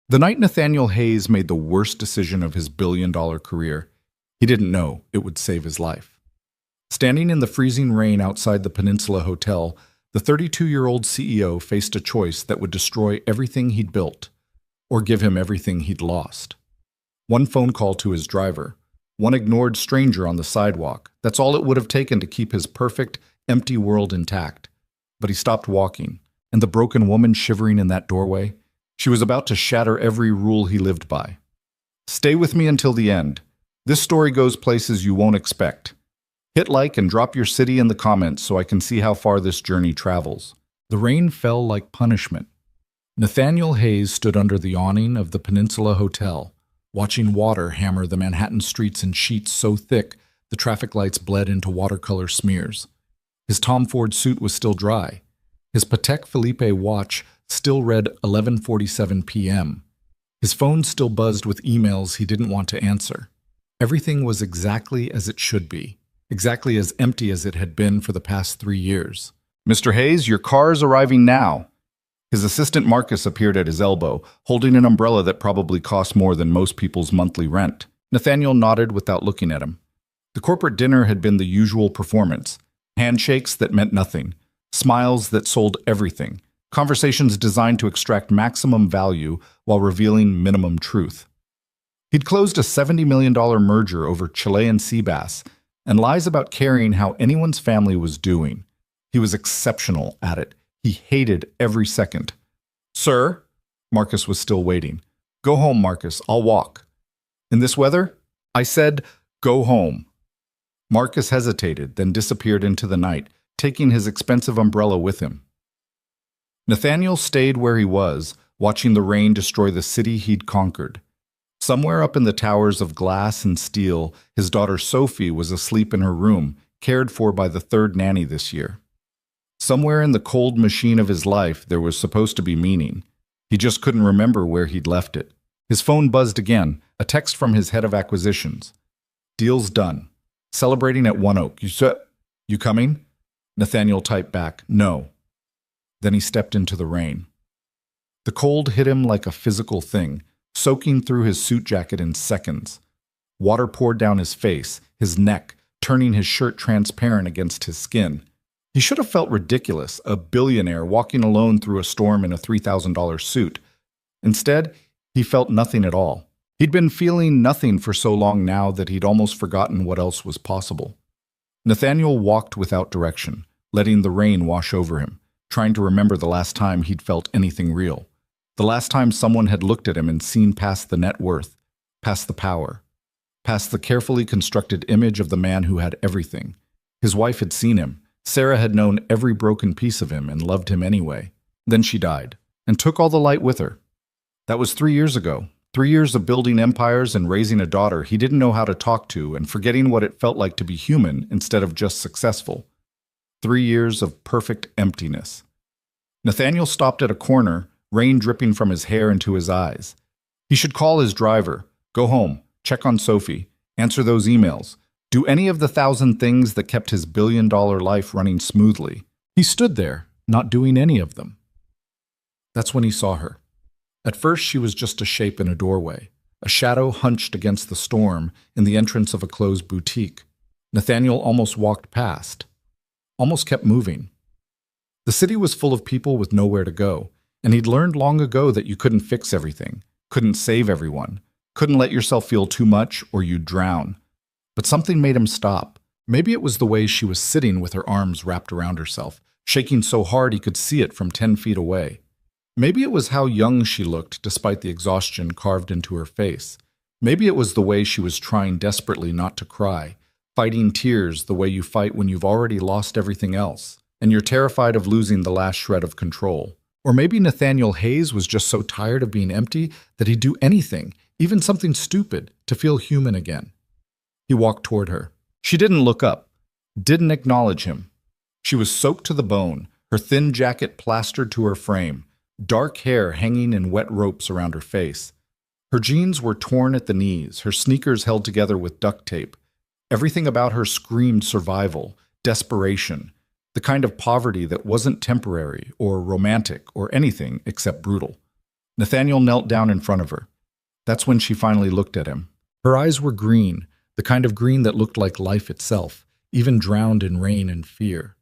The night Nathaniel Hayes made the worst decision of his billion-dollar career, he didn't know it would save his life. Standing in the freezing rain outside the Peninsula Hotel, the 32-year-old CEO faced a choice that would destroy everything he'd built, or give him everything he'd lost. One phone call to his driver, one ignored stranger on the sidewalk. That's all it would have taken to keep his perfect, empty world intact. But he stopped walking, and the broken woman shivering in that doorway, she was about to shatter every rule he lived by. Stay with me until the end. This story goes places you won't expect. Hit like and drop your city in the comments so I can see how far this journey travels. The rain fell like punishment. Nathaniel Hayes stood under the awning of the Peninsula Hotel, watching water hammer the Manhattan streets in sheets so thick the traffic lights bled into watercolor smears. His Tom Ford suit was still dry. His Patek Philippe watch still read 11:47 p.m. His phone still buzzed with emails he didn't want to answer. Everything was exactly as it should be, exactly as empty as it had been for the past 3 years. "Mr. Hayes, your car's arriving now." His assistant Marcus appeared at his elbow, holding an umbrella that probably cost more than most people's monthly rent. Nathaniel nodded without looking at him. The corporate dinner had been the usual performance. Handshakes that meant nothing, smiles that sold everything, conversations designed to extract maximum value while revealing minimum truth. He'd closed a $70 million merger over Chilean sea bass and lies about caring how anyone's family was doing. He was exceptional at it. He hated every second. "Sir?" Marcus was still waiting. "Go home, Marcus. I'll walk." "In this weather?" "I said, go home." Marcus hesitated, then disappeared into the night, taking his expensive umbrella with him. Nathaniel stayed where he was, watching the rain destroy the city he'd conquered. Somewhere up in the towers of glass and steel, his daughter Sophie was asleep in her room, cared for by the third nanny this year. Somewhere in the cold machine of his life there was supposed to be meaning. He just couldn't remember where he'd left it. His phone buzzed again, a text from his head of acquisitions. "Deal's done. Celebrating at One Oak. You coming?" Nathaniel typed back, "No." Then he stepped into the rain. The cold hit him like a physical thing, soaking through his suit jacket in seconds. Water poured down his face, his neck, turning his shirt transparent against his skin. He should have felt ridiculous, a billionaire walking alone through a storm in a $3,000 suit. Instead, he felt nothing at all. He'd been feeling nothing for so long now that he'd almost forgotten what else was possible. Nathaniel walked without direction, letting the rain wash over him, trying to remember the last time he'd felt anything real. The last time someone had looked at him and seen past the net worth, past the power, past the carefully constructed image of the man who had everything. His wife had seen him. Sarah had known every broken piece of him and loved him anyway. Then she died, and took all the light with her. That was 3 years ago. 3 years of building empires and raising a daughter he didn't know how to talk to and forgetting what it felt like to be human instead of just successful. 3 years of perfect emptiness. Nathaniel stopped at a corner, rain dripping from his hair into his eyes. He should call his driver, go home, check on Sophie, answer those emails, do any of the 1,000 things that kept his billion-dollar life running smoothly. He stood there, not doing any of them. That's when he saw her. At first, she was just a shape in a doorway, a shadow hunched against the storm in the entrance of a closed boutique. Nathaniel almost walked past, almost kept moving. The city was full of people with nowhere to go, and he'd learned long ago that you couldn't fix everything, couldn't save everyone, couldn't let yourself feel too much or you'd drown. But something made him stop. Maybe it was the way she was sitting with her arms wrapped around herself, shaking so hard he could see it from 10 feet away. Maybe it was how young she looked despite the exhaustion carved into her face. Maybe it was the way she was trying desperately not to cry, fighting tears the way you fight when you've already lost everything else, and you're terrified of losing the last shred of control. Or maybe Nathaniel Hayes was just so tired of being empty that he'd do anything, even something stupid, to feel human again. He walked toward her. She didn't look up, didn't acknowledge him. She was soaked to the bone, her thin jacket plastered to her frame, dark hair hanging in wet ropes around her face. Her jeans were torn at the knees, her sneakers held together with duct tape. Everything about her screamed survival, desperation, the kind of poverty that wasn't temporary or romantic or anything except brutal. Nathaniel knelt down in front of her. That's when she finally looked at him. Her eyes were green, the kind of green that looked like life itself, even drowned in rain and fear.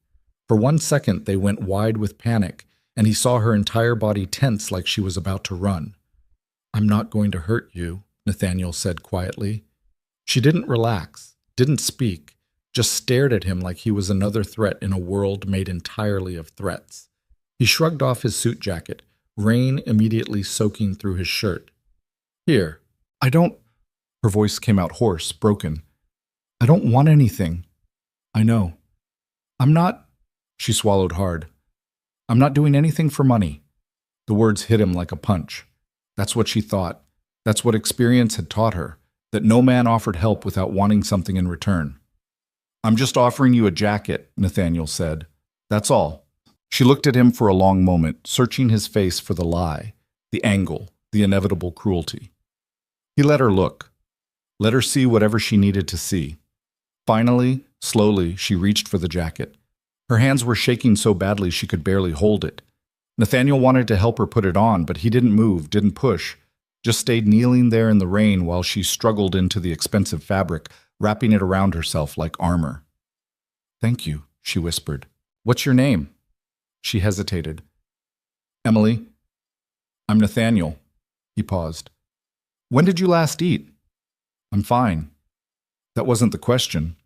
For 1 second they went wide with panic, and he saw her entire body tense like she was about to run. "I'm not going to hurt you," Nathaniel said quietly. She didn't relax, didn't speak, just stared at him like he was another threat in a world made entirely of threats. He shrugged off his suit jacket, rain immediately soaking through his shirt. "Here, I don't—" Her voice came out hoarse, broken. "I don't want anything. I know. I'm not—" She swallowed hard. "I'm not doing anything for money." The words hit him like a punch. That's what she thought. That's what experience had taught her, that no man offered help without wanting something in return. "I'm just offering you a jacket," Nathaniel said. "That's all." She looked at him for a long moment, searching his face for the lie, the angle, the inevitable cruelty. He let her look. Let her see whatever she needed to see. Finally, slowly, she reached for the jacket. Her hands were shaking so badly she could barely hold it. Nathaniel wanted to help her put it on, but he didn't move, didn't push, just stayed kneeling there in the rain while she struggled into the expensive fabric, wrapping it around herself like armor. "Thank you," she whispered. "What's your name?" She hesitated. "Emily." "I'm Nathaniel." He paused. "When did you last eat?" "I'm fine." That wasn't the question.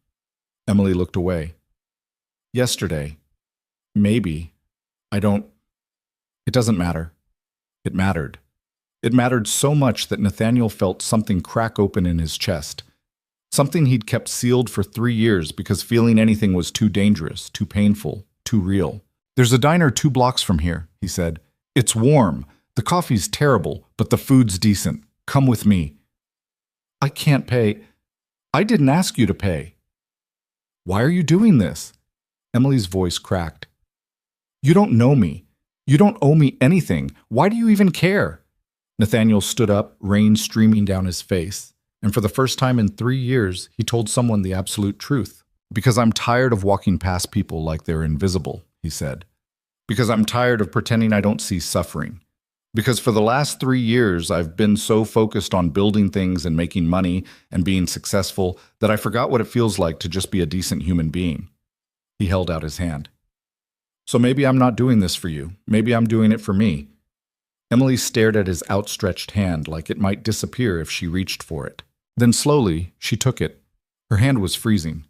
Emily looked away. "Yesterday. Maybe. I don't—" It doesn't matter. It mattered. It mattered so much that Nathaniel felt something crack open in his chest. Something he'd kept sealed for 3 years because feeling anything was too dangerous, too painful, too real. "There's a diner 2 blocks from here," he said. "It's warm. The coffee's terrible, but the food's decent. Come with me." "I can't pay." "I didn't ask you to pay." "Why are you doing this?" Emily's voice cracked. "You don't know me. You don't owe me anything. Why do you even care?" Nathaniel stood up, rain streaming down his face, and for the first time in 3 years, he told someone the absolute truth. "Because I'm tired of walking past people like they're invisible," he said. "Because I'm tired of pretending I don't see suffering. Because for the last 3 years, I've been so focused on building things and making money and being successful that I forgot what it feels like to just be a decent human being." He held out his hand. "So maybe I'm not doing this for you. Maybe I'm doing it for me." Emily stared at his outstretched hand like it might disappear if she reached for it. Then slowly, she took it. Her hand was freezing.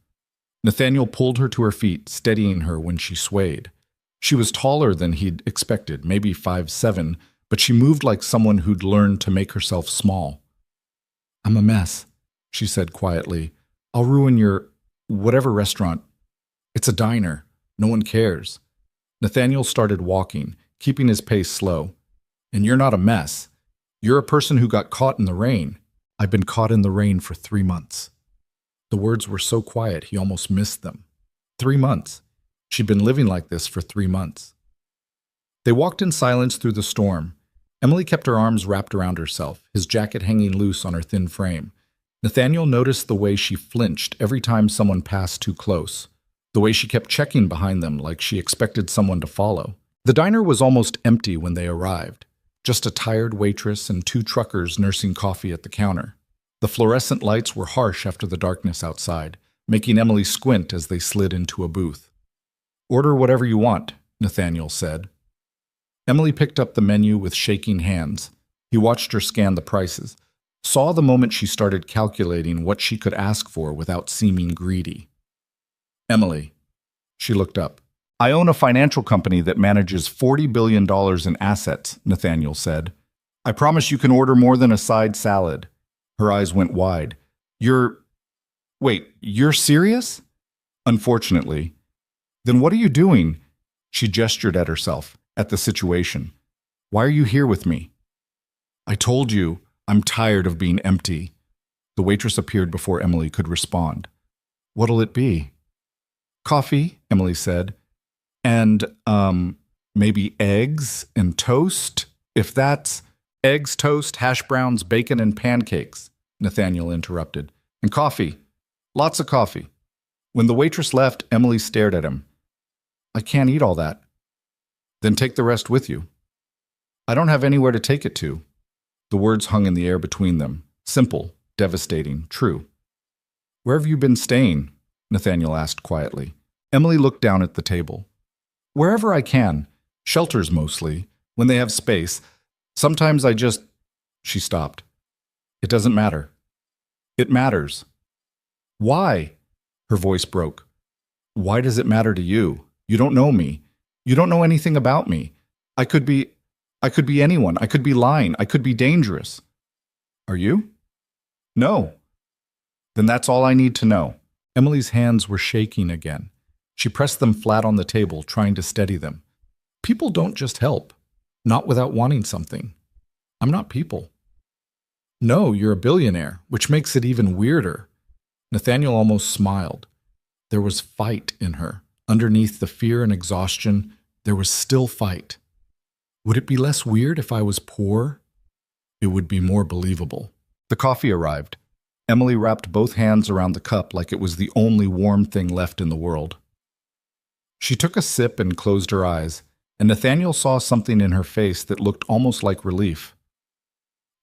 Nathaniel pulled her to her feet, steadying her when she swayed. She was taller than he'd expected, maybe 5'7", but she moved like someone who'd learned to make herself small. "I'm a mess," she said quietly. "I'll ruin your whatever restaurant. It's a diner. No one cares." Nathaniel started walking, keeping his pace slow. "And you're not a mess. You're a person who got caught in the rain." "I've been caught in the rain for 3 months." The words were so quiet he almost missed them. 3 months. She'd been living like this for 3 months. They walked in silence through the storm. Emily kept her arms wrapped around herself, his jacket hanging loose on her thin frame. Nathaniel noticed the way she flinched every time someone passed too close, the way she kept checking behind them like she expected someone to follow. The diner was almost empty when they arrived. Just a tired waitress and 2 truckers nursing coffee at the counter. The fluorescent lights were harsh after the darkness outside, making Emily squint as they slid into a booth. "Order whatever you want," Nathaniel said. Emily picked up the menu with shaking hands. He watched her scan the prices, saw the moment she started calculating what she could ask for without seeming greedy. "Emily." She looked up. "I own a financial company that manages $40 billion in assets," Nathaniel said. "I promise you can order more than a side salad." Her eyes went wide. Wait, you're serious?" "Unfortunately." "Then what are you doing?" She gestured at herself, at the situation. "Why are you here with me?" "I told you, I'm tired of being empty." The waitress appeared before Emily could respond. "What'll it be?" "Coffee," Emily said. "And, maybe eggs and toast, if that's—" "Eggs, toast, hash browns, bacon, and pancakes," Nathaniel interrupted. "And coffee. Lots of coffee." When the waitress left, Emily stared at him. "I can't eat all that." "Then take the rest with you." I don't have anywhere to take it to. The words hung in the air between them. Simple, devastating, true. Where have you been staying? Nathaniel asked quietly. Emily looked down at the table. Wherever I can. Shelters mostly. When they have space. Sometimes I just... She stopped. It doesn't matter. It matters. Why? Her voice broke. Why does it matter to you? You don't know me. You don't know anything about me. I could be anyone. I could be lying. I could be dangerous. Are you? No. Then that's all I need to know. Emily's hands were shaking again. She pressed them flat on the table, trying to steady them. People don't just help. Not without wanting something. I'm not people. No, you're a billionaire, which makes it even weirder. Nathaniel almost smiled. There was fight in her. Underneath the fear and exhaustion, there was still fight. Would it be less weird if I was poor? It would be more believable. The coffee arrived. Emily wrapped both hands around the cup like it was the only warm thing left in the world. She took a sip and closed her eyes, and Nathaniel saw something in her face that looked almost like relief.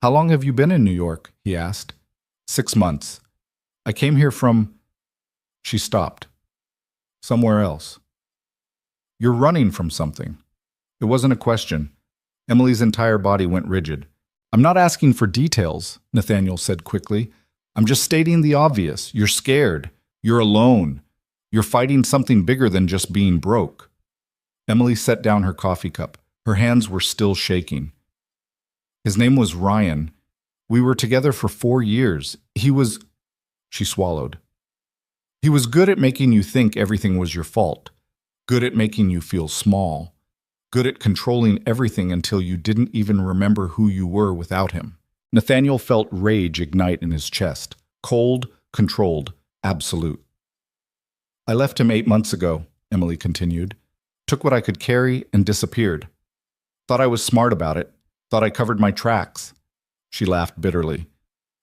How long have you been in New York? He asked. 6 months. I came here from... She stopped. Somewhere else. You're running from something. It wasn't a question. Emily's entire body went rigid. I'm not asking for details, Nathaniel said quickly. I'm just stating the obvious. You're scared. You're alone. You're fighting something bigger than just being broke. Emily set down her coffee cup. Her hands were still shaking. His name was Ryan. We were together for 4 years. He was... She swallowed. He was good at making you think everything was your fault. Good at making you feel small. Good at controlling everything until you didn't even remember who you were without him. Nathaniel felt rage ignite in his chest. Cold, controlled, absolute. I left him 8 months ago, Emily continued. Took what I could carry and disappeared. Thought I was smart about it. Thought I covered my tracks. She laughed bitterly.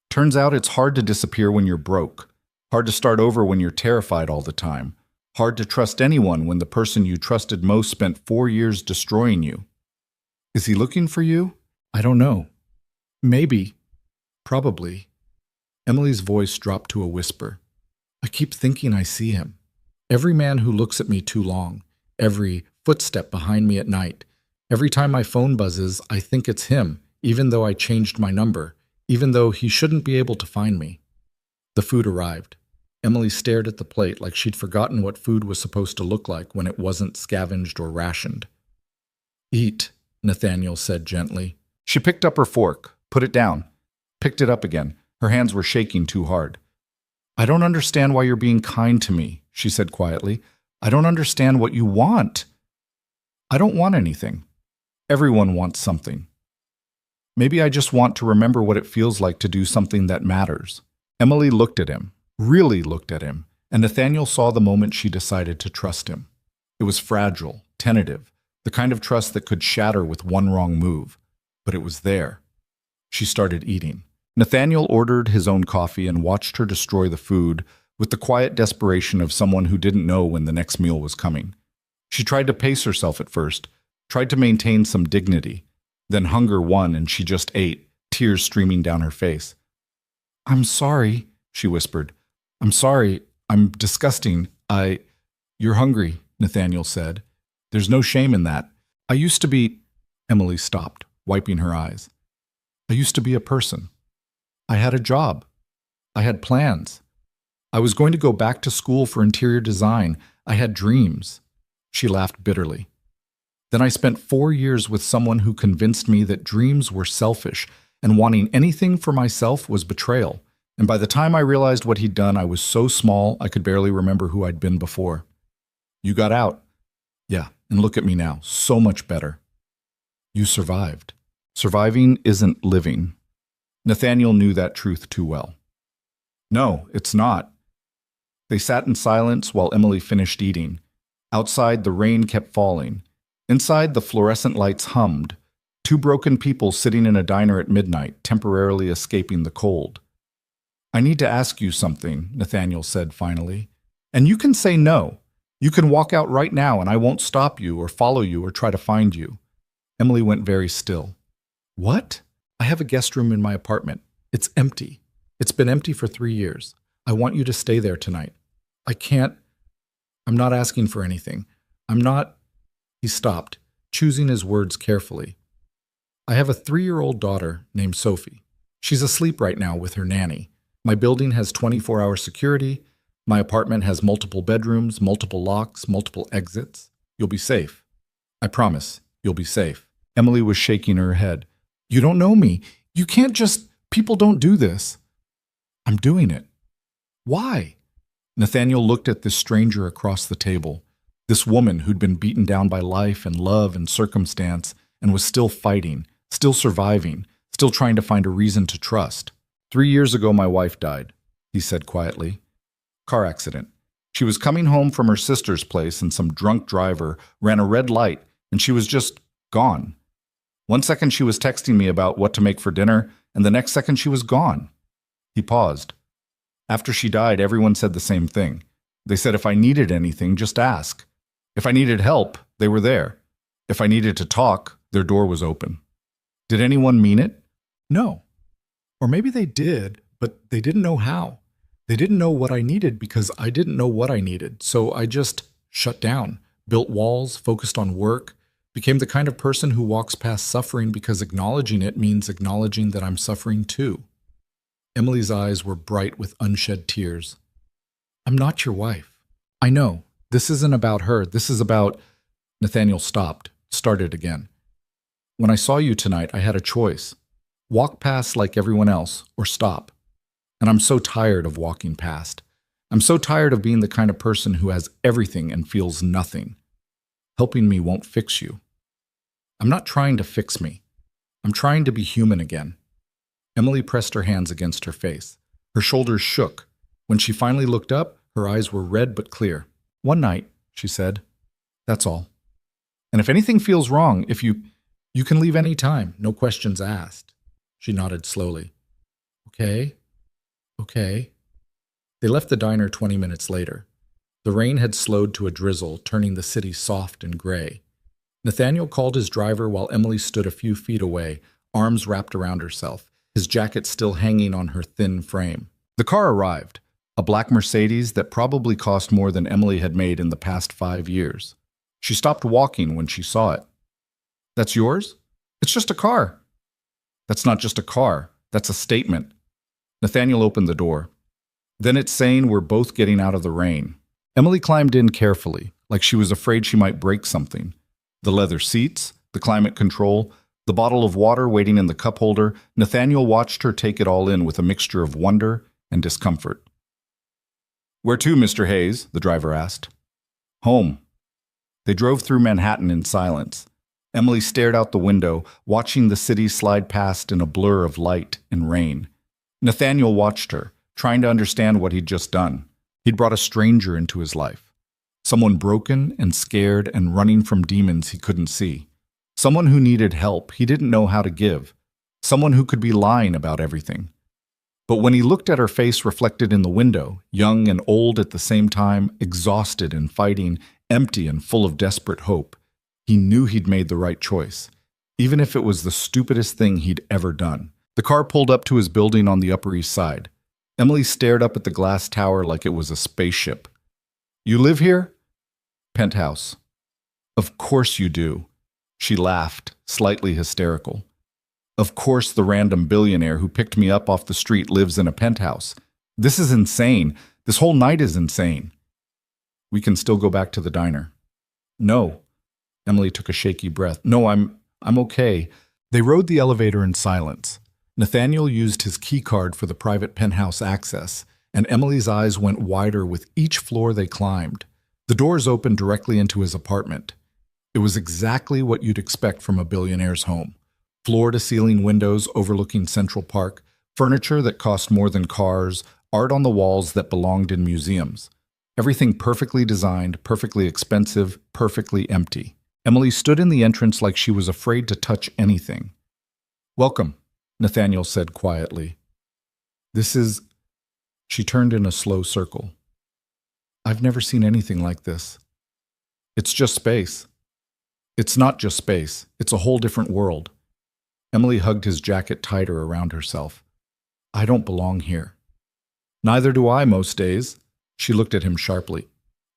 Turns out it's hard to disappear when you're broke. Hard to start over when you're terrified all the time. Hard to trust anyone when the person you trusted most spent 4 years destroying you. Is he looking for you? I don't know. Maybe. Probably. Emily's voice dropped to a whisper. I keep thinking I see him. Every man who looks at me too long. Every footstep behind me at night. Every time my phone buzzes, I think it's him, even though I changed my number, even though he shouldn't be able to find me. The food arrived. Emily stared at the plate like she'd forgotten what food was supposed to look like when it wasn't scavenged or rationed. Eat, Nathaniel said gently. She picked up her fork, put it down, picked it up again. Her hands were shaking too hard. I don't understand why you're being kind to me, she said quietly. I don't understand what you want. I don't want anything. Everyone wants something. Maybe I just want to remember what it feels like to do something that matters. Emily looked at him, really looked at him, and Nathaniel saw the moment she decided to trust him. It was fragile, tentative, the kind of trust that could shatter with one wrong move. But it was there. She started eating. Nathaniel ordered his own coffee and watched her destroy the food with the quiet desperation of someone who didn't know when the next meal was coming. She tried to pace herself at first, tried to maintain some dignity. Then hunger won and she just ate, tears streaming down her face. I'm sorry, she whispered. I'm sorry. I'm disgusting. You're hungry, Nathaniel said. There's no shame in that. I used to be... Emily stopped, wiping her eyes. I used to be a person. I had a job. I had plans. I was going to go back to school for interior design. I had dreams. She laughed bitterly. Then I spent 4 years with someone who convinced me that dreams were selfish and wanting anything for myself was betrayal. And by the time I realized what he'd done, I was so small I could barely remember who I'd been before. You got out. Yeah, and look at me now, so much better. You survived. Surviving isn't living. Nathaniel knew that truth too well. No, it's not. They sat in silence while Emily finished eating. Outside, the rain kept falling. Inside, the fluorescent lights hummed. 2 broken people sitting in a diner at midnight, temporarily escaping the cold. I need to ask you something, Nathaniel said finally. And you can say no. You can walk out right now and I won't stop you or follow you or try to find you. Emily went very still. What? I have a guest room in my apartment. It's empty. It's been empty for 3 years. I want you to stay there tonight. I can't. I'm not asking for anything. I'm not. He stopped, choosing his words carefully. I have a 3-year-old daughter named Sophie. She's asleep right now with her nanny. My building has 24-hour security. My apartment has multiple bedrooms, multiple locks, multiple exits. You'll be safe. I promise, you'll be safe. Emily was shaking her head. You don't know me. You can't just. People don't do this. I'm doing it. Why? Nathaniel looked at this stranger across the table, this woman who'd been beaten down by life and love and circumstance and was still fighting, still surviving, still trying to find a reason to trust. 3 years ago, my wife died, he said quietly. Car accident. She was coming home from her sister's place and some drunk driver ran a red light and she was just gone. 1 second she was texting me about what to make for dinner and the next second she was gone. He paused. After she died, everyone said the same thing. They said if I needed anything, just ask. If I needed help, they were there. If I needed to talk, their door was open. Did anyone mean it? No. Or maybe they did, but they didn't know how. They didn't know what I needed because I didn't know what I needed. So I just shut down, built walls, focused on work, became the kind of person who walks past suffering because acknowledging it means acknowledging that I'm suffering too. Emily's eyes were bright with unshed tears. I'm not your wife. I know. This isn't about her. This is about... Nathaniel stopped, started again. When I saw you tonight, I had a choice. Walk past like everyone else, or stop. And I'm so tired of walking past. I'm so tired of being the kind of person who has everything and feels nothing. Helping me won't fix you. I'm not trying to fix me. I'm trying to be human again. Emily pressed her hands against her face. Her shoulders shook. When she finally looked up, her eyes were red but clear. One night, she said. That's all. And if anything feels wrong, you can leave any time, no questions asked. She nodded slowly. Okay. They left the diner 20 minutes later. The rain had slowed to a drizzle, turning the city soft and gray. Nathaniel called his driver while Emily stood a few feet away, arms wrapped around herself, his jacket still hanging on her thin frame. The car arrived, a black Mercedes that probably cost more than Emily had made in the past 5 years. She stopped walking when she saw it. That's yours? It's just a car. That's not just a car. That's a statement. Nathaniel opened the door. Then it's saying we're both getting out of the rain. Emily climbed in carefully, like she was afraid she might break something. The leather seats, the climate control, the bottle of water waiting in the cup holder. Nathaniel watched her take it all in with a mixture of wonder and discomfort. Where to, Mr. Hayes? The driver asked. Home. They drove through Manhattan in silence. Emily stared out the window, watching the city slide past in a blur of light and rain. Nathaniel watched her, trying to understand what he'd just done. He'd brought a stranger into his life. Someone broken and scared and running from demons he couldn't see. Someone who needed help he didn't know how to give. Someone who could be lying about everything. But when he looked at her face reflected in the window, young and old at the same time, exhausted and fighting, empty and full of desperate hope, he knew he'd made the right choice, even if it was the stupidest thing he'd ever done. The car pulled up to his building on the Upper East Side. Emily stared up at the glass tower like it was a spaceship. You live here? Penthouse. Of course you do. She laughed, slightly hysterical. Of course the random billionaire who picked me up off the street lives in a penthouse. This is insane. This whole night is insane. We can still go back to the diner. No. Emily took a shaky breath. No, I'm okay. They rode the elevator in silence. Nathaniel used his key card for the private penthouse access, and Emily's eyes went wider with each floor they climbed. The doors opened directly into his apartment. It was exactly what you'd expect from a billionaire's home. Floor-to-ceiling windows overlooking Central Park, furniture that cost more than cars, art on the walls that belonged in museums. Everything perfectly designed, perfectly expensive, perfectly empty. Emily stood in the entrance like she was afraid to touch anything. Welcome, Nathaniel said quietly. This is... She turned in a slow circle. I've never seen anything like this. It's just space. It's not just space, it's a whole different world. Emily hugged his jacket tighter around herself. I don't belong here. Neither do I most days. She looked at him sharply.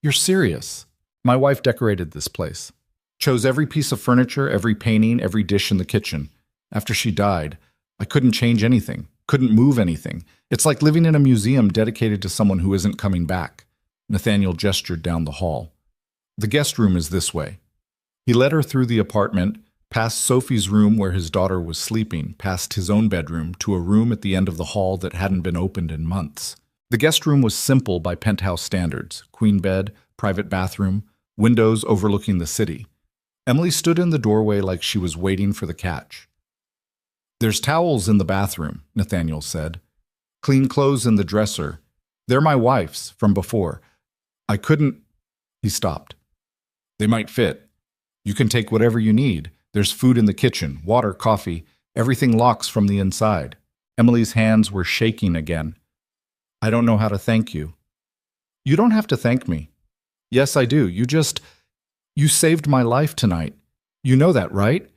You're serious. My wife decorated this place. Chose every piece of furniture, every painting, every dish in the kitchen. After she died, I couldn't change anything, couldn't move anything. It's like living in a museum dedicated to someone who isn't coming back. Nathaniel gestured down the hall. The guest room is this way. He led her through the apartment, past Sophie's room where his daughter was sleeping, past his own bedroom, to a room at the end of the hall that hadn't been opened in months. The guest room was simple by penthouse standards: queen bed, private bathroom, windows overlooking the city. Emily stood in the doorway like she was waiting for the catch. There's towels in the bathroom, Nathaniel said. Clean clothes in the dresser. They're my wife's, from before. I couldn't... He stopped. They might fit. You can take whatever you need. There's food in the kitchen, water, coffee. Everything locks from the inside. Emily's hands were shaking again. I don't know how to thank you. You don't have to thank me. Yes, I do. You saved my life tonight. You know that, right?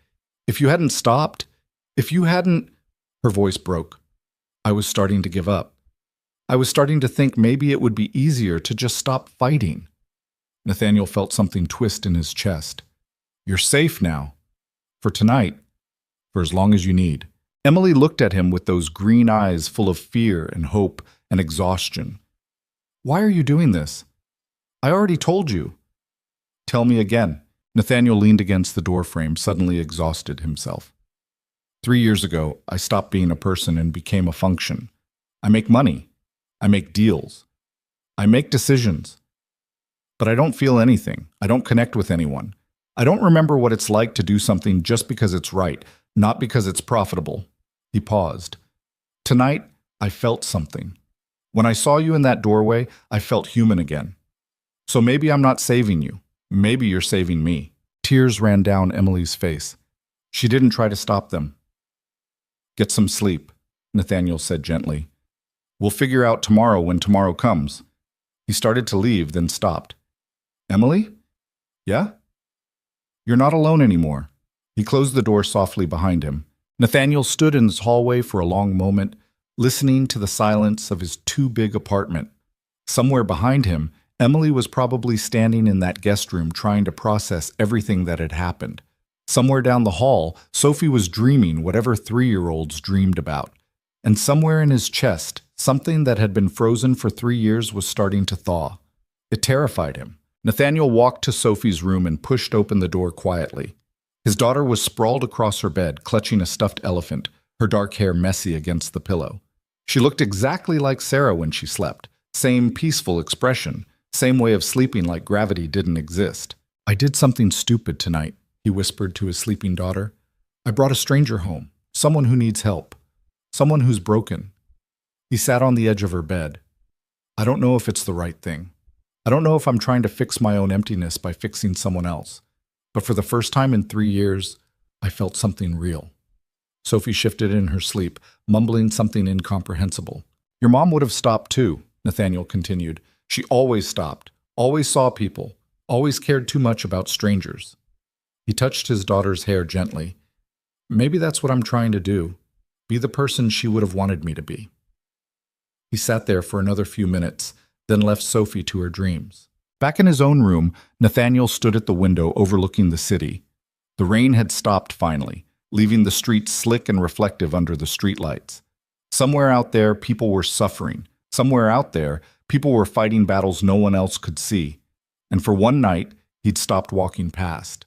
If you hadn't stopped, if you hadn't... Her voice broke. I was starting to give up. I was starting to think maybe it would be easier to just stop fighting. Nathaniel felt something twist in his chest. You're safe now. For tonight. For as long as you need. Emily looked at him with those green eyes full of fear and hope and exhaustion. Why are you doing this? I already told you. Tell me again. Nathaniel leaned against the doorframe, suddenly exhausted himself. 3 years ago, I stopped being a person and became a function. I make money. I make deals. I make decisions. But I don't feel anything. I don't connect with anyone. I don't remember what it's like to do something just because it's right, not because it's profitable. He paused. Tonight, I felt something. When I saw you in that doorway, I felt human again. So maybe I'm not saving you. Maybe you're saving me. Tears ran down Emily's face. She didn't try to stop them. Get some sleep, Nathaniel said gently. We'll figure out tomorrow when tomorrow comes. He started to leave, then stopped. Emily? Yeah? You're not alone anymore. He closed the door softly behind him. Nathaniel stood in his hallway for a long moment, listening to the silence of his too big apartment. Somewhere behind him, Emily was probably standing in that guest room trying to process everything that had happened. Somewhere down the hall, Sophie was dreaming whatever 3-year-olds dreamed about. And somewhere in his chest, something that had been frozen for 3 years was starting to thaw. It terrified him. Nathaniel walked to Sophie's room and pushed open the door quietly. His daughter was sprawled across her bed, clutching a stuffed elephant, her dark hair messy against the pillow. She looked exactly like Sarah when she slept. Same peaceful expression, same way of sleeping like gravity didn't exist. I did something stupid tonight, he whispered to his sleeping daughter. I brought a stranger home, someone who needs help, someone who's broken. He sat on the edge of her bed. I don't know if it's the right thing. I don't know if I'm trying to fix my own emptiness by fixing someone else. But for the first time in 3 years, I felt something real. Sophie shifted in her sleep, mumbling something incomprehensible. Your mom would have stopped too, Nathaniel continued. She always stopped, always saw people, always cared too much about strangers. He touched his daughter's hair gently. Maybe that's what I'm trying to do. Be the person she would have wanted me to be. He sat there for another few minutes, then left Sophie to her dreams. Back in his own room, Nathaniel stood at the window overlooking the city. The rain had stopped finally, leaving the streets slick and reflective under the streetlights. Somewhere out there, people were suffering. Somewhere out there, people were fighting battles no one else could see. And for one night, he'd stopped walking past.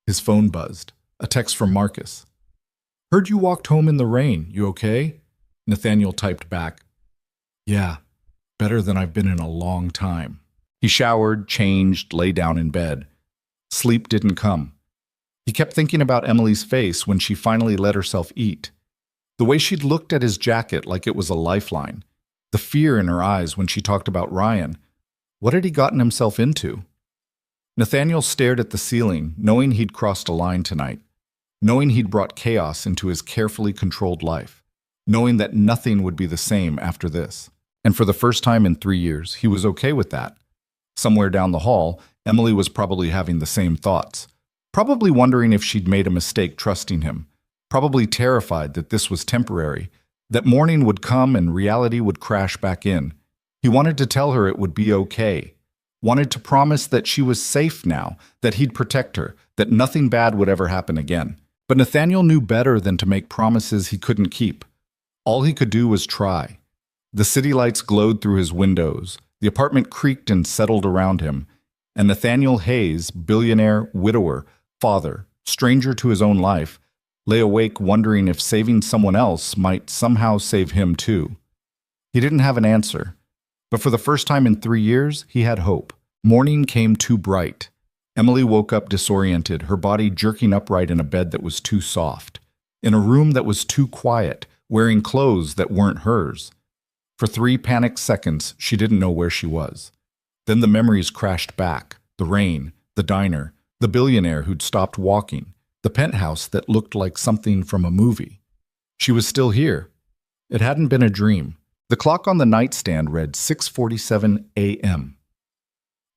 His phone buzzed. A text from Marcus. Heard you walked home in the rain. You okay? Nathaniel typed back. Yeah, better than I've been in a long time. He showered, changed, lay down in bed. Sleep didn't come. He kept thinking about Emily's face when she finally let herself eat. The way she'd looked at his jacket like it was a lifeline. The fear in her eyes when she talked about Ryan. What had he gotten himself into? Nathaniel stared at the ceiling, knowing he'd crossed a line tonight. Knowing he'd brought chaos into his carefully controlled life. Knowing that nothing would be the same after this. And for the first time in 3 years, he was okay with that. Somewhere down the hall, Emily was probably having the same thoughts. Probably wondering if she'd made a mistake trusting him. Probably terrified that this was temporary, that morning would come and reality would crash back in. He wanted to tell her it would be okay. Wanted to promise that she was safe now, that he'd protect her, that nothing bad would ever happen again. But Nathaniel knew better than to make promises he couldn't keep. All he could do was try. The city lights glowed through his windows. The apartment creaked and settled around him. And Nathaniel Hayes, billionaire, widower, father, stranger to his own life, lay awake wondering if saving someone else might somehow save him too. He didn't have an answer. But for the first time in 3 years, he had hope. Morning came too bright. Emily woke up disoriented, her body jerking upright in a bed that was too soft, in a room that was too quiet, wearing clothes that weren't hers. For 3 panicked seconds, she didn't know where she was. Then the memories crashed back. The rain, the diner, the billionaire who'd stopped walking, the penthouse that looked like something from a movie. She was still here. It hadn't been a dream. The clock on the nightstand read 6:47 a.m.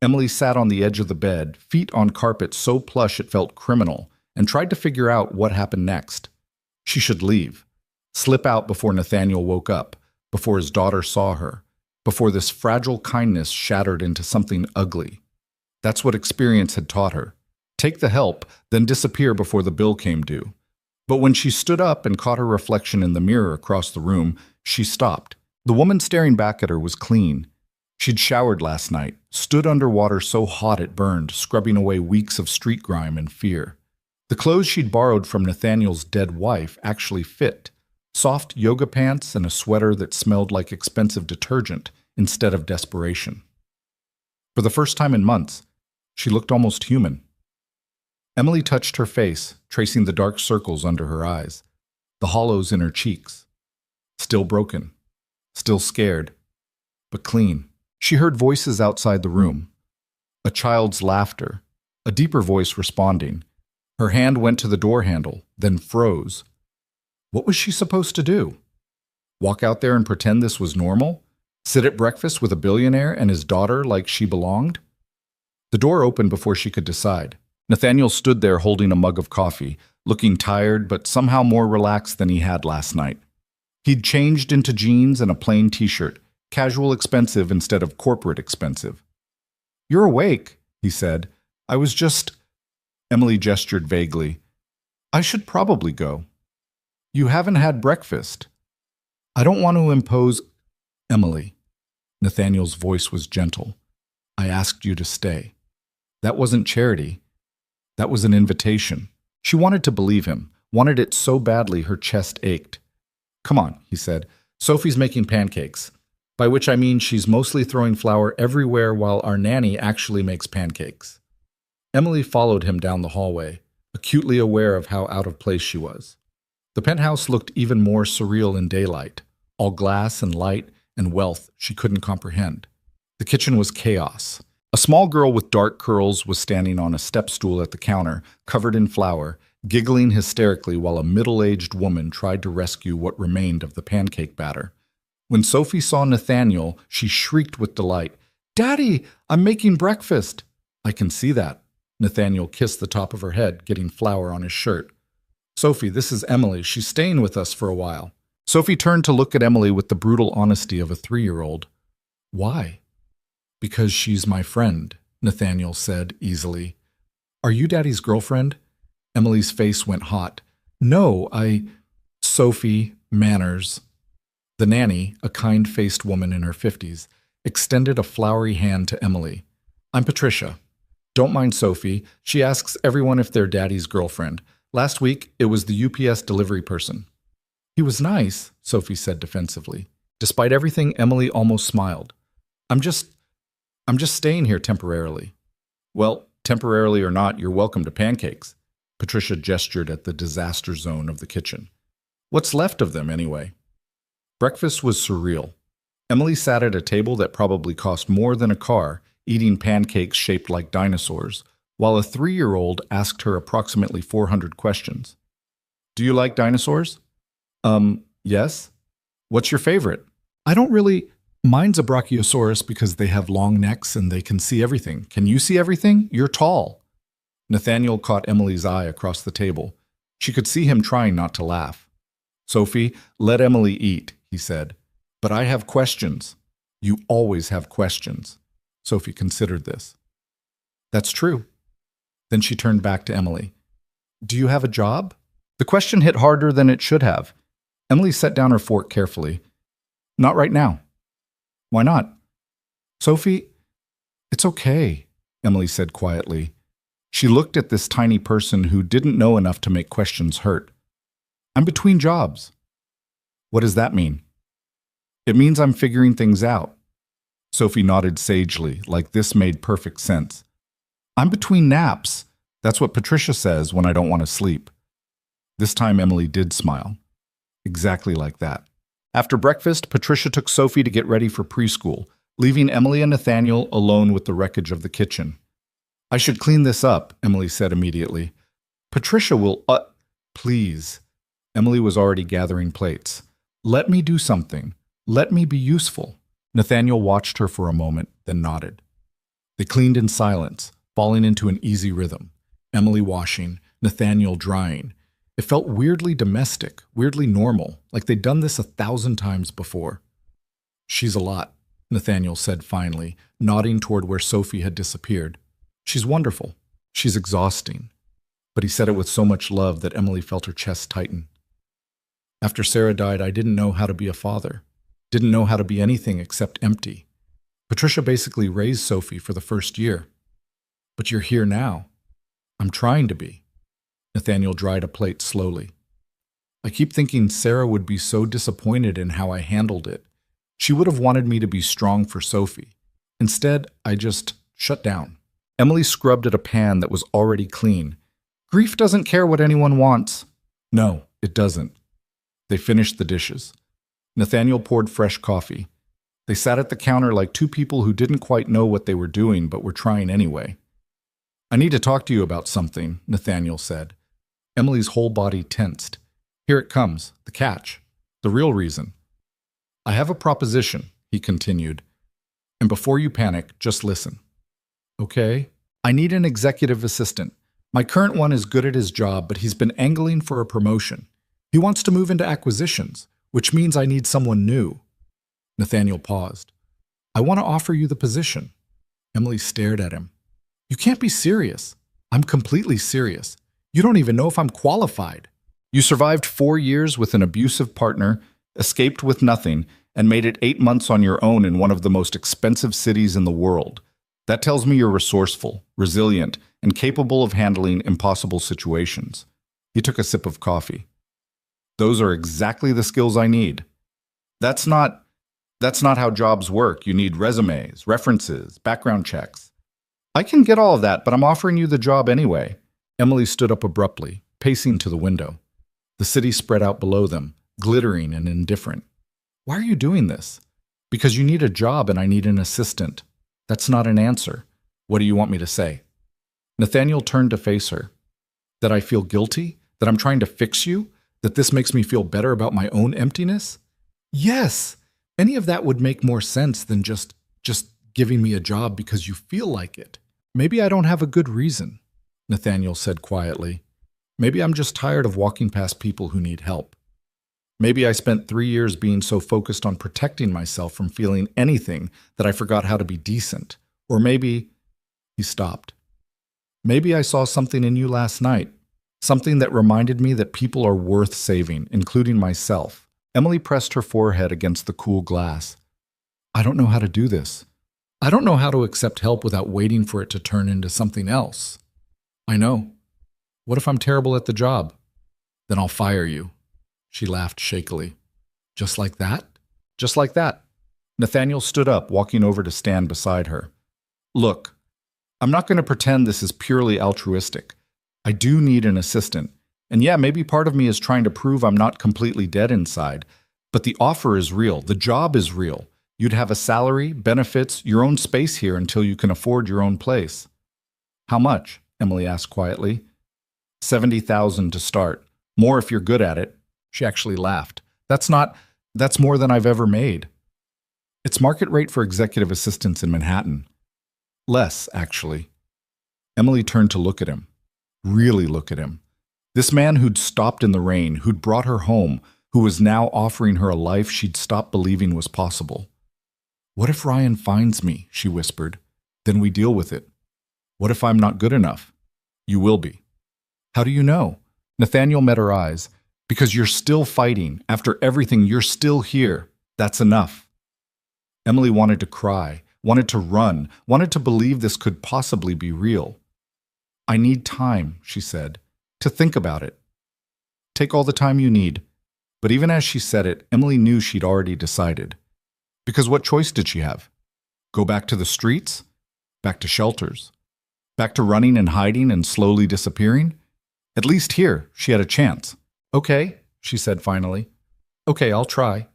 Emily sat on the edge of the bed, feet on carpet so plush it felt criminal, and tried to figure out what happened next. She should leave. Slip out before Nathaniel woke up, before his daughter saw her, before this fragile kindness shattered into something ugly. That's what experience had taught her. Take the help, then disappear before the bill came due. But when she stood up and caught her reflection in the mirror across the room, she stopped. The woman staring back at her was clean. She'd showered last night, stood under water so hot it burned, scrubbing away weeks of street grime and fear. The clothes she'd borrowed from Nathaniel's dead wife actually fit. Soft yoga pants and a sweater that smelled like expensive detergent instead of desperation. For the first time in months, she looked almost human. Emily touched her face, tracing the dark circles under her eyes, the hollows in her cheeks. Still broken, still scared, but clean. She heard voices outside the room. A child's laughter, a deeper voice responding. Her hand went to the door handle, then froze. What was she supposed to do? Walk out there and pretend this was normal? Sit at breakfast with a billionaire and his daughter like she belonged? The door opened before she could decide. Nathaniel stood there holding a mug of coffee, looking tired but somehow more relaxed than he had last night. He'd changed into jeans and a plain t-shirt, casual expensive instead of corporate expensive. "You're awake," he said. "I was just—" Emily gestured vaguely. "I should probably go." "You haven't had breakfast." "I don't want to impose—" "Emily." Nathaniel's voice was gentle. "I asked you to stay. That wasn't charity. That was an invitation." She wanted to believe him, wanted it so badly her chest ached. "Come on," he said. "Sophie's making pancakes. By which I mean she's mostly throwing flour everywhere while our nanny actually makes pancakes." Emily followed him down the hallway, acutely aware of how out of place she was. The penthouse looked even more surreal in daylight, all glass and light and wealth she couldn't comprehend. The kitchen was chaos. A small girl with dark curls was standing on a step stool at the counter, covered in flour, giggling hysterically while a middle-aged woman tried to rescue what remained of the pancake batter. When Sophie saw Nathaniel, she shrieked with delight. "Daddy, I'm making breakfast." "I can see that." Nathaniel kissed the top of her head, getting flour on his shirt. "Sophie, this is Emily. She's staying with us for a while." Sophie turned to look at Emily with the brutal honesty of a 3-year-old. "Why?" "Because she's my friend," Nathaniel said easily. "Are you Daddy's girlfriend?" Emily's face went hot. "No, Sophie, manners." The nanny, a kind-faced woman in her 50s, extended a floury hand to Emily. "I'm Patricia. Don't mind Sophie. She asks everyone if they're Daddy's girlfriend. Last week, it was the UPS delivery person." "He was nice," Sophie said defensively. Despite everything, Emily almost smiled. I'm just staying here temporarily." "Well, temporarily or not, you're welcome to pancakes." Patricia gestured at the disaster zone of the kitchen. "What's left of them, anyway?" Breakfast was surreal. Emily sat at a table that probably cost more than a car, eating pancakes shaped like dinosaurs, while a 3-year-old asked her approximately 400 questions. "Do you like dinosaurs?" Yes." "What's your favorite?" "I don't really—" "Mine's a brachiosaurus because they have long necks and they can see everything. Can you see everything? You're tall." Nathaniel caught Emily's eye across the table. She could see him trying not to laugh. "Sophie, let Emily eat," he said. "But I have questions." "You always have questions." Sophie considered this. "That's true." Then she turned back to Emily. "Do you have a job?" The question hit harder than it should have. Emily set down her fork carefully. "Not right now." "Why not?" "Sophie, it's okay," Emily said quietly. She looked at this tiny person who didn't know enough to make questions hurt. "I'm between jobs." "What does that mean?" "It means I'm figuring things out." Sophie nodded sagely, like this made perfect sense. "I'm between naps. That's what Patricia says when I don't want to sleep." This time Emily did smile. Exactly like that. After breakfast, Patricia took Sophie to get ready for preschool, leaving Emily and Nathaniel alone with the wreckage of the kitchen. "I should clean this up," Emily said immediately. "Patricia will, please." Emily was already gathering plates. "Let me do something. Let me be useful." Nathaniel watched her for a moment, then nodded. They cleaned in silence, falling into an easy rhythm. Emily washing, Nathaniel drying. It felt weirdly domestic, weirdly normal, like they'd done this 1,000 times before. "She's a lot," Nathaniel said finally, nodding toward where Sophie had disappeared. "She's wonderful. She's exhausting." But he said it with so much love that Emily felt her chest tighten. "After Sarah died, I didn't know how to be a father. Didn't know how to be anything except empty. Patricia basically raised Sophie for the first year. But you're here now. I'm trying to be." Nathaniel dried a plate slowly. "I keep thinking Sarah would be so disappointed in how I handled it. She would have wanted me to be strong for Sophie. Instead, I just shut down." Emily scrubbed at a pan that was already clean. "Grief doesn't care what anyone wants." "No, it doesn't." They finished the dishes. Nathaniel poured fresh coffee. They sat at the counter like two people who didn't quite know what they were doing but were trying anyway. "I need to talk to you about something," Nathaniel said. Emily's whole body tensed. "Here it comes, the catch, the real reason." "I have a proposition," he continued. "And before you panic, just listen." "Okay." "I need an executive assistant. My current one is good at his job, but he's been angling for a promotion. He wants to move into acquisitions, which means I need someone new." Nathaniel paused. "I want to offer you the position." Emily stared at him. "You can't be serious." "I'm completely serious. You don't even know if I'm qualified. You survived 4 years with an abusive partner, escaped with nothing, and made it 8 months on your own in one of the most expensive cities in the world. That tells me you're resourceful, resilient, and capable of handling impossible situations." He took a sip of coffee. "Those are exactly the skills I need." That's not how jobs work. You need resumes, references, background checks." "I can get all of that, but I'm offering you the job anyway." Emily stood up abruptly, pacing to the window. The city spread out below them, glittering and indifferent. "Why are you doing this?" "Because you need a job and I need an assistant." "That's not an answer." "What do you want me to say?" Nathaniel turned to face her. "That I feel guilty? That I'm trying to fix you? That this makes me feel better about my own emptiness?" "Yes! Any of that would make more sense than just giving me a job because you feel like it." "Maybe I don't have a good reason," Nathaniel said quietly. "Maybe I'm just tired of walking past people who need help. Maybe I spent 3 years being so focused on protecting myself from feeling anything that I forgot how to be decent. Or maybe—" He stopped. "Maybe I saw something in you last night. Something that reminded me that people are worth saving, including myself." Emily pressed her forehead against the cool glass. "I don't know how to do this. I don't know how to accept help without waiting for it to turn into something else." "I know. What if I'm terrible at the job?" "Then I'll fire you." She laughed shakily. "Just like that?" "Just like that." Nathaniel stood up, walking over to stand beside her. "Look, I'm not going to pretend this is purely altruistic. I do need an assistant. And yeah, maybe part of me is trying to prove I'm not completely dead inside. But the offer is real. The job is real. You'd have a salary, benefits, your own space here until you can afford your own place." "How much?" Emily asked quietly. $70,000 to start. More if you're good at it." She actually laughed. That's more than I've ever made." "It's market rate for executive assistants in Manhattan." "Less, actually." Emily turned to look at him. Really look at him. This man who'd stopped in the rain, who'd brought her home, who was now offering her a life she'd stopped believing was possible. "What if Ryan finds me?" she whispered. "Then we deal with it. What if I'm not good enough?" "You will be." "How do you know?" Nathaniel met her eyes. "Because you're still fighting. After everything, you're still here. That's enough." Emily wanted to cry, wanted to run, wanted to believe this could possibly be real. "I need time," she said, "to think about it." "Take all the time you need." But even as she said it, Emily knew she'd already decided. Because what choice did she have? Go back to the streets? Back to shelters? Back to running and hiding and slowly disappearing? At least here, she had a chance. "Okay," she said finally. "Okay, I'll try."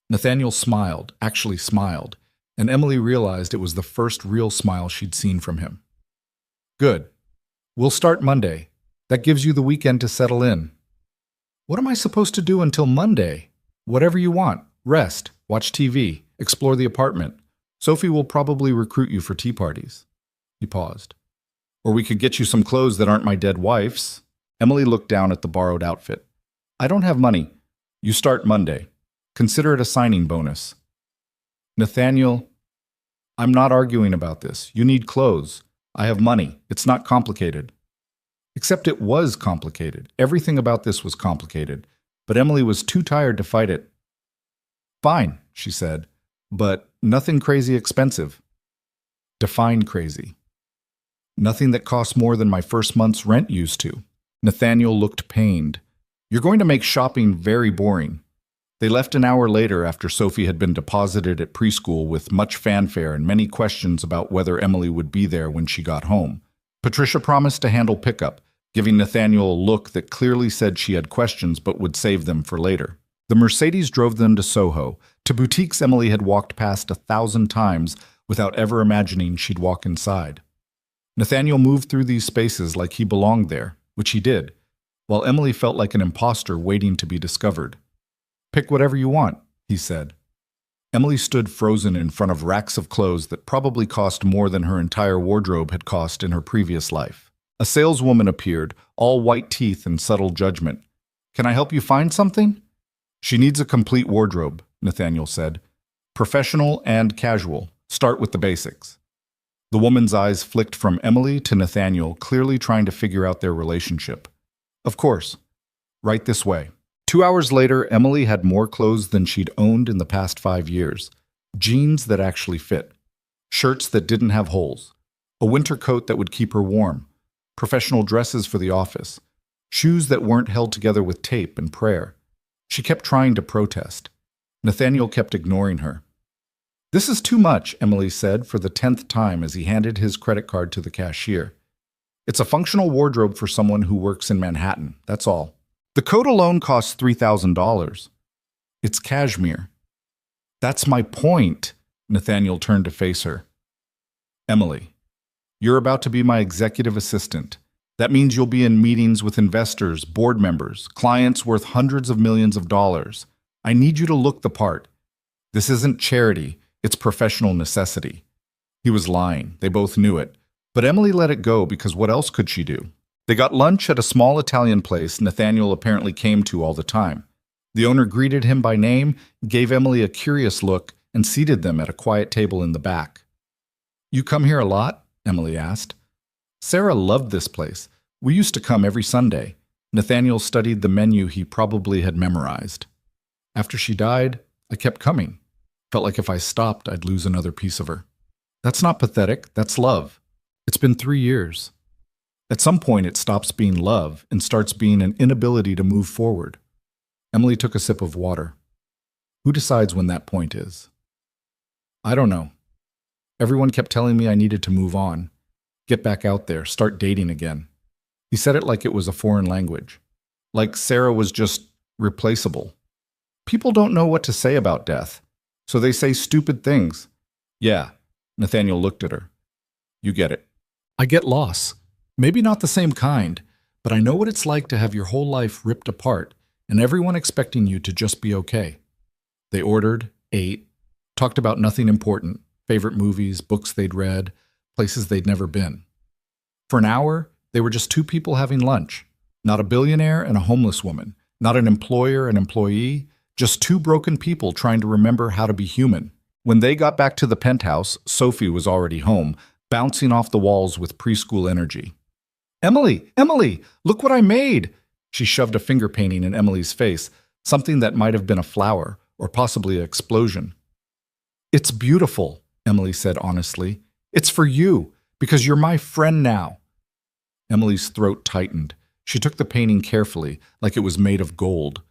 Nathaniel smiled, actually smiled, and Emily realized it was the first real smile she'd seen from him. "Good. We'll start Monday. That gives you the weekend to settle in." "What am I supposed to do until Monday?" "Whatever you want. Rest, watch TV, explore the apartment. Sophie will probably recruit you for tea parties." He paused. "Or we could get you some clothes that aren't my dead wife's." Emily looked down at the borrowed outfit. "I don't have money. You start Monday. Consider it a signing bonus." "Nathaniel, I'm not arguing about this. You need clothes. I have money. It's not complicated." Except it was complicated. Everything about this was complicated. But Emily was too tired to fight it. "Fine," she said, "but nothing crazy expensive." Define crazy. "Nothing that costs more than my first month's rent used to." Nathaniel looked pained. "You're going to make shopping very boring." They left an hour later after Sophie had been deposited at preschool with much fanfare and many questions about whether Emily would be there when she got home. Patricia promised to handle pickup, giving Nathaniel a look that clearly said she had questions but would save them for later. The Mercedes drove them to Soho, to boutiques Emily had walked past 1,000 times without ever imagining she'd walk inside. Nathaniel moved through these spaces like he belonged there, which he did, while Emily felt like an imposter waiting to be discovered. "Pick whatever you want," he said. Emily stood frozen in front of racks of clothes that probably cost more than her entire wardrobe had cost in her previous life. A saleswoman appeared, all white teeth and subtle judgment. "Can I help you find something?" "She needs a complete wardrobe," Nathaniel said. "Professional and casual. Start with the basics." The woman's eyes flicked from Emily to Nathaniel, clearly trying to figure out their relationship. "Of course. Right this way." 2 hours later, Emily had more clothes than she'd owned in the past 5 years. Jeans that actually fit. Shirts that didn't have holes. A winter coat that would keep her warm. Professional dresses for the office. Shoes that weren't held together with tape and prayer. She kept trying to protest. Nathaniel kept ignoring her. "This is too much," Emily said for the 10th time as he handed his credit card to the cashier. "It's a functional wardrobe for someone who works in Manhattan, that's all. The coat alone costs $3,000. It's cashmere." "That's my point." Nathaniel turned to face her. "Emily, you're about to be my executive assistant. That means you'll be in meetings with investors, board members, clients worth hundreds of millions of dollars. I need you to look the part. This isn't charity, it's professional necessity." He was lying. They both knew it. But Emily let it go because what else could she do? They got lunch at a small Italian place Nathaniel apparently came to all the time. The owner greeted him by name, gave Emily a curious look, and seated them at a quiet table in the back. "You come here a lot?" Emily asked. "Sarah loved this place. We used to come every Sunday." Nathaniel studied the menu he probably had memorized. "After she died, I kept coming. Felt like if I stopped, I'd lose another piece of her." "That's not pathetic, that's love. It's been 3 years. At some point, it stops being love and starts being an inability to move forward." Emily took a sip of water. "Who decides when that point is?" "I don't know. Everyone kept telling me I needed to move on, get back out there, start dating again." He said it like it was a foreign language, like Sarah was just replaceable. "People don't know what to say about death, so they say stupid things." "Yeah," Nathaniel looked at her. "You get it." "I get loss. Maybe not the same kind, but I know what it's like to have your whole life ripped apart and everyone expecting you to just be okay." They ordered, ate, talked about nothing important, favorite movies, books they'd read, places they'd never been. For an hour, They were just two people having lunch. Not a billionaire and a homeless woman. Not an employer and employee. Just two broken people trying to remember how to be human. When they got back to the penthouse, Sophie was already home, bouncing off the walls with preschool energy. "Emily! Emily! Look what I made!" She shoved a finger painting in Emily's face, something that might have been a flower, or possibly an explosion. "It's beautiful," Emily said honestly. "It's for you, because you're my friend now." Emily's throat tightened. She took the painting carefully, like it was made of gold.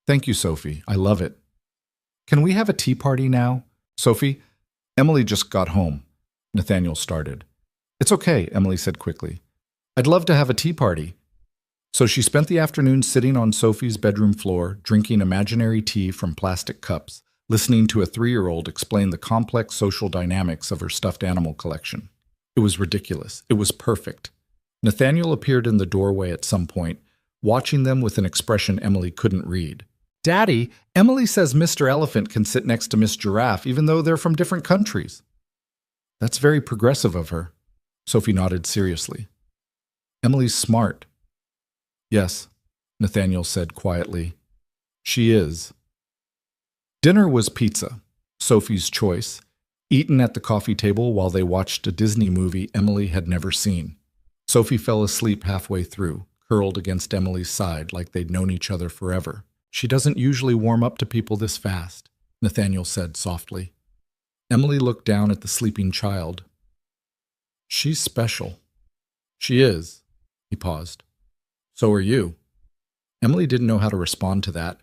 "Thank you, Sophie. I love it." "Can we have a tea party now?" "Sophie, Emily just got home," Nathaniel started. "It's okay," Emily said quickly. "I'd love to have a tea party." So she spent the afternoon sitting on Sophie's bedroom floor, drinking imaginary tea from plastic cups, listening to a 3-year-old explain the complex social dynamics of her stuffed animal collection. It was ridiculous. It was perfect. Nathaniel appeared in the doorway at some point, watching them with an expression Emily couldn't read. "Daddy, Emily says Mr. Elephant can sit next to Miss Giraffe even though they're from different countries." "That's very progressive of her." Sophie nodded seriously. "Emily's smart." "Yes," Nathaniel said quietly. "She is." Dinner was pizza, Sophie's choice, eaten at the coffee table while they watched a Disney movie Emily had never seen. Sophie fell asleep halfway through, curled against Emily's side like they'd known each other forever. "She doesn't usually warm up to people this fast," Nathaniel said softly. Emily looked down at the sleeping child. "She's special." "She is." He paused. "So are you." Emily didn't know how to respond to that.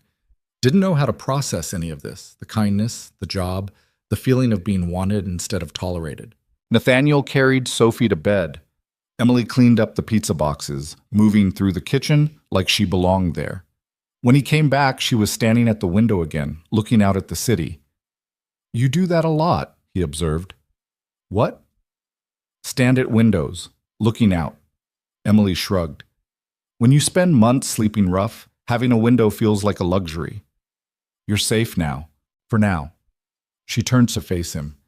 Didn't know how to process any of this, the kindness, the job, the feeling of being wanted instead of tolerated. Nathaniel carried Sophie to bed. Emily cleaned up the pizza boxes, moving through the kitchen like she belonged there. When he came back, she was standing at the window again, looking out at the city. "You do that a lot," he observed. "What?" "Stand at windows, looking out." Emily shrugged. "When you spend months sleeping rough, having a window feels like a luxury. You're safe now, for now." She turned to face him.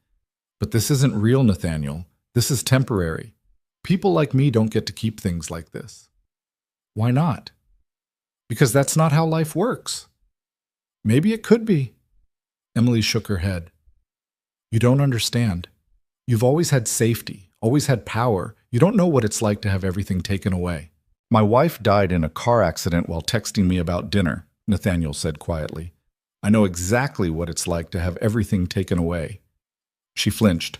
"But this isn't real, Nathaniel. This is temporary. People like me don't get to keep things like this." "Why not?" "Because that's not how life works." "Maybe it could be." Emily shook her head. "You don't understand. You've always had safety, always had power. You don't know what it's like to have everything taken away." "My wife died in a car accident while texting me about dinner," Nathaniel said quietly. "I know exactly what it's like to have everything taken away." She flinched.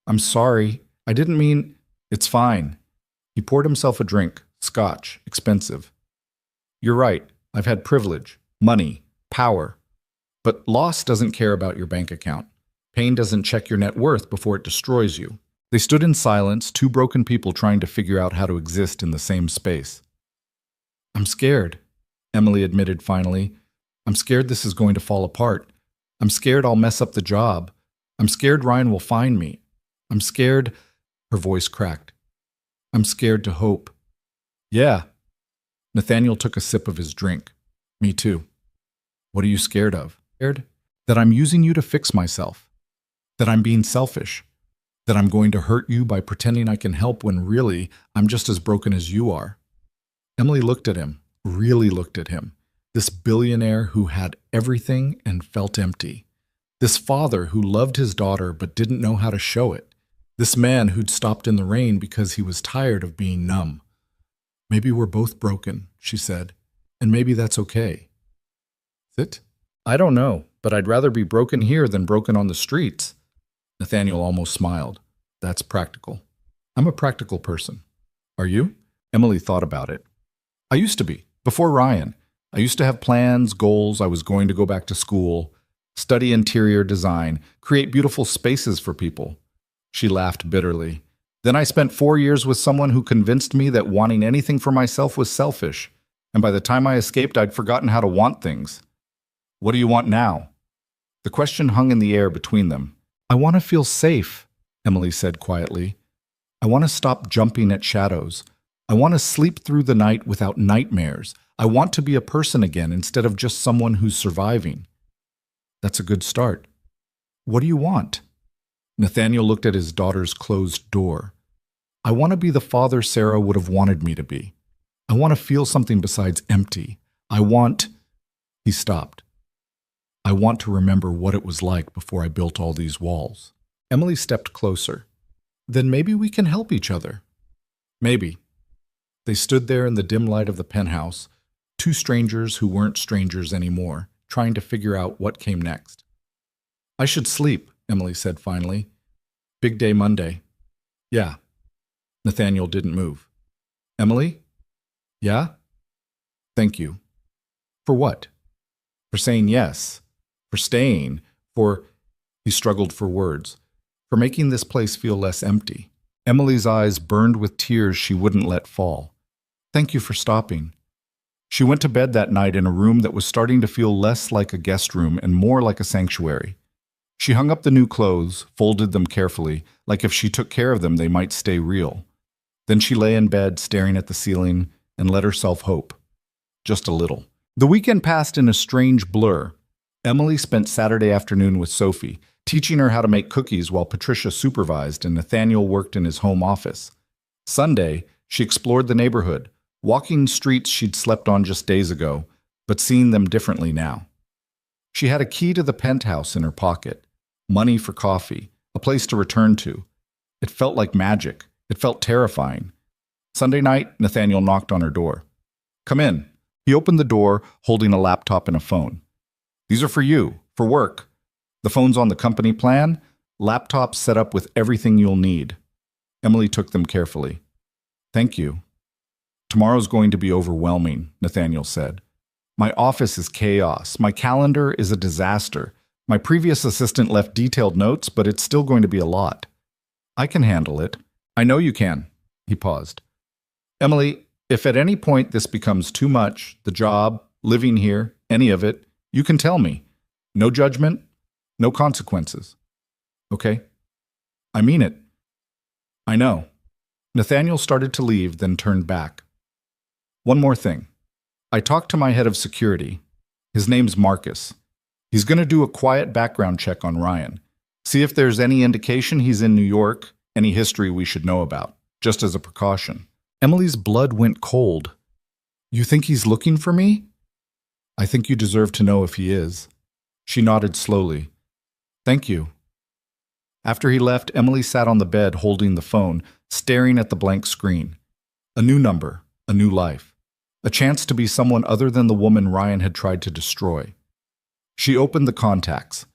"I'm sorry. I didn't mean—" "It's fine." He poured himself a drink, scotch, expensive. "You're right. I've had privilege, money, power. But loss doesn't care about your bank account. Pain doesn't check your net worth before it destroys you." They stood in silence, two broken people trying to figure out how to exist in the same space. "I'm scared," Emily admitted finally. "I'm scared this is going to fall apart. I'm scared I'll mess up the job. I'm scared Ryan will find me. I'm scared—" Her voice cracked. "I'm scared to hope." "Yeah." Nathaniel took a sip of his drink. "Me too." "What are you scared of?" "Scared that I'm using you to fix myself. That I'm being selfish. That I'm going to hurt you by pretending I can help when really I'm just as broken as you are." Emily looked at him, really looked at him. This billionaire who had everything and felt empty. This father who loved his daughter but didn't know how to show it. This man who'd stopped in the rain because he was tired of being numb. "Maybe we're both broken," she said, "and maybe that's okay." "Is it?" "I don't know, but I'd rather be broken here than broken on the streets." Nathaniel almost smiled. "That's practical." "I'm a practical person." "Are you?" Emily thought about it. "I used to be, before Ryan. I used to have plans, goals. I was going to go back to school, study interior design, create beautiful spaces for people." She laughed bitterly. "Then I spent 4 years with someone who convinced me that wanting anything for myself was selfish. And by the time I escaped, I'd forgotten how to want things." "What do you want now?" The question hung in the air between them. "I want to feel safe," Emily said quietly. "I want to stop jumping at shadows. I want to sleep through the night without nightmares. I want to be a person again instead of just someone who's surviving." "That's a good start." "What do you want?" Nathaniel looked at his daughter's closed door. I want to be the father Sarah would have wanted me to be. I want to feel something besides empty. I want... He stopped. I want to remember what it was like before I built all these walls. Emily stepped closer. Then maybe we can help each other. Maybe. They stood there in the dim light of the penthouse, two strangers who weren't strangers anymore, trying to figure out what came next. I should sleep, Emily said finally. Big day Monday. Yeah. Nathaniel didn't move. Emily? Yeah? Thank you. For what? For saying yes. For staying. For... He struggled for words. For making this place feel less empty. Emily's eyes burned with tears she wouldn't let fall. Thank you for stopping. She went to bed that night in a room that was starting to feel less like a guest room and more like a sanctuary. She hung up the new clothes, folded them carefully, like if she took care of them they might stay real. Then she lay in bed staring at the ceiling and let herself hope. Just a little. The weekend passed in a strange blur. Emily spent Saturday afternoon with Sophie, teaching her how to make cookies while Patricia supervised and Nathaniel worked in his home office. Sunday, she explored the neighborhood, walking streets she'd slept on just days ago, but seeing them differently now. She had a key to the penthouse in her pocket, money for coffee, a place to return to. It felt like magic. It felt terrifying. Sunday night, Nathaniel knocked on her door. Come in. He opened the door, holding a laptop and a phone. These are for you, for work. The phone's on the company plan, laptop set up with everything you'll need. Emily took them carefully. Thank you. Tomorrow's going to be overwhelming, Nathaniel said. My office is chaos. My calendar is a disaster. My previous assistant left detailed notes, but it's still going to be a lot. I can handle it. I know you can. He paused. Emily, if at any point this becomes too much, the job, living here, any of it, you can tell me. No judgment, no consequences. Okay? I mean it. I know. Nathaniel started to leave, then turned back. One more thing. I talked to my head of security. His name's Marcus. He's going to do a quiet background check on Ryan. See if there's any indication he's in New York, any history we should know about, just as a precaution. Emily's blood went cold. You think he's looking for me? I think you deserve to know if he is. She nodded slowly. Thank you. After he left, Emily sat on the bed holding the phone, staring at the blank screen. A new number, a new life. A chance to be someone other than the woman Ryan had tried to destroy. She opened the contacts.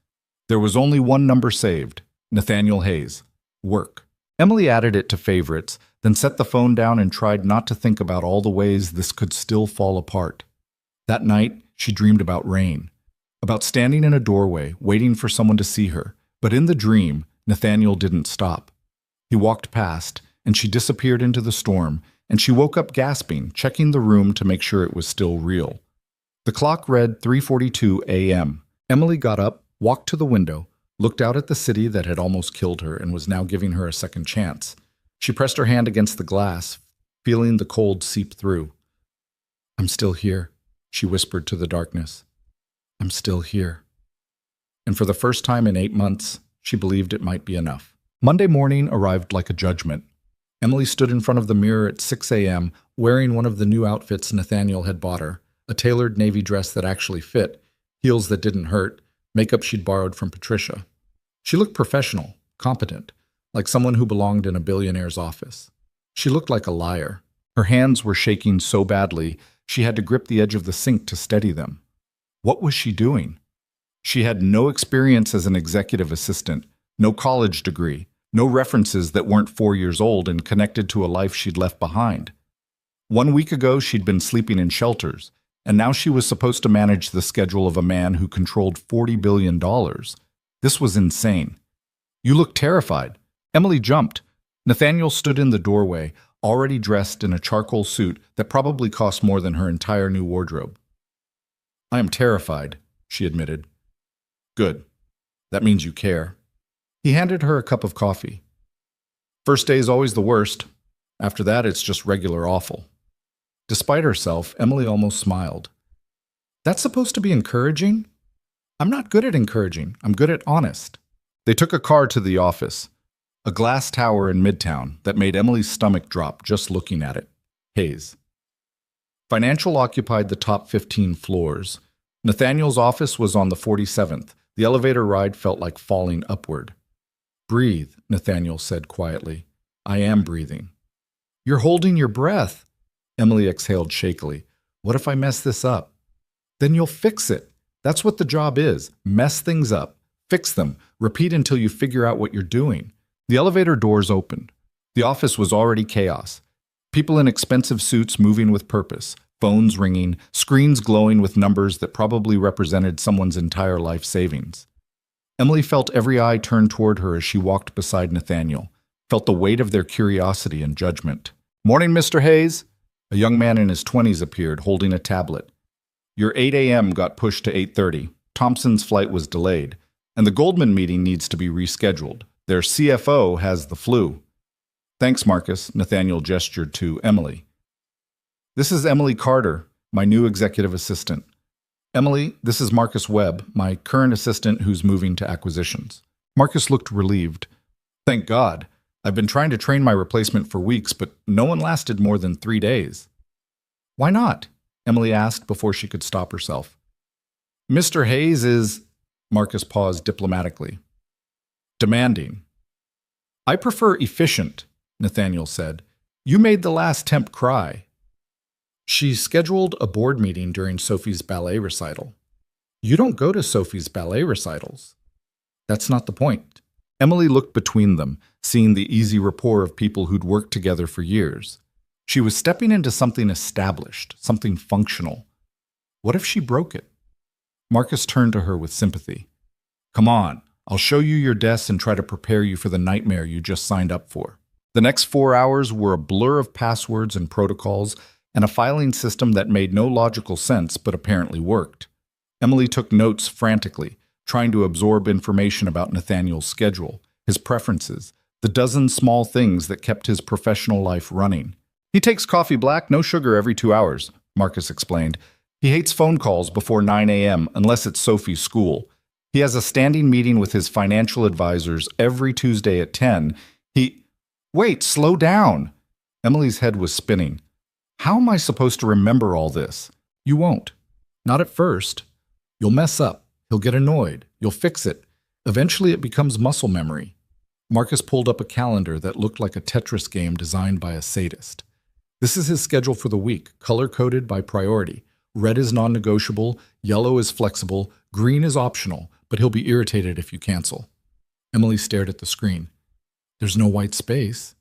There was only one number saved, Nathaniel Hayes. Work. Emily added it to favorites, then set the phone down and tried not to think about all the ways this could still fall apart. That night, she dreamed about rain, about standing in a doorway, waiting for someone to see her. But in the dream, Nathaniel didn't stop. He walked past, and she disappeared into the storm, and she woke up gasping, checking the room to make sure it was still real. The clock read 3:42 a.m. Emily got up, walked to the window, looked out at the city that had almost killed her and was now giving her a second chance. She pressed her hand against the glass, feeling the cold seep through. I'm still here, she whispered to the darkness. I'm still here. And for the first time in 8 months, she believed it might be enough. Monday morning arrived like a judgment. Emily stood in front of the mirror at 6 a.m., wearing one of the new outfits Nathaniel had bought her, a tailored navy dress that actually fit, heels that didn't hurt, makeup she'd borrowed from Patricia. She looked professional, competent, like someone who belonged in a billionaire's office. She looked like a liar. Her hands were shaking so badly, she had to grip the edge of the sink to steady them. What was she doing? She had no experience as an executive assistant, no college degree, no references that weren't 4 years old and connected to a life she'd left behind. 1 week ago, she'd been sleeping in shelters, and now she was supposed to manage the schedule of a man who controlled $40 billion. This was insane. You look terrified. Emily jumped. Nathaniel stood in the doorway, already dressed in a charcoal suit that probably cost more than her entire new wardrobe. I am terrified, she admitted. Good. That means you care. He handed her a cup of coffee. First day's always the worst. After that, it's just regular awful. Despite herself, Emily almost smiled. That's supposed to be encouraging? I'm not good at encouraging. I'm good at honest. They took a car to the office. A glass tower in Midtown that made Emily's stomach drop just looking at it. Hayes. Financial occupied the top 15 floors. Nathaniel's office was on the 47th. The elevator ride felt like falling upward. Breathe, Nathaniel said quietly. I am breathing. You're holding your breath. Emily exhaled shakily. What if I mess this up? Then you'll fix it. That's what the job is. Mess things up. Fix them. Repeat until you figure out what you're doing. The elevator doors opened. The office was already chaos. People in expensive suits moving with purpose, phones ringing, screens glowing with numbers that probably represented someone's entire life savings. Emily felt every eye turn toward her as she walked beside Nathaniel, felt the weight of their curiosity and judgment. Morning, Mr. Hayes. A young man in his 20s appeared, holding a tablet. Your 8 a.m. got pushed to 8:30. Thompson's flight was delayed, and the Goldman meeting needs to be rescheduled. Their CFO has the flu. Thanks, Marcus, Nathaniel gestured to Emily. This is Emily Carter, my new executive assistant. Emily, this is Marcus Webb, my current assistant who's moving to acquisitions. Marcus looked relieved. Thank God. I've been trying to train my replacement for weeks, but no one lasted more than 3 days. Why not? Emily asked before she could stop herself. Mr. Hayes is... Marcus paused diplomatically. Demanding. I prefer efficient, Nathaniel said. You made the last temp cry. She scheduled a board meeting during Sophie's ballet recital. You don't go to Sophie's ballet recitals. That's not the point. Emily looked between them, seeing the easy rapport of people who'd worked together for years. She was stepping into something established, something functional. What if she broke it? Marcus turned to her with sympathy. Come on, I'll show you your desk and try to prepare you for the nightmare you just signed up for. The next 4 hours were a blur of passwords and protocols and a filing system that made no logical sense but apparently worked. Emily took notes frantically, trying to absorb information about Nathaniel's schedule, his preferences, the dozen small things that kept his professional life running. He takes coffee black, no sugar every 2 hours, Marcus explained. He hates phone calls before 9 a.m. unless it's Sophie's school. He has a standing meeting with his financial advisors every Tuesday at 10. Wait, slow down. Emily's head was spinning. How am I supposed to remember all this? You won't. Not at first. You'll mess up. He'll get annoyed. You'll fix it. Eventually it becomes muscle memory. Marcus pulled up a calendar that looked like a Tetris game designed by a sadist. This is his schedule for the week, color-coded by priority. Red is non-negotiable, yellow is flexible, green is optional, but he'll be irritated if you cancel. Emily stared at the screen. There's no white space.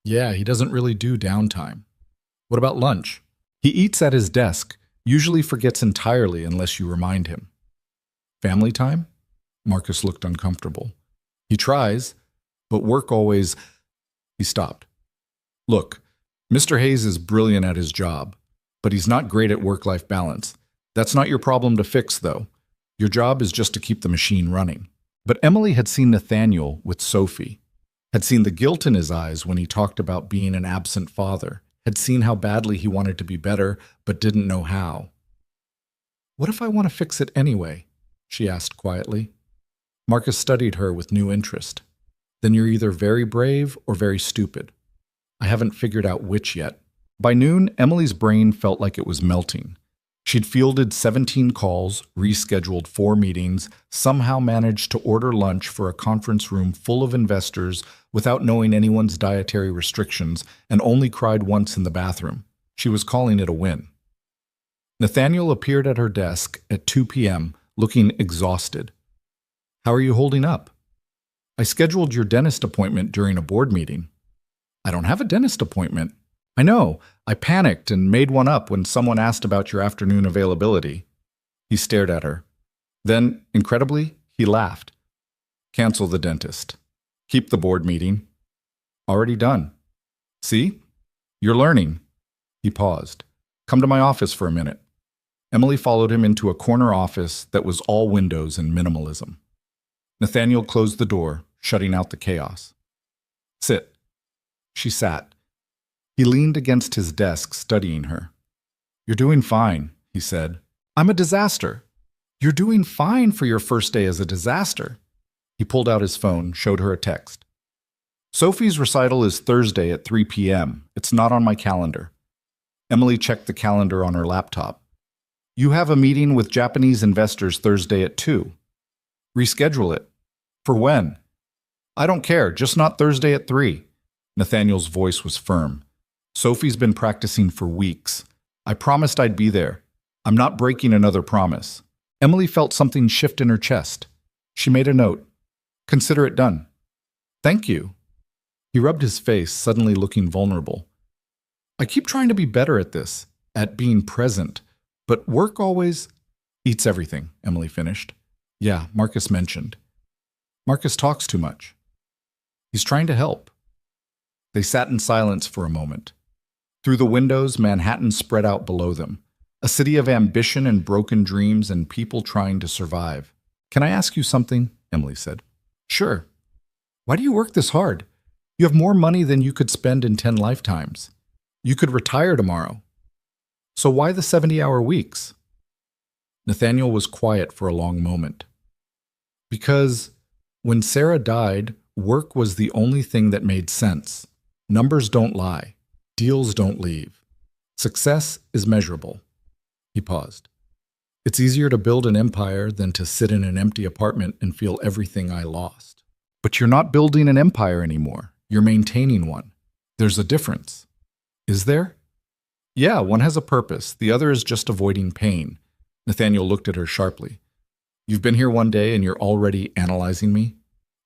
Yeah, he doesn't really do downtime. What about lunch? He eats at his desk, usually forgets entirely unless you remind him. Family time? Marcus looked uncomfortable. He tries, but work always... He stopped. Look, Mr. Hayes is brilliant at his job, but he's not great at work-life balance. That's not your problem to fix, though. Your job is just to keep the machine running. But Emily had seen Nathaniel with Sophie, had seen the guilt in his eyes when he talked about being an absent father, had seen how badly he wanted to be better, but didn't know how. What if I want to fix it anyway? She asked quietly. Marcus studied her with new interest. Then you're either very brave or very stupid. I haven't figured out which yet. By noon, Emily's brain felt like it was melting. She'd fielded 17 calls, rescheduled 4 meetings, somehow managed to order lunch for a conference room full of investors without knowing anyone's dietary restrictions, and only cried once in the bathroom. She was calling it a win. Nathaniel appeared at her desk at 2 p.m., looking exhausted. How are you holding up? I scheduled your dentist appointment during a board meeting. I don't have a dentist appointment. I know. I panicked and made one up when someone asked about your afternoon availability. He stared at her. Then, incredibly, he laughed. Cancel the dentist. Keep the board meeting. Already done. See? You're learning. He paused. Come to my office for a minute. Emily followed him into a corner office that was all windows and minimalism. Nathaniel closed the door, shutting out the chaos. Sit. She sat. He leaned against his desk, studying her. You're doing fine, he said. I'm a disaster. You're doing fine for your first day as a disaster. He pulled out his phone, showed her a text. Sophie's recital is Thursday at 3 p.m. It's not on my calendar. Emily checked the calendar on her laptop. You have a meeting with Japanese investors Thursday at 2. Reschedule it. For when? I don't care, just not Thursday at 3. Nathaniel's voice was firm. Sophie's been practicing for weeks. I promised I'd be there. I'm not breaking another promise. Emily felt something shift in her chest. She made a note. Consider it done. Thank you. He rubbed his face, suddenly looking vulnerable. I keep trying to be better at this, at being present, but work always eats everything, Emily finished. Yeah, Marcus mentioned. Marcus talks too much. He's trying to help. They sat in silence for a moment. Through the windows, Manhattan spread out below them, a city of ambition and broken dreams and people trying to survive. Can I ask you something? Emily said. Sure. Why do you work this hard? You have more money than you could spend in 10 lifetimes. You could retire tomorrow. So why the 70-hour weeks? Nathaniel was quiet for a long moment. Because when Sarah died, work was the only thing that made sense. Numbers don't lie. Deals don't leave. Success is measurable. He paused. It's easier to build an empire than to sit in an empty apartment and feel everything I lost. But you're not building an empire anymore. You're maintaining one. There's a difference. Is there? Yeah, one has a purpose. The other is just avoiding pain. Nathaniel looked at her sharply. You've been here one day and you're already analyzing me?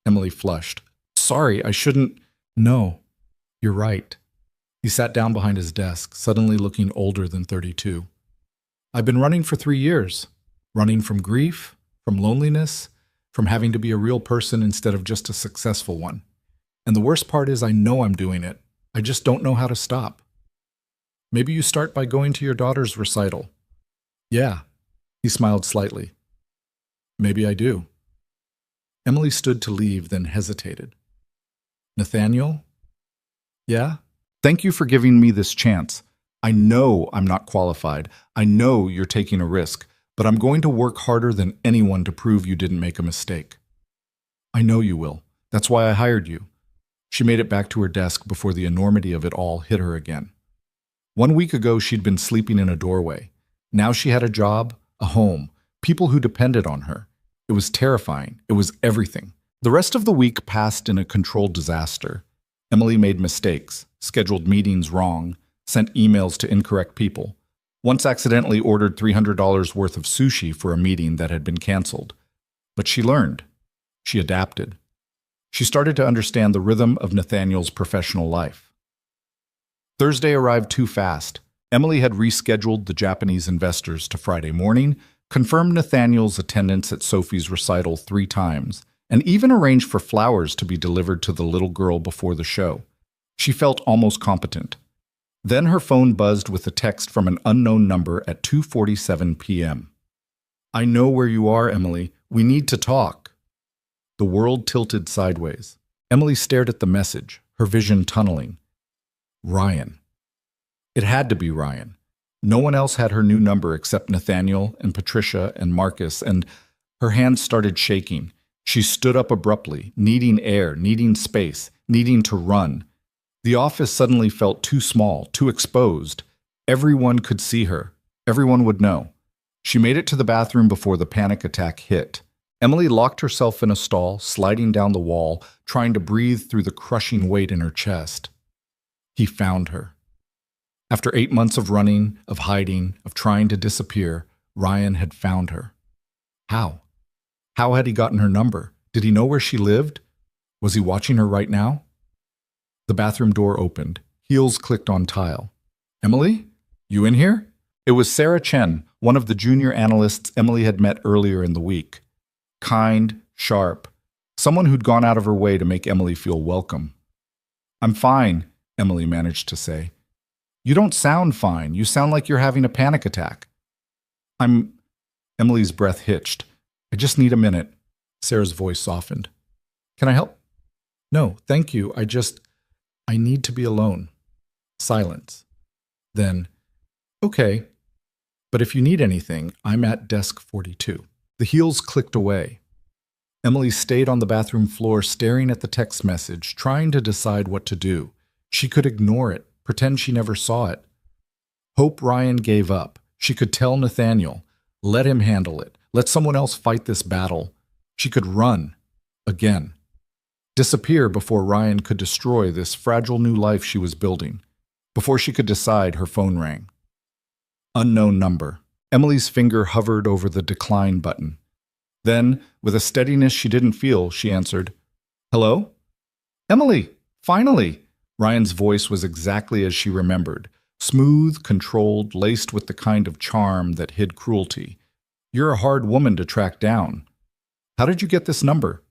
Emily flushed. Sorry, I shouldn't. No, you're right. He sat down behind his desk, suddenly looking older than 32. I've been running for 3 years. Running from grief, from loneliness, from having to be a real person instead of just a successful one. And the worst part is I know I'm doing it. I just don't know how to stop. Maybe you start by going to your daughter's recital. Yeah. He smiled slightly. Maybe I do. Emily stood to leave, then hesitated. Nathaniel? Yeah? Thank you for giving me this chance. I know I'm not qualified. I know you're taking a risk, but I'm going to work harder than anyone to prove you didn't make a mistake. I know you will. That's why I hired you. She made it back to her desk before the enormity of it all hit her again. 1 week ago, she'd been sleeping in a doorway. Now she had a job, a home, people who depended on her. It was terrifying. It was everything. The rest of the week passed in a controlled disaster. Emily made mistakes, scheduled meetings wrong, sent emails to incorrect people. Once accidentally ordered $300 worth of sushi for a meeting that had been canceled. But she learned. She adapted. She started to understand the rhythm of Nathaniel's professional life. Thursday arrived too fast. Emily had rescheduled the Japanese investors to Friday morning, confirmed Nathaniel's attendance at Sophie's recital 3 times, and even arranged for flowers to be delivered to the little girl before the show. She felt almost competent. Then her phone buzzed with a text from an unknown number at 2:47 p.m. I know where you are, Emily. We need to talk. The world tilted sideways. Emily stared at the message, her vision tunneling. Ryan. It had to be Ryan. No one else had her new number except Nathaniel and Patricia and Marcus, and her hands started shaking. She stood up abruptly, needing air, needing space, needing to run. The office suddenly felt too small, too exposed. Everyone could see her. Everyone would know. She made it to the bathroom before the panic attack hit. Emily locked herself in a stall, sliding down the wall, trying to breathe through the crushing weight in her chest. He found her. After 8 months of running, of hiding, of trying to disappear, Ryan had found her. How? How had he gotten her number? Did he know where she lived? Was he watching her right now? The bathroom door opened. Heels clicked on tile. Emily? You in here? It was Sarah Chen, one of the junior analysts Emily had met earlier in the week. Kind, sharp, someone who'd gone out of her way to make Emily feel welcome. I'm fine, Emily managed to say. You don't sound fine. You sound like you're having a panic attack. Emily's breath hitched. I just need a minute. Sarah's voice softened. Can I help? No, thank you. I need to be alone. Silence. Then, okay, but if you need anything, I'm at desk 42. The heels clicked away. Emily stayed on the bathroom floor staring at the text message, trying to decide what to do. She could ignore it, pretend she never saw it. Hope Ryan gave up. She could tell Nathaniel, let him handle it. Let someone else fight this battle. She could run. Again. Disappear before Ryan could destroy this fragile new life she was building. Before she could decide, her phone rang. Unknown number. Emily's finger hovered over the decline button. Then, with a steadiness she didn't feel, she answered, "Hello? Emily, finally!" Ryan's voice was exactly as she remembered, smooth, controlled, laced with the kind of charm that hid cruelty. "You're a hard woman to track down. How did you get this number?"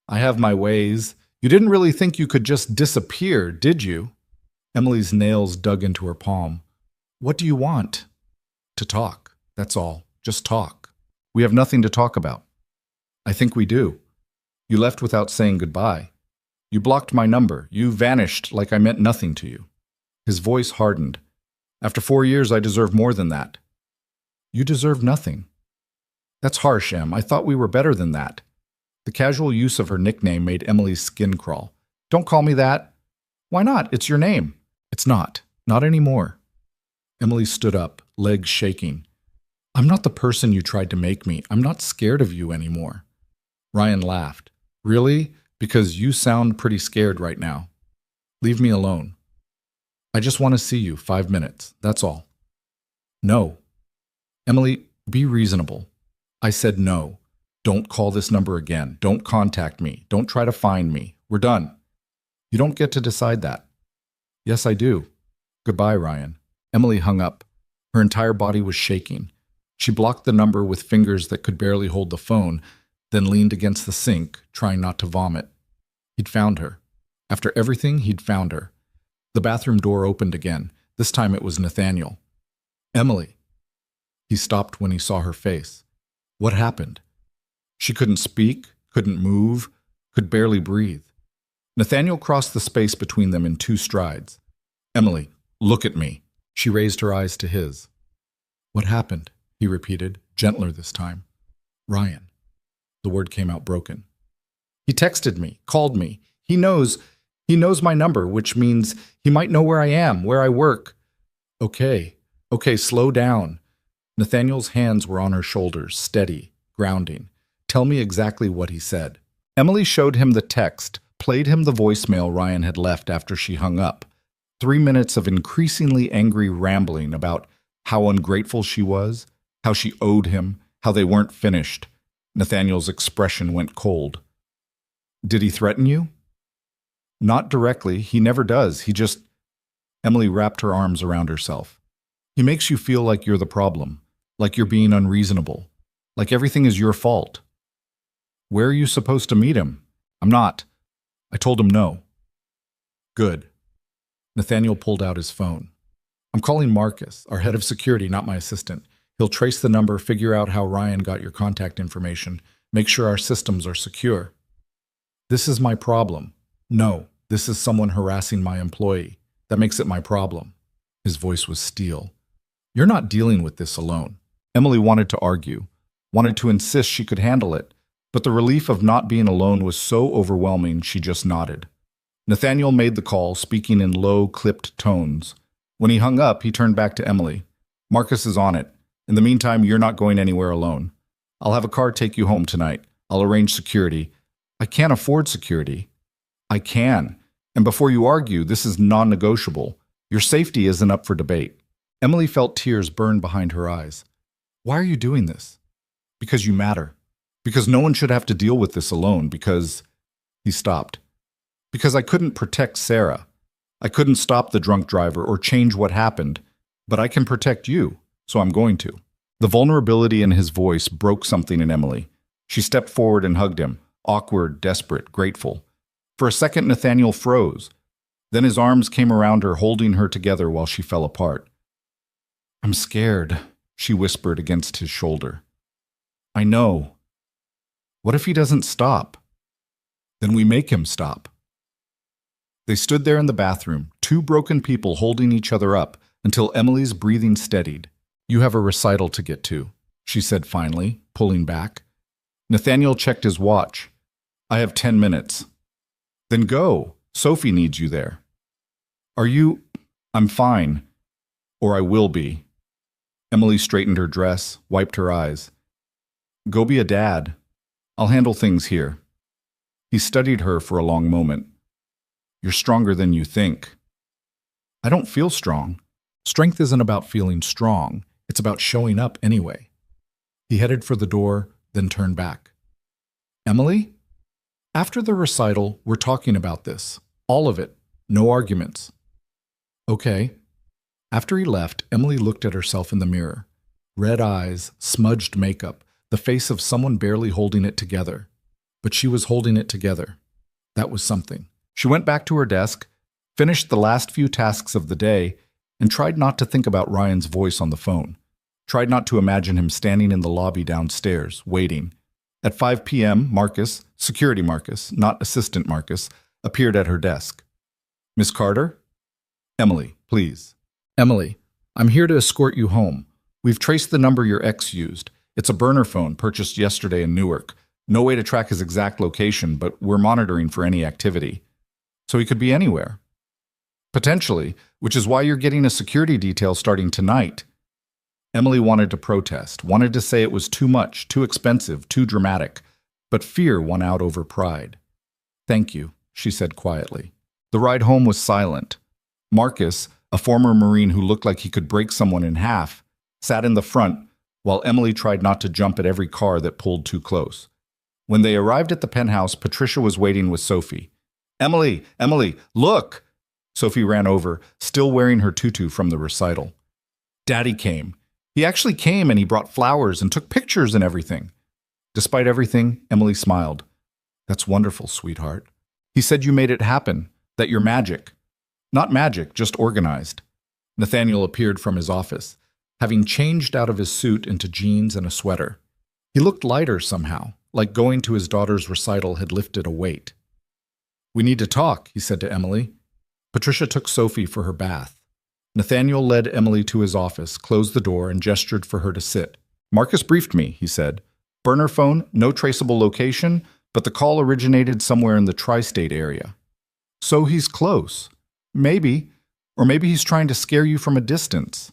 "I have my ways. You didn't really think you could just disappear, did you?" Emily's nails dug into her palm. "What do you want?" "To talk. That's all. Just talk. We have nothing to talk about." "I think we do. You left without saying goodbye. You blocked my number. You vanished like I meant nothing to you." His voice hardened. "After 4 years, I deserve more than that." "You deserve nothing." "That's harsh, Em. I thought we were better than that." The casual use of her nickname made Emily's skin crawl. "Don't call me that." "Why not? It's your name." "It's not. Not anymore." Emily stood up, legs shaking. "I'm not the person you tried to make me. I'm not scared of you anymore." Ryan laughed. "Really? Because you sound pretty scared right now. Leave me alone. I just want to see you 5 minutes. That's all." "No." "Emily, be reasonable." "I said no. Don't call this number again. Don't contact me. Don't try to find me. We're done." "You don't get to decide that." "Yes, I do. Goodbye, Ryan." Emily hung up. Her entire body was shaking. She blocked the number with fingers that could barely hold the phone, then leaned against the sink, trying not to vomit. He'd found her. After everything, he'd found her. The bathroom door opened again. This time it was Nathaniel. "Emily." He stopped when he saw her face. What happened? She couldn't speak, couldn't move, could barely breathe. Nathaniel crossed the space between them in 2 strides. "Emily, look at me." She raised her eyes to his. "What happened?" he repeated, gentler this time. "Ryan." The word came out broken. "He texted me, called me. He knows my number, which means he might know where I am, where I work." Okay, slow down." Nathaniel's hands were on her shoulders, steady, grounding. "Tell me exactly what he said." Emily showed him the text, played him the voicemail Ryan had left after she hung up. 3 minutes of increasingly angry rambling about how ungrateful she was, how she owed him, how they weren't finished. Nathaniel's expression went cold. "Did he threaten you?" "Not directly. He never does. He just—" Emily wrapped her arms around herself. "He makes you feel like you're the problem, like you're being unreasonable, like everything is your fault." "Where are you supposed to meet him?" "I'm not." "I told him no." "Good." Nathaniel pulled out his phone. "I'm calling Marcus, our head of security, not my assistant. He'll trace the number, figure out how Ryan got your contact information, make sure our systems are secure." "This is my problem." "No, this is someone harassing my employee. That makes it my problem." His voice was steel. "You're not dealing with this alone." Emily wanted to argue, wanted to insist she could handle it, but the relief of not being alone was so overwhelming she just nodded. Nathaniel made the call, speaking in low, clipped tones. When he hung up, he turned back to Emily. "Marcus is on it. In the meantime, you're not going anywhere alone. I'll have a car take you home tonight. I'll arrange security." "I can't afford security." "I can. And before you argue, this is non-negotiable. Your safety isn't up for debate." Emily felt tears burn behind her eyes. "Why are you doing this?" "Because you matter. Because no one should have to deal with this alone. Because—" He stopped. "Because I couldn't protect Sarah. I couldn't stop the drunk driver or change what happened. But I can protect you, so I'm going to." The vulnerability in his voice broke something in Emily. She stepped forward and hugged him, awkward, desperate, grateful. For a second, Nathaniel froze. Then his arms came around her, holding her together while she fell apart. "I'm scared," she whispered against his shoulder. "I know." "What if he doesn't stop?" "Then we make him stop." They stood there in the bathroom, 2 broken people holding each other up, until Emily's breathing steadied. "You have a recital to get to," she said finally, pulling back. Nathaniel checked his watch. I have 10 minutes. Then go. Sophie needs you there. Are you? I'm fine. Or I will be. Emily straightened her dress, wiped her eyes. Go be a dad. I'll handle things here. He studied her for a long moment. You're stronger than you think. I don't feel strong. Strength isn't about feeling strong. It's about showing up anyway. He headed for the door, then turned back. Emily? After the recital, we're talking about this. All of it. No arguments. Okay. After he left, Emily looked at herself in the mirror. Red eyes, smudged makeup, the face of someone barely holding it together. But she was holding it together. That was something. She went back to her desk, finished the last few tasks of the day, and tried not to think about Ryan's voice on the phone. Tried not to imagine him standing in the lobby downstairs, waiting. At 5 p.m., Marcus, security Marcus, not assistant Marcus, appeared at her desk. Miss Carter? Emily, please. Emily, I'm here to escort you home. We've traced the number your ex used. It's a burner phone purchased yesterday in Newark. No way to track his exact location, but we're monitoring for any activity. So he could be anywhere. Potentially, which is why you're getting a security detail starting tonight. Emily wanted to protest, wanted to say it was too much, too expensive, too dramatic, but fear won out over pride. Thank you, she said quietly. The ride home was silent. Marcus, a former Marine who looked like he could break someone in half, sat in the front while Emily tried not to jump at every car that pulled too close. When they arrived at the penthouse, Patricia was waiting with Sophie. Emily, look! Sophie ran over, still wearing her tutu from the recital. Daddy came. He actually came and he brought flowers and took pictures and everything. Despite everything, Emily smiled. That's wonderful, sweetheart. He said you made it happen, that you're magic. Not magic, just organized. Nathaniel appeared from his office, having changed out of his suit into jeans and a sweater. He looked lighter somehow, like going to his daughter's recital had lifted a weight. We need to talk, he said to Emily. Patricia took Sophie for her bath. Nathaniel led Emily to his office, closed the door, and gestured for her to sit. Marcus briefed me, he said. Burner phone, no traceable location, but the call originated somewhere in the tri-state area. So he's close. Maybe. Or maybe he's trying to scare you from a distance.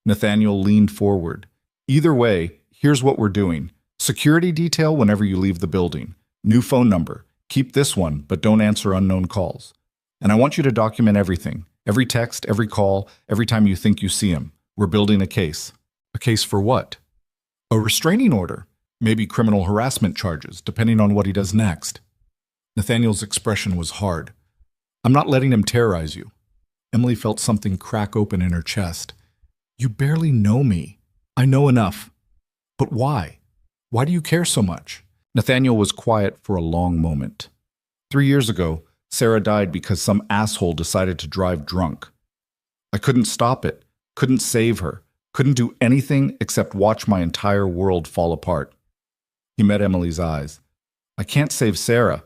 Nathaniel leaned forward. Either way, here's what we're doing. Security detail whenever you leave the building. New phone number. Keep this one, but don't answer unknown calls. And I want you to document everything. Every text, every call, every time you think you see him. We're building a case. A case for what? A restraining order. Maybe criminal harassment charges, depending on what he does next. Nathaniel's expression was hard. I'm not letting him terrorize you. Emily felt something crack open in her chest. You barely know me. I know enough. But why? Why do you care so much? Nathaniel was quiet for a long moment. 3 years ago, Sarah died because some asshole decided to drive drunk. I couldn't stop it, couldn't save her, couldn't do anything except watch my entire world fall apart. He met Emily's eyes. I can't save Sarah,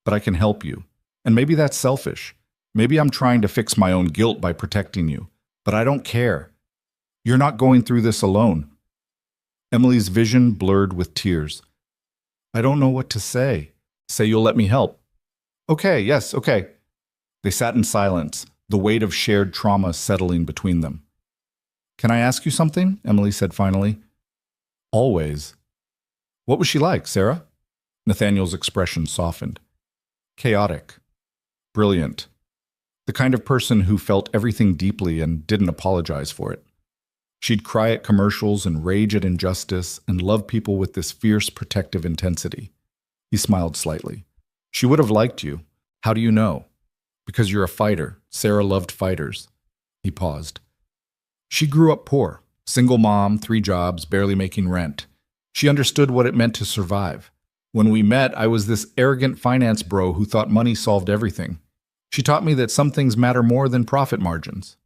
but I can help you. And maybe that's selfish. Maybe I'm trying to fix my own guilt by protecting you, but I don't care. You're not going through this alone. Emily's vision blurred with tears. I don't know what to say. Say you'll let me help. Okay, yes, okay. They sat in silence, the weight of shared trauma settling between them. Can I ask you something? Emily said finally. Always. What was she like, Sarah? Nathaniel's expression softened. Chaotic. Brilliant. The kind of person who felt everything deeply and didn't apologize for it. She'd cry at commercials and rage at injustice and love people with this fierce protective intensity. He smiled slightly. She would have liked you. How do you know? Because you're a fighter. Sarah loved fighters. He paused. She grew up poor. Single mom, 3 jobs, barely making rent. She understood what it meant to survive. When we met, I was this arrogant finance bro who thought money solved everything. She taught me that some things matter more than profit margins.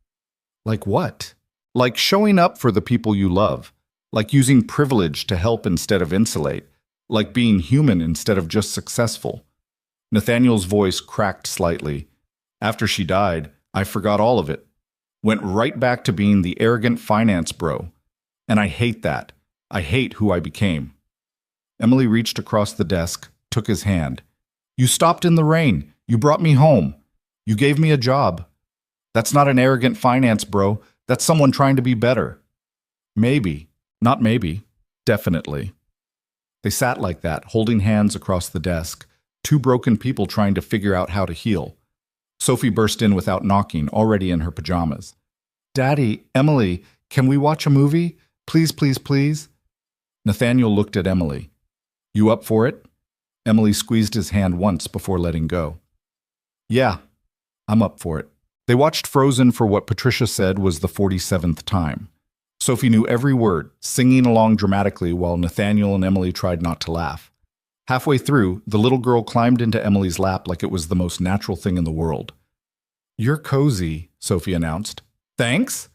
Like what? Like showing up for the people you love. Like using privilege to help instead of insulate. Like being human instead of just successful. Nathaniel's voice cracked slightly. After she died, I forgot all of it. Went right back to being the arrogant finance bro. And I hate that. I hate who I became. Emily reached across the desk, took his hand. You stopped in the rain. You brought me home. You gave me a job. That's not an arrogant finance bro. That's someone trying to be better. Maybe. Not maybe. Definitely. They sat like that, holding hands across the desk, two broken people trying to figure out how to heal. Sophie burst in without knocking, already in her pajamas. Daddy, Emily, can we watch a movie? Please, please, please. Nathaniel looked at Emily. You up for it? Emily squeezed his hand once before letting go. Yeah, I'm up for it. They watched Frozen for what Patricia said was the 47th time. Sophie knew every word, singing along dramatically while Nathaniel and Emily tried not to laugh. Halfway through, the little girl climbed into Emily's lap like it was the most natural thing in the world. You're cozy, Sophie announced. Thanks?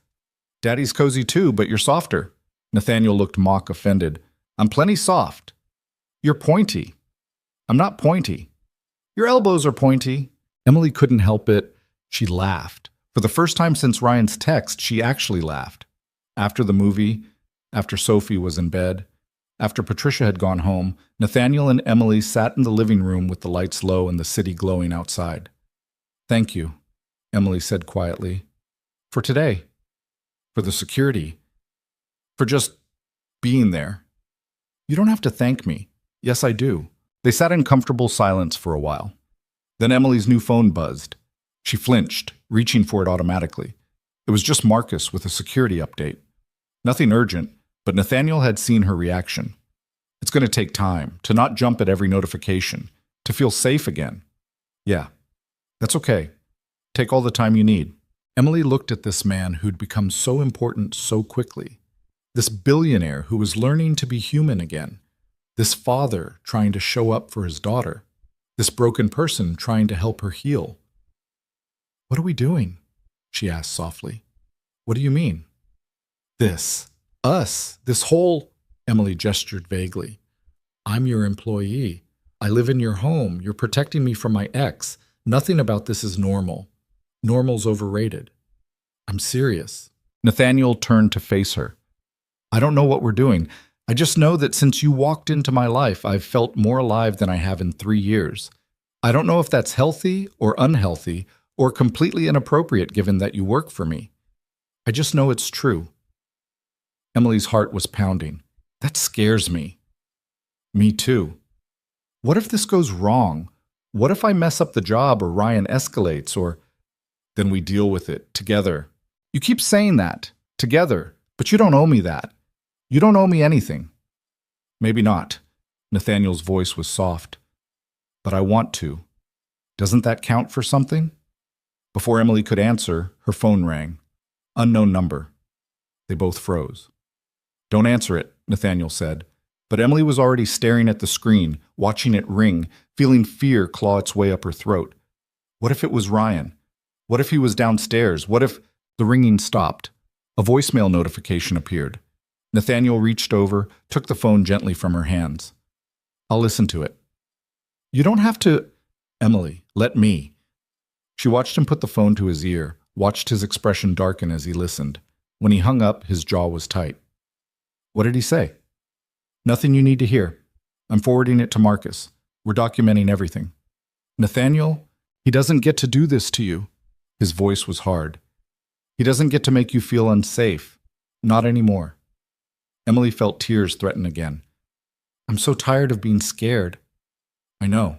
Daddy's cozy too, but you're softer. Nathaniel looked mock offended. I'm plenty soft. You're pointy. I'm not pointy. Your elbows are pointy. Emily couldn't help it. She laughed. For the first time since Ryan's text, she actually laughed. After the movie, after Sophie was in bed, after Patricia had gone home, Nathaniel and Emily sat in the living room with the lights low and the city glowing outside. Thank you, Emily said quietly. For today. For the security. For just being there. You don't have to thank me. Yes, I do. They sat in comfortable silence for a while. Then Emily's new phone buzzed. She flinched, reaching for it automatically. It was just Marcus with a security update. Nothing urgent, but Nathaniel had seen her reaction. It's going to take time, to not jump at every notification, to feel safe again. Yeah, that's okay. Take all the time you need. Emily looked at this man who'd become so important so quickly. This billionaire who was learning to be human again. This father trying to show up for his daughter. This broken person trying to help her heal. What are we doing? She asked softly. What do you mean? This. Us. This whole... Emily gestured vaguely. I'm your employee. I live in your home. You're protecting me from my ex. Nothing about this is normal. Normal's overrated. I'm serious. Nathaniel turned to face her. I don't know what we're doing. I just know that since you walked into my life, I've felt more alive than I have in 3 years. I don't know if that's healthy or unhealthy or completely inappropriate given that you work for me. I just know it's true. Emily's heart was pounding. That scares me. Me too. What if this goes wrong? What if I mess up the job or Ryan escalates or... Then we deal with it, together. You keep saying that, together, but you don't owe me that. You don't owe me anything. Maybe not. Nathaniel's voice was soft. But I want to. Doesn't that count for something? Before Emily could answer, her phone rang. Unknown number. They both froze. Don't answer it, Nathaniel said. But Emily was already staring at the screen, watching it ring, feeling fear claw its way up her throat. What if it was Ryan? What if he was downstairs? What if... The ringing stopped. A voicemail notification appeared. Nathaniel reached over, took the phone gently from her hands. I'll listen to it. You don't have to... Emily, let me. She watched him put the phone to his ear, watched his expression darken as he listened. When he hung up, his jaw was tight. What did he say? Nothing you need to hear. I'm forwarding it to Marcus. We're documenting everything. Nathaniel, he doesn't get to do this to you. His voice was hard. He doesn't get to make you feel unsafe. Not anymore. Emily felt tears threaten again. I'm so tired of being scared. I know.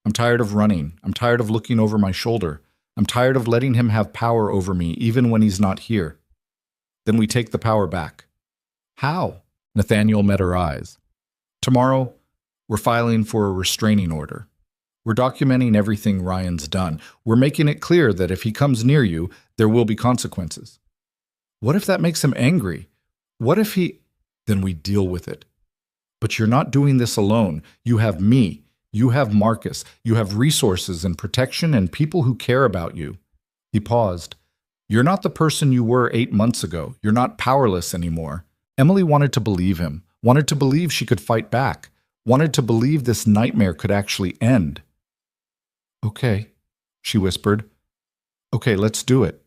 I'm tired of running. I'm tired of looking over my shoulder. I'm tired of letting him have power over me, even when he's not here. Then we take the power back. How? Nathaniel met her eyes. Tomorrow, we're filing for a restraining order. We're documenting everything Ryan's done. We're making it clear that if he comes near you, there will be consequences. What if that makes him angry? What if he... Then we deal with it. But you're not doing this alone. You have me. You have Marcus. You have resources and protection and people who care about you. He paused. You're not the person you were 8 months ago. You're not powerless anymore. Emily wanted to believe him, wanted to believe she could fight back, wanted to believe this nightmare could actually end. Okay, she whispered. Okay, let's do it.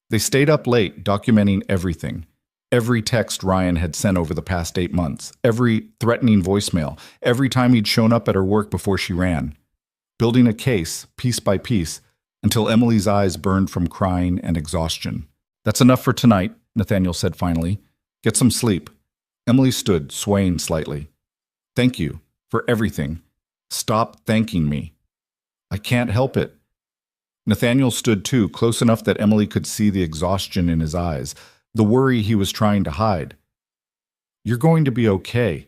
They stayed up late, documenting everything. Every text Ryan had sent over the past 8 months, every threatening voicemail, every time he'd shown up at her work before she ran. Building a case, piece by piece, until Emily's eyes burned from crying and exhaustion. "That's enough for tonight," Nathaniel said finally. "Get some sleep." Emily stood, swaying slightly. "Thank you for everything. Stop thanking me." "I can't help it." Nathaniel stood too, close enough that Emily could see the exhaustion in his eyes, the worry he was trying to hide. "You're going to be okay.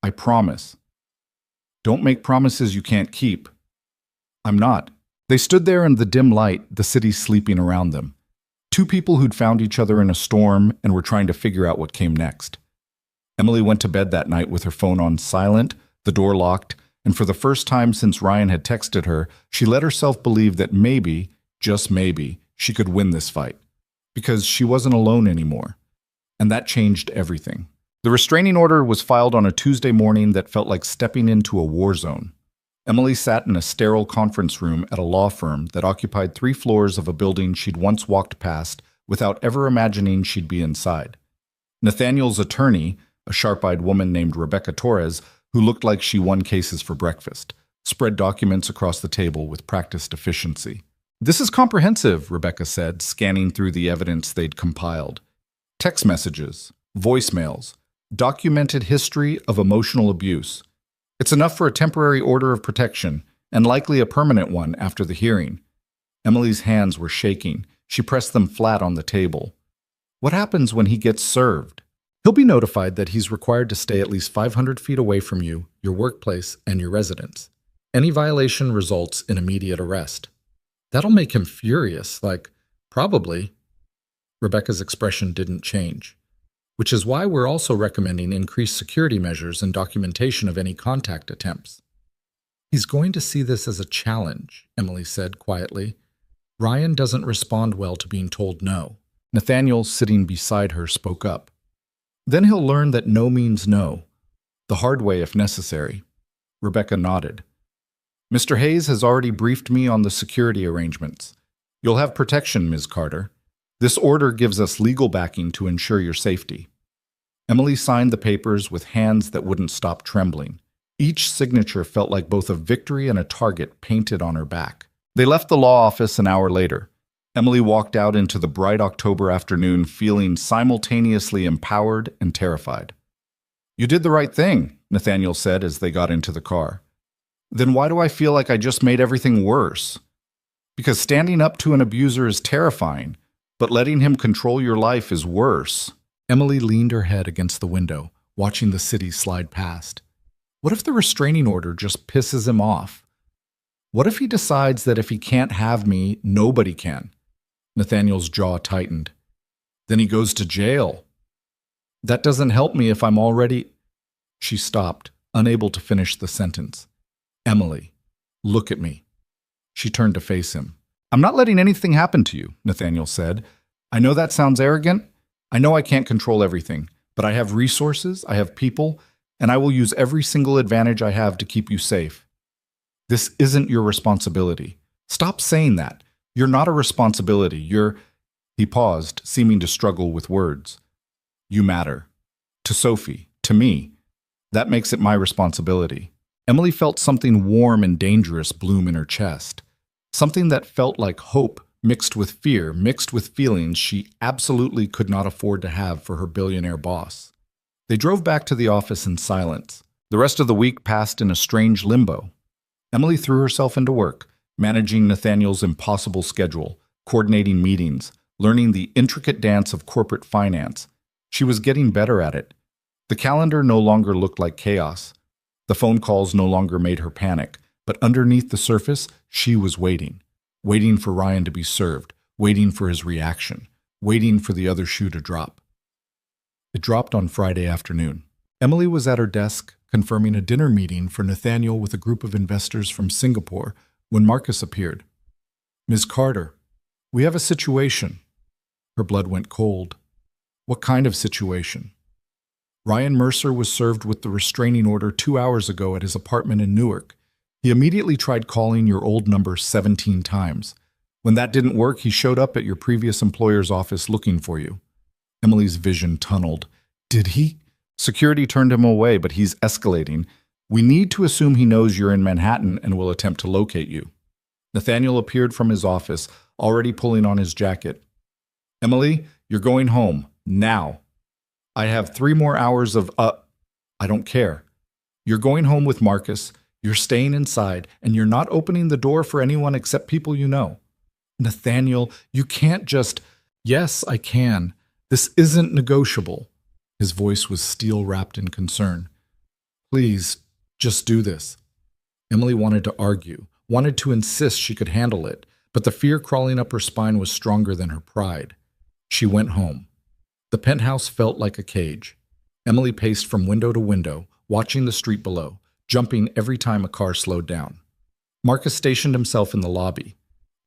I promise." "Don't make promises you can't keep." "I'm not." They stood there in the dim light, the city sleeping around them. Two people who'd found each other in a storm and were trying to figure out what came next. Emily went to bed that night with her phone on silent, the door locked, and for the first time since Ryan had texted her, she let herself believe that maybe, just maybe, she could win this fight. Because she wasn't alone anymore. And that changed everything. The restraining order was filed on a Tuesday morning that felt like stepping into a war zone. Emily sat in a sterile conference room at a law firm that occupied 3 floors of a building she'd once walked past without ever imagining she'd be inside. Nathaniel's attorney, a sharp-eyed woman named Rebecca Torres, who looked like she won cases for breakfast, spread documents across the table with practiced efficiency. "This is comprehensive," Rebecca said, scanning through the evidence they'd compiled. "Text messages, voicemails, documented history of emotional abuse. It's enough for a temporary order of protection, and likely a permanent one after the hearing." Emily's hands were shaking. She pressed them flat on the table. "What happens when he gets served?" "He'll be notified that he's required to stay at least 500 feet away from you, your workplace, and your residence. Any violation results in immediate arrest." "That'll make him furious, probably." Rebecca's expression didn't change. "Which is why we're also recommending increased security measures and documentation of any contact attempts." "He's going to see this as a challenge," Emily said quietly. "Ryan doesn't respond well to being told no." Nathaniel, sitting beside her, spoke up. "Then he'll learn that no means no. The hard way if necessary." Rebecca nodded. "Mr. Hayes has already briefed me on the security arrangements. You'll have protection, Ms. Carter. This order gives us legal backing to ensure your safety." Emily signed the papers with hands that wouldn't stop trembling. Each signature felt like both a victory and a target painted on her back. They left the law office an hour later. Emily walked out into the bright October afternoon feeling simultaneously empowered and terrified. "You did the right thing," Nathaniel said as they got into the car. "Then why do I feel like I just made everything worse?" "Because standing up to an abuser is terrifying, but letting him control your life is worse." Emily leaned her head against the window, watching the city slide past. What if the restraining order just pisses him off? What if he decides that if he can't have me, nobody can? Nathaniel's jaw tightened. Then he goes to jail. That doesn't help me if I'm already... She stopped, unable to finish the sentence. "Emily, look at me." She turned to face him. "I'm not letting anything happen to you," Nathaniel said. "I know that sounds arrogant. I know I can't control everything, but I have resources, I have people, and I will use every single advantage I have to keep you safe. This isn't your responsibility. Stop saying that. You're not a responsibility. You're..." He paused, seeming to struggle with words. "You matter. To Sophie, to me. That makes it my responsibility." Emily felt something warm and dangerous bloom in her chest. Something that felt like hope, mixed with fear, mixed with feelings she absolutely could not afford to have for her billionaire boss. They drove back to the office in silence. The rest of the week passed in a strange limbo. Emily threw herself into work, managing Nathaniel's impossible schedule, coordinating meetings, learning the intricate dance of corporate finance. She was getting better at it. The calendar no longer looked like chaos. The phone calls no longer made her panic, but underneath the surface, she was waiting. Waiting for Ryan to be served, waiting for his reaction, waiting for the other shoe to drop. It dropped on Friday afternoon. Emily was at her desk, confirming a dinner meeting for Nathaniel with a group of investors from Singapore, when Marcus appeared. "Ms. Carter, we have a situation." Her blood went cold. "What kind of situation?" "Ryan Mercer was served with the restraining order 2 hours ago at his apartment in Newark. He immediately tried calling your old number 17 times. When that didn't work, he showed up at your previous employer's office looking for you." Emily's vision tunneled. Did he? Security turned him away, but he's escalating. We need to assume he knows you're in Manhattan and will attempt to locate you. Nathaniel appeared from his office, already pulling on his jacket. Emily, you're going home. Now. I have 3 more hours of, I don't care. You're going home with Marcus, you're staying inside, and you're not opening the door for anyone except people you know. Nathaniel, you can't just... Yes, I can. This isn't negotiable. His voice was steel-wrapped in concern. Please, just do this. Emily wanted to argue, wanted to insist she could handle it, but the fear crawling up her spine was stronger than her pride. She went home. The penthouse felt like a cage. Emily paced from window to window, watching the street below, jumping every time a car slowed down. Marcus stationed himself in the lobby.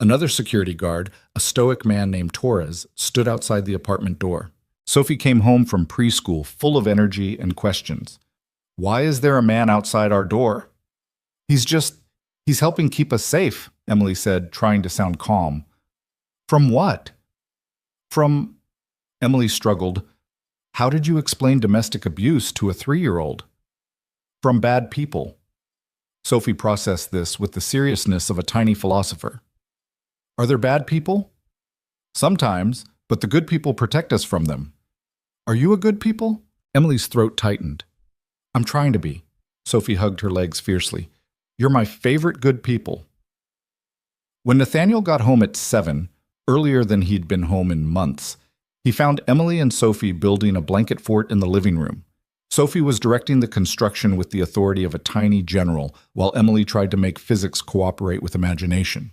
Another security guard, a stoic man named Torres, stood outside the apartment door. Sophie came home from preschool, full of energy and questions. Why is there a man outside our door? He's helping keep us safe, Emily said, trying to sound calm. From what? Emily struggled. How did you explain domestic abuse to a 3-year-old? From bad people. Sophie processed this with the seriousness of a tiny philosopher. Are there bad people? Sometimes, but the good people protect us from them. Are you a good people? Emily's throat tightened. I'm trying to be. Sophie hugged her legs fiercely. You're my favorite good people. When Nathaniel got home at 7, earlier than he'd been home in months, he found Emily and Sophie building a blanket fort in the living room. Sophie was directing the construction with the authority of a tiny general, while Emily tried to make physics cooperate with imagination.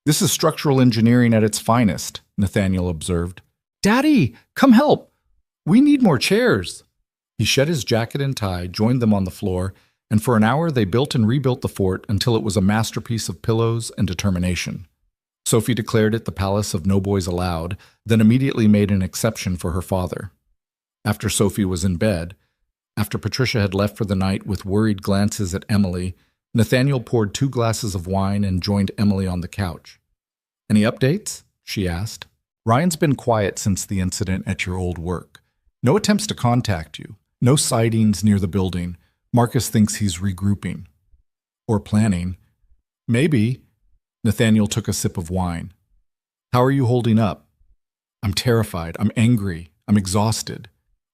This is structural engineering at its finest, Nathaniel observed. Daddy, come help! We need more chairs! He shed his jacket and tie, joined them on the floor, and for an hour they built and rebuilt the fort until it was a masterpiece of pillows and determination. Sophie declared it the palace of no boys allowed, then immediately made an exception for her father. After Sophie was in bed, after Patricia had left for the night with worried glances at Emily, Nathaniel poured 2 glasses of wine and joined Emily on the couch. Any updates? She asked. Ryan's been quiet since the incident at your old work. No attempts to contact you. No sightings near the building. Marcus thinks he's regrouping. Or planning. Maybe. Nathaniel took a sip of wine. How are you holding up? I'm terrified. I'm angry. I'm exhausted.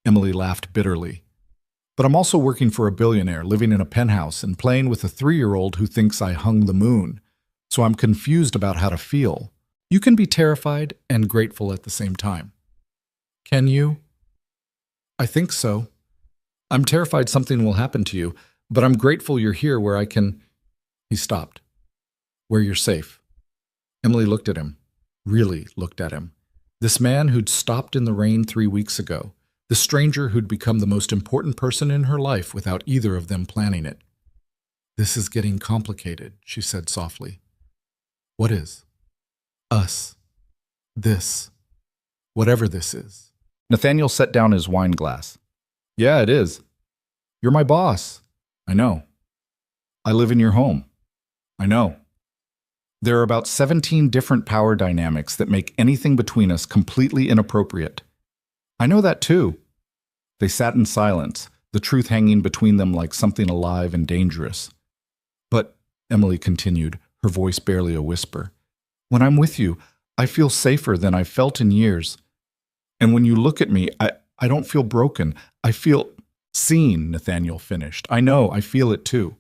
Emily laughed bitterly. But I'm also working for a billionaire, living in a penthouse, and playing with a 3-year-old who thinks I hung the moon. So I'm confused about how to feel. You can be terrified and grateful at the same time. Can you? I think so. I'm terrified something will happen to you, but I'm grateful you're here where I can... He stopped. Where you're safe. Emily looked at him. Really looked at him. This man who'd stopped in the rain 3 weeks ago. The stranger who'd become the most important person in her life without either of them planning it. This is getting complicated, she said softly. What is? Us. This. Whatever this is. Nathaniel set down his wine glass. Yeah, it is. You're my boss. I know. I live in your home. I know. There are about 17 different power dynamics that make anything between us completely inappropriate. I know that too. They sat in silence, the truth hanging between them like something alive and dangerous. But, Emily continued, her voice barely a whisper, when I'm with you, I feel safer than I've felt in years. And when you look at me, I don't feel broken. I feel seen, Nathaniel finished. I know, I feel it too.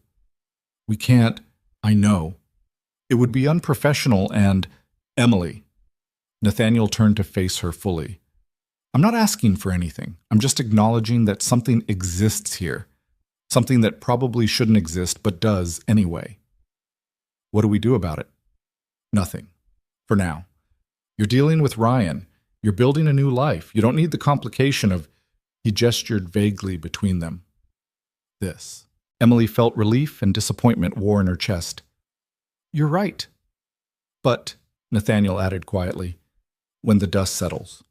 We can't, I know. It would be unprofessional and, Emily. Nathaniel turned to face her fully. I'm not asking for anything. I'm just acknowledging that something exists here. Something that probably shouldn't exist, but does anyway. What do we do about it? Nothing. For now. You're dealing with Ryan. You're building a new life. You don't need the complication of... He gestured vaguely between them. This. Emily felt relief and disappointment war in her chest. You're right. But, Nathaniel added quietly, when the dust settles.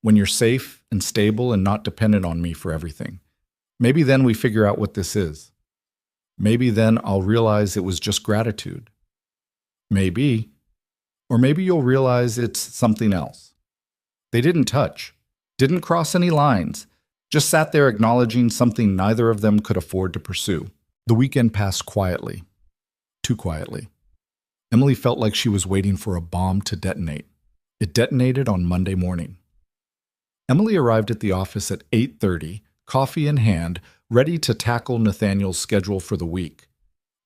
When you're safe and stable and not dependent on me for everything. Maybe then we figure out what this is. Maybe then I'll realize it was just gratitude. Maybe. Or maybe you'll realize it's something else. They didn't touch. Didn't cross any lines. Just sat there acknowledging something neither of them could afford to pursue. The weekend passed quietly. Too quietly. Emily felt like she was waiting for a bomb to detonate. It detonated on Monday morning. Emily arrived at the office at 8:30, coffee in hand, ready to tackle Nathaniel's schedule for the week.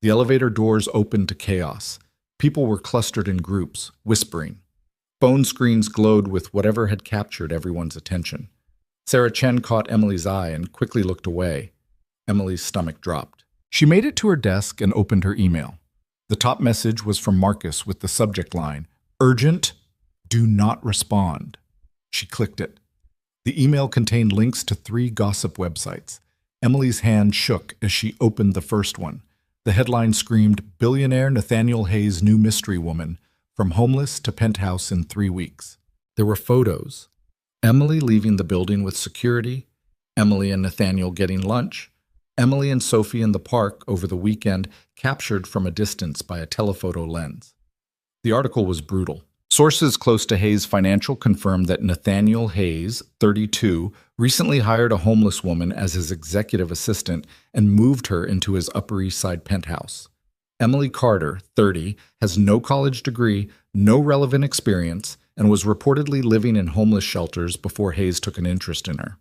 The elevator doors opened to chaos. People were clustered in groups, whispering. Phone screens glowed with whatever had captured everyone's attention. Sarah Chen caught Emily's eye and quickly looked away. Emily's stomach dropped. She made it to her desk and opened her email. The top message was from Marcus with the subject line, "Urgent, do not respond." She clicked it. The email contained links to 3 gossip websites. Emily's hand shook as she opened the first one. The headline screamed, "Billionaire Nathaniel Hayes' new mystery woman, from homeless to penthouse in 3 weeks." There were photos. Emily leaving the building with security, Emily and Nathaniel getting lunch, Emily and Sophie in the park over the weekend, captured from a distance by a telephoto lens. The article was brutal. Sources close to Hayes Financial confirmed that Nathaniel Hayes, 32, recently hired a homeless woman as his executive assistant and moved her into his Upper East Side penthouse. Emily Carter, 30, has no college degree, no relevant experience, and was reportedly living in homeless shelters before Hayes took an interest in her.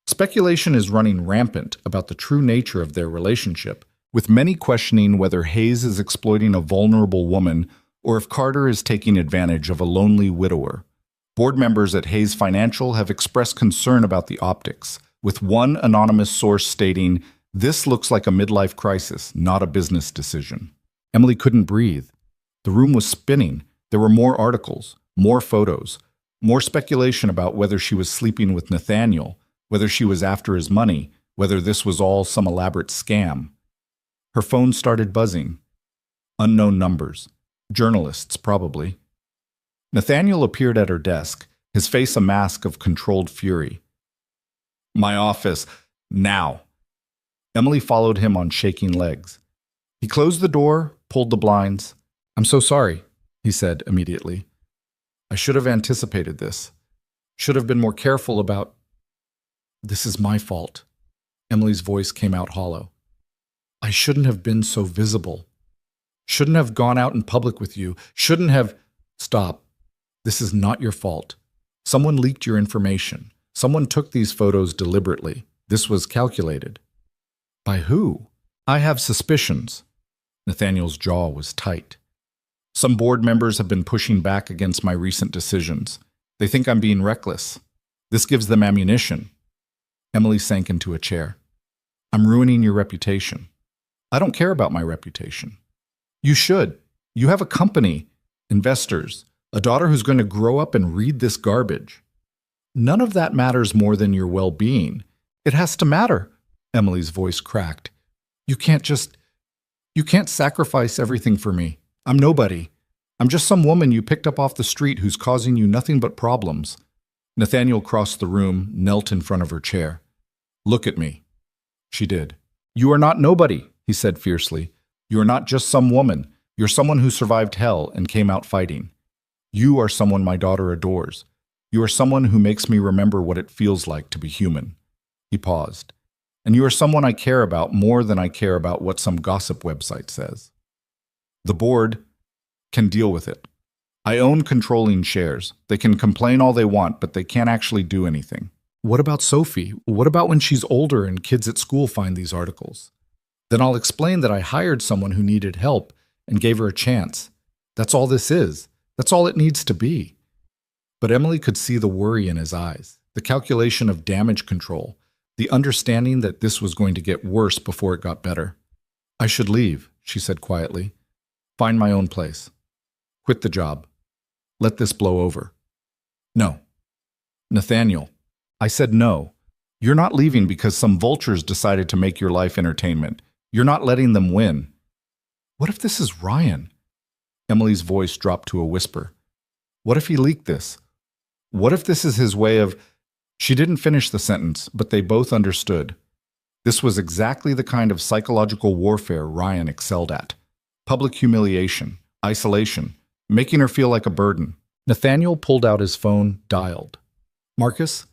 Speculation is running rampant about the true nature of their relationship, with many questioning whether Hayes is exploiting a vulnerable woman or if Carter is taking advantage of a lonely widower. Board members at Hayes Financial have expressed concern about the optics, with one anonymous source stating, "This looks like a midlife crisis, not a business decision." Emily couldn't breathe. The room was spinning. There were more articles, more photos, more speculation about whether she was sleeping with Nathaniel, whether she was after his money, whether this was all some elaborate scam. Her phone started buzzing. Unknown numbers. Journalists, probably. Nathaniel appeared at her desk, his face a mask of controlled fury. "My office. Now." Emily followed him on shaking legs. He closed the door, pulled the blinds. "I'm so sorry," he said immediately. "I should have anticipated this. Should have been more careful about... This is my fault." Emily's voice came out hollow. "I shouldn't have been so visible. Shouldn't have gone out in public with you. Shouldn't have..." "Stop. This is not your fault. Someone leaked your information. Someone took these photos deliberately. This was calculated." "By who?" "I have suspicions." Nathaniel's jaw was tight. "Some board members have been pushing back against my recent decisions. They think I'm being reckless. This gives them ammunition." Emily sank into a chair. "I'm ruining your reputation." "I don't care about my reputation." "You should. You have a company, investors, a daughter who's going to grow up and read this garbage. None of that matters more than your well-being. It has to matter." Emily's voice cracked. You can't sacrifice everything for me. I'm nobody. I'm just some woman you picked up off the street who's causing you nothing but problems." Nathaniel crossed the room, knelt in front of her chair. "Look at me." She did. "You are not nobody," he said fiercely. "You are not just some woman. You're someone who survived hell and came out fighting. You are someone my daughter adores. You are someone who makes me remember what it feels like to be human." He paused. "And you are someone I care about more than I care about what some gossip website says. The board can deal with it. I own controlling shares. They can complain all they want, but they can't actually do anything." "What about Sophie? What about when she's older and kids at school find these articles? Then I'll explain that I hired someone who needed help and gave her a chance. That's all this is. That's all it needs to be." But Emily could see the worry in his eyes, the calculation of damage control, the understanding that this was going to get worse before it got better. "I should leave," she said quietly. "Find my own place. Quit the job. Let this blow over." "No." "Nathaniel." "I said no. You're not leaving because some vultures decided to make your life entertainment. You're not letting them win." "What if this is Ryan?" Emily's voice dropped to a whisper. "What if he leaked this? What if this is his way of..." She didn't finish the sentence, but they both understood. This was exactly the kind of psychological warfare Ryan excelled at. Public humiliation, isolation, making her feel like a burden. Nathaniel pulled out his phone, dialed. "Marcus,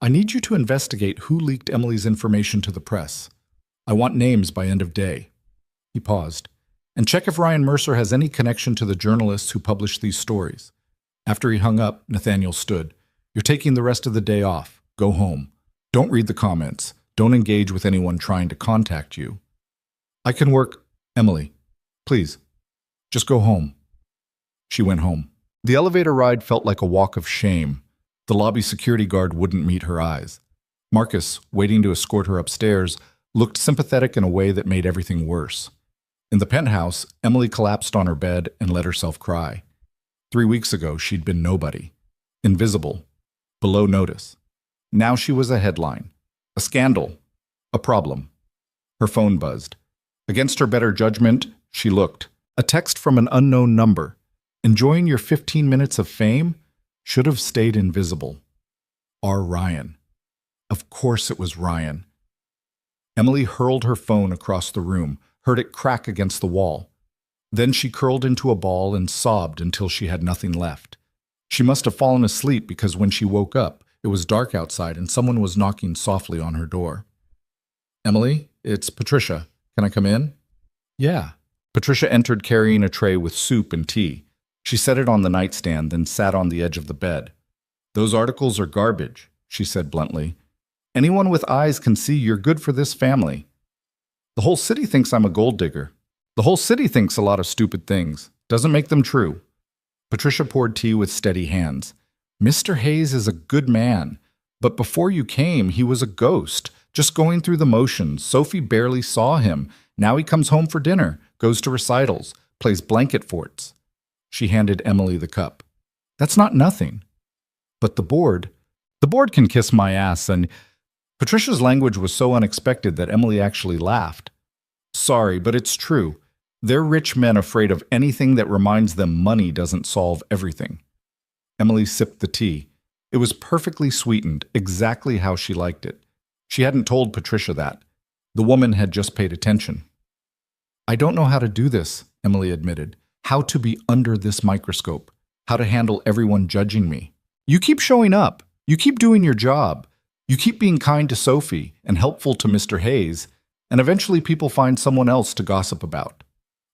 I need you to investigate who leaked Emily's information to the press. I want names by end of day. He paused. And check if Ryan Mercer has any connection to the journalists who published these stories. After he hung up, Nathaniel stood. You're taking the rest of the day off. Go home. Don't read the comments. Don't engage with anyone trying to contact you. I can work. Emily, please, just go home. She went home. The elevator ride felt like a walk of shame. The lobby security guard wouldn't meet her eyes. Marcus, waiting to escort her upstairs, looked sympathetic in a way that made everything worse. In the penthouse, Emily collapsed on her bed and let herself cry. 3 weeks ago, she'd been nobody. Invisible. Below notice. Now she was a headline. A scandal. A problem. Her phone buzzed. Against her better judgment, she looked. A text from an unknown number. Enjoying your 15 minutes of fame? Should have stayed invisible. R. Ryan. Of course it was Ryan. Emily hurled her phone across the room, heard it crack against the wall. Then she curled into a ball and sobbed until she had nothing left. She must have fallen asleep because when she woke up, it was dark outside and someone was knocking softly on her door. Emily, it's Patricia. Can I come in? Yeah. Patricia entered carrying a tray with soup and tea. She set it on the nightstand, then sat on the edge of the bed. Those articles are garbage, she said bluntly. Anyone with eyes can see you're good for this family. The whole city thinks I'm a gold digger. The whole city thinks a lot of stupid things. Doesn't make them true. Patricia poured tea with steady hands. Mr. Hayes is a good man, but before you came, he was a ghost, just going through the motions. Sophie barely saw him. Now he comes home for dinner, goes to recitals, plays blanket forts. She handed Emily the cup. That's not nothing. But the board can kiss my ass, and Patricia's language was so unexpected that Emily actually laughed. Sorry, but it's true. They're rich men afraid of anything that reminds them money doesn't solve everything. Emily sipped the tea. It was perfectly sweetened, exactly how she liked it. She hadn't told Patricia that. The woman had just paid attention. I don't know how to do this, Emily admitted. How to be under this microscope. How to handle everyone judging me. You keep showing up. You keep doing your job. You keep being kind to Sophie and helpful to Mr. Hayes, and eventually people find someone else to gossip about.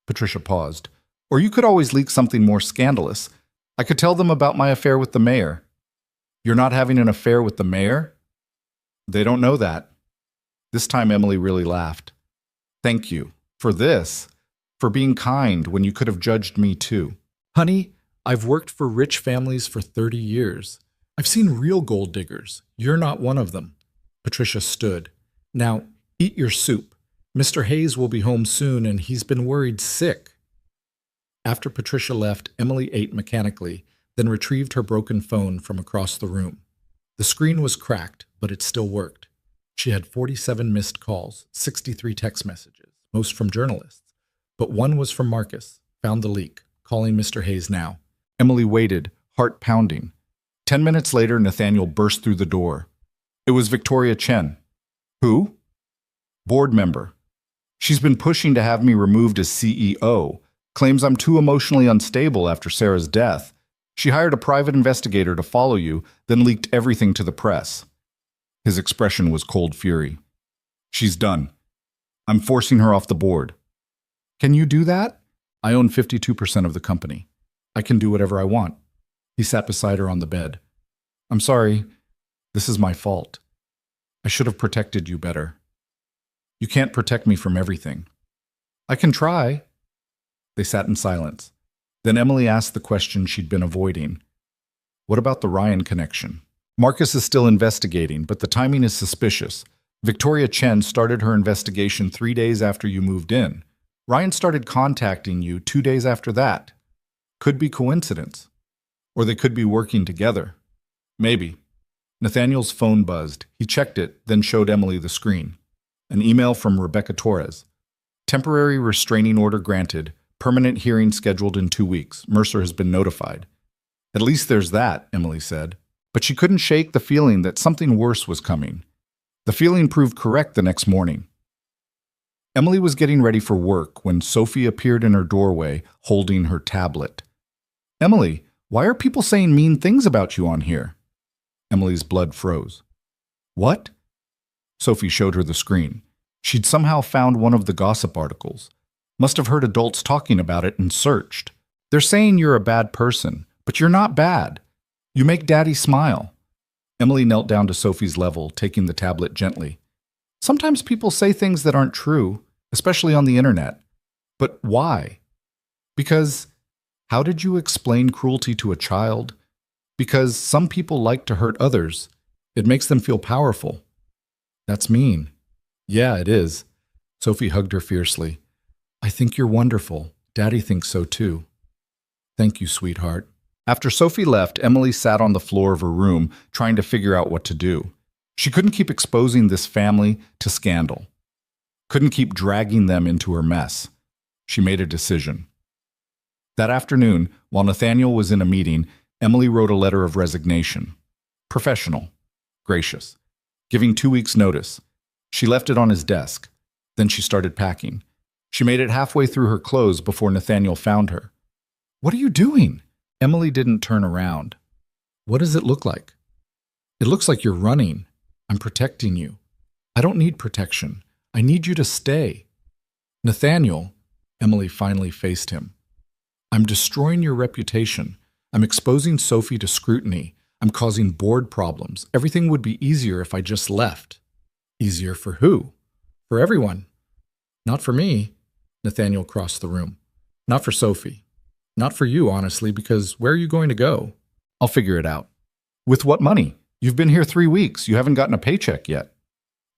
Patricia paused. Or you could always leak something more scandalous. I could tell them about my affair with the mayor. You're not having an affair with the mayor? They don't know that. This time Emily really laughed. Thank you. For this. For being kind when you could have judged me too. Honey, I've worked for rich families for 30 years. I've seen real gold diggers. You're not one of them. Patricia stood. Now, eat your soup. Mr. Hayes will be home soon and he's been worried sick. After Patricia left, Emily ate mechanically, then retrieved her broken phone from across the room. The screen was cracked, but it still worked. She had 47 missed calls, 63 text messages, most from journalists. But one was from Marcus, found the leak, calling Mr. Hayes now. Emily waited, heart pounding. 10 minutes later, Nathaniel burst through the door. It was Victoria Chen. Who? Board member. She's been pushing to have me removed as CEO, claims I'm too emotionally unstable after Sarah's death. She hired a private investigator to follow you, then leaked everything to the press. His expression was cold fury. She's done. I'm forcing her off the board. Can you do that? I own 52% of the company. I can do whatever I want. He sat beside her on the bed. I'm sorry. This is my fault. I should have protected you better. You can't protect me from everything. I can try. They sat in silence. Then Emily asked the question she'd been avoiding. What about the Ryan connection? Marcus is still investigating, but the timing is suspicious. Victoria Chen started her investigation 3 days after you moved in. Ryan started contacting you 2 days after that. Could be coincidence. Or they could be working together. Maybe. Nathaniel's phone buzzed. He checked it, then showed Emily the screen. An email from Rebecca Torres. Temporary restraining order granted. Permanent hearing scheduled in 2 weeks. Mercer has been notified. At least there's that, Emily said. But she couldn't shake the feeling that something worse was coming. The feeling proved correct the next morning. Emily was getting ready for work when Sophie appeared in her doorway, holding her tablet. Emily, why are people saying mean things about you on here? Emily's blood froze. What? Sophie showed her the screen. She'd somehow found one of the gossip articles. Must have heard adults talking about it and searched. They're saying you're a bad person, but you're not bad. You make Daddy smile. Emily knelt down to Sophie's level, taking the tablet gently. Sometimes people say things that aren't true, especially on the internet. But why? Because how did you explain cruelty to a child? Because some people like to hurt others. It makes them feel powerful. That's mean. Yeah, it is. Sophie hugged her fiercely. I think you're wonderful. Daddy thinks so too. Thank you, sweetheart. After Sophie left, Emily sat on the floor of her room trying to figure out what to do. She couldn't keep exposing this family to scandal. Couldn't keep dragging them into her mess. She made a decision. That afternoon, while Nathaniel was in a meeting, Emily wrote a letter of resignation. Professional. Gracious. Giving 2 weeks' notice. She left it on his desk. Then she started packing. She made it halfway through her clothes before Nathaniel found her. What are you doing? Emily didn't turn around. What does it look like? It looks like you're running. I'm protecting you. I don't need protection. I need you to stay. Nathaniel, Emily finally faced him. I'm destroying your reputation. I'm exposing Sophie to scrutiny. I'm causing board problems. Everything would be easier if I just left. Easier for who? For everyone. Not for me. Nathaniel crossed the room. Not for Sophie. Not for you, honestly, because where are you going to go? I'll figure it out. With what money? You've been here 3 weeks. You haven't gotten a paycheck yet.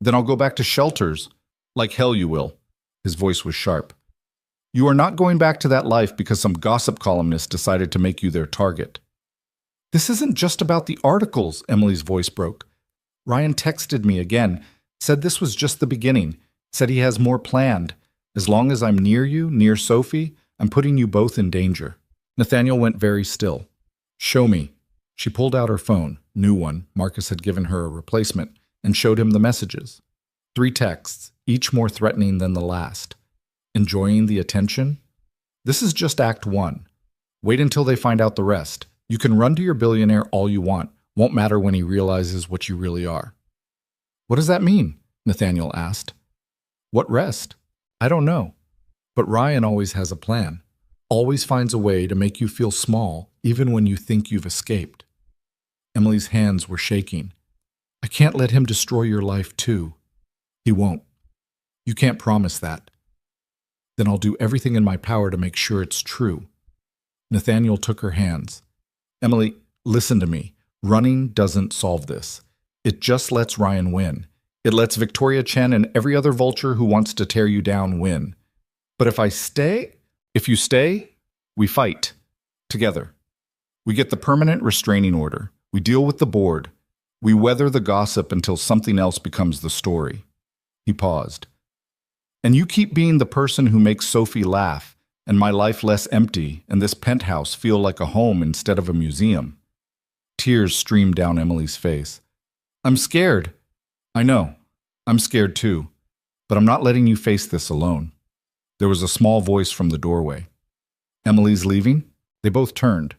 Then I'll go back to shelters. Like hell you will. His voice was sharp. You are not going back to that life because some gossip columnist decided to make you their target. This isn't just about the articles, Emily's voice broke. Ryan texted me again, said this was just the beginning, said he has more planned. As long as I'm near you, near Sophie, I'm putting you both in danger. Nathaniel went very still. Show me. She pulled out her phone, new one, Marcus had given her a replacement, and showed him the messages. 3 texts, each more threatening than the last. Enjoying the attention? This is just Act 1. Wait until they find out the rest. You can run to your billionaire all you want. Won't matter when he realizes what you really are. What does that mean? Nathaniel asked. What rest? I don't know. But Ryan always has a plan. Always finds a way to make you feel small, even when you think you've escaped. Emily's hands were shaking. I can't let him destroy your life too. He won't. You can't promise that. Then I'll do everything in my power to make sure it's true. Nathaniel took her hands. Emily, listen to me. Running doesn't solve this. It just lets Ryan win. It lets Victoria Chen and every other vulture who wants to tear you down win. But if you stay, we fight. Together. We get the permanent restraining order. We deal with the board. We weather the gossip until something else becomes the story. He paused. And you keep being the person who makes Sophie laugh, and my life less empty, and this penthouse feel like a home instead of a museum. Tears streamed down Emily's face. I'm scared. I know. I'm scared too. But I'm not letting you face this alone. There was a small voice from the doorway. Emily's leaving? They both turned.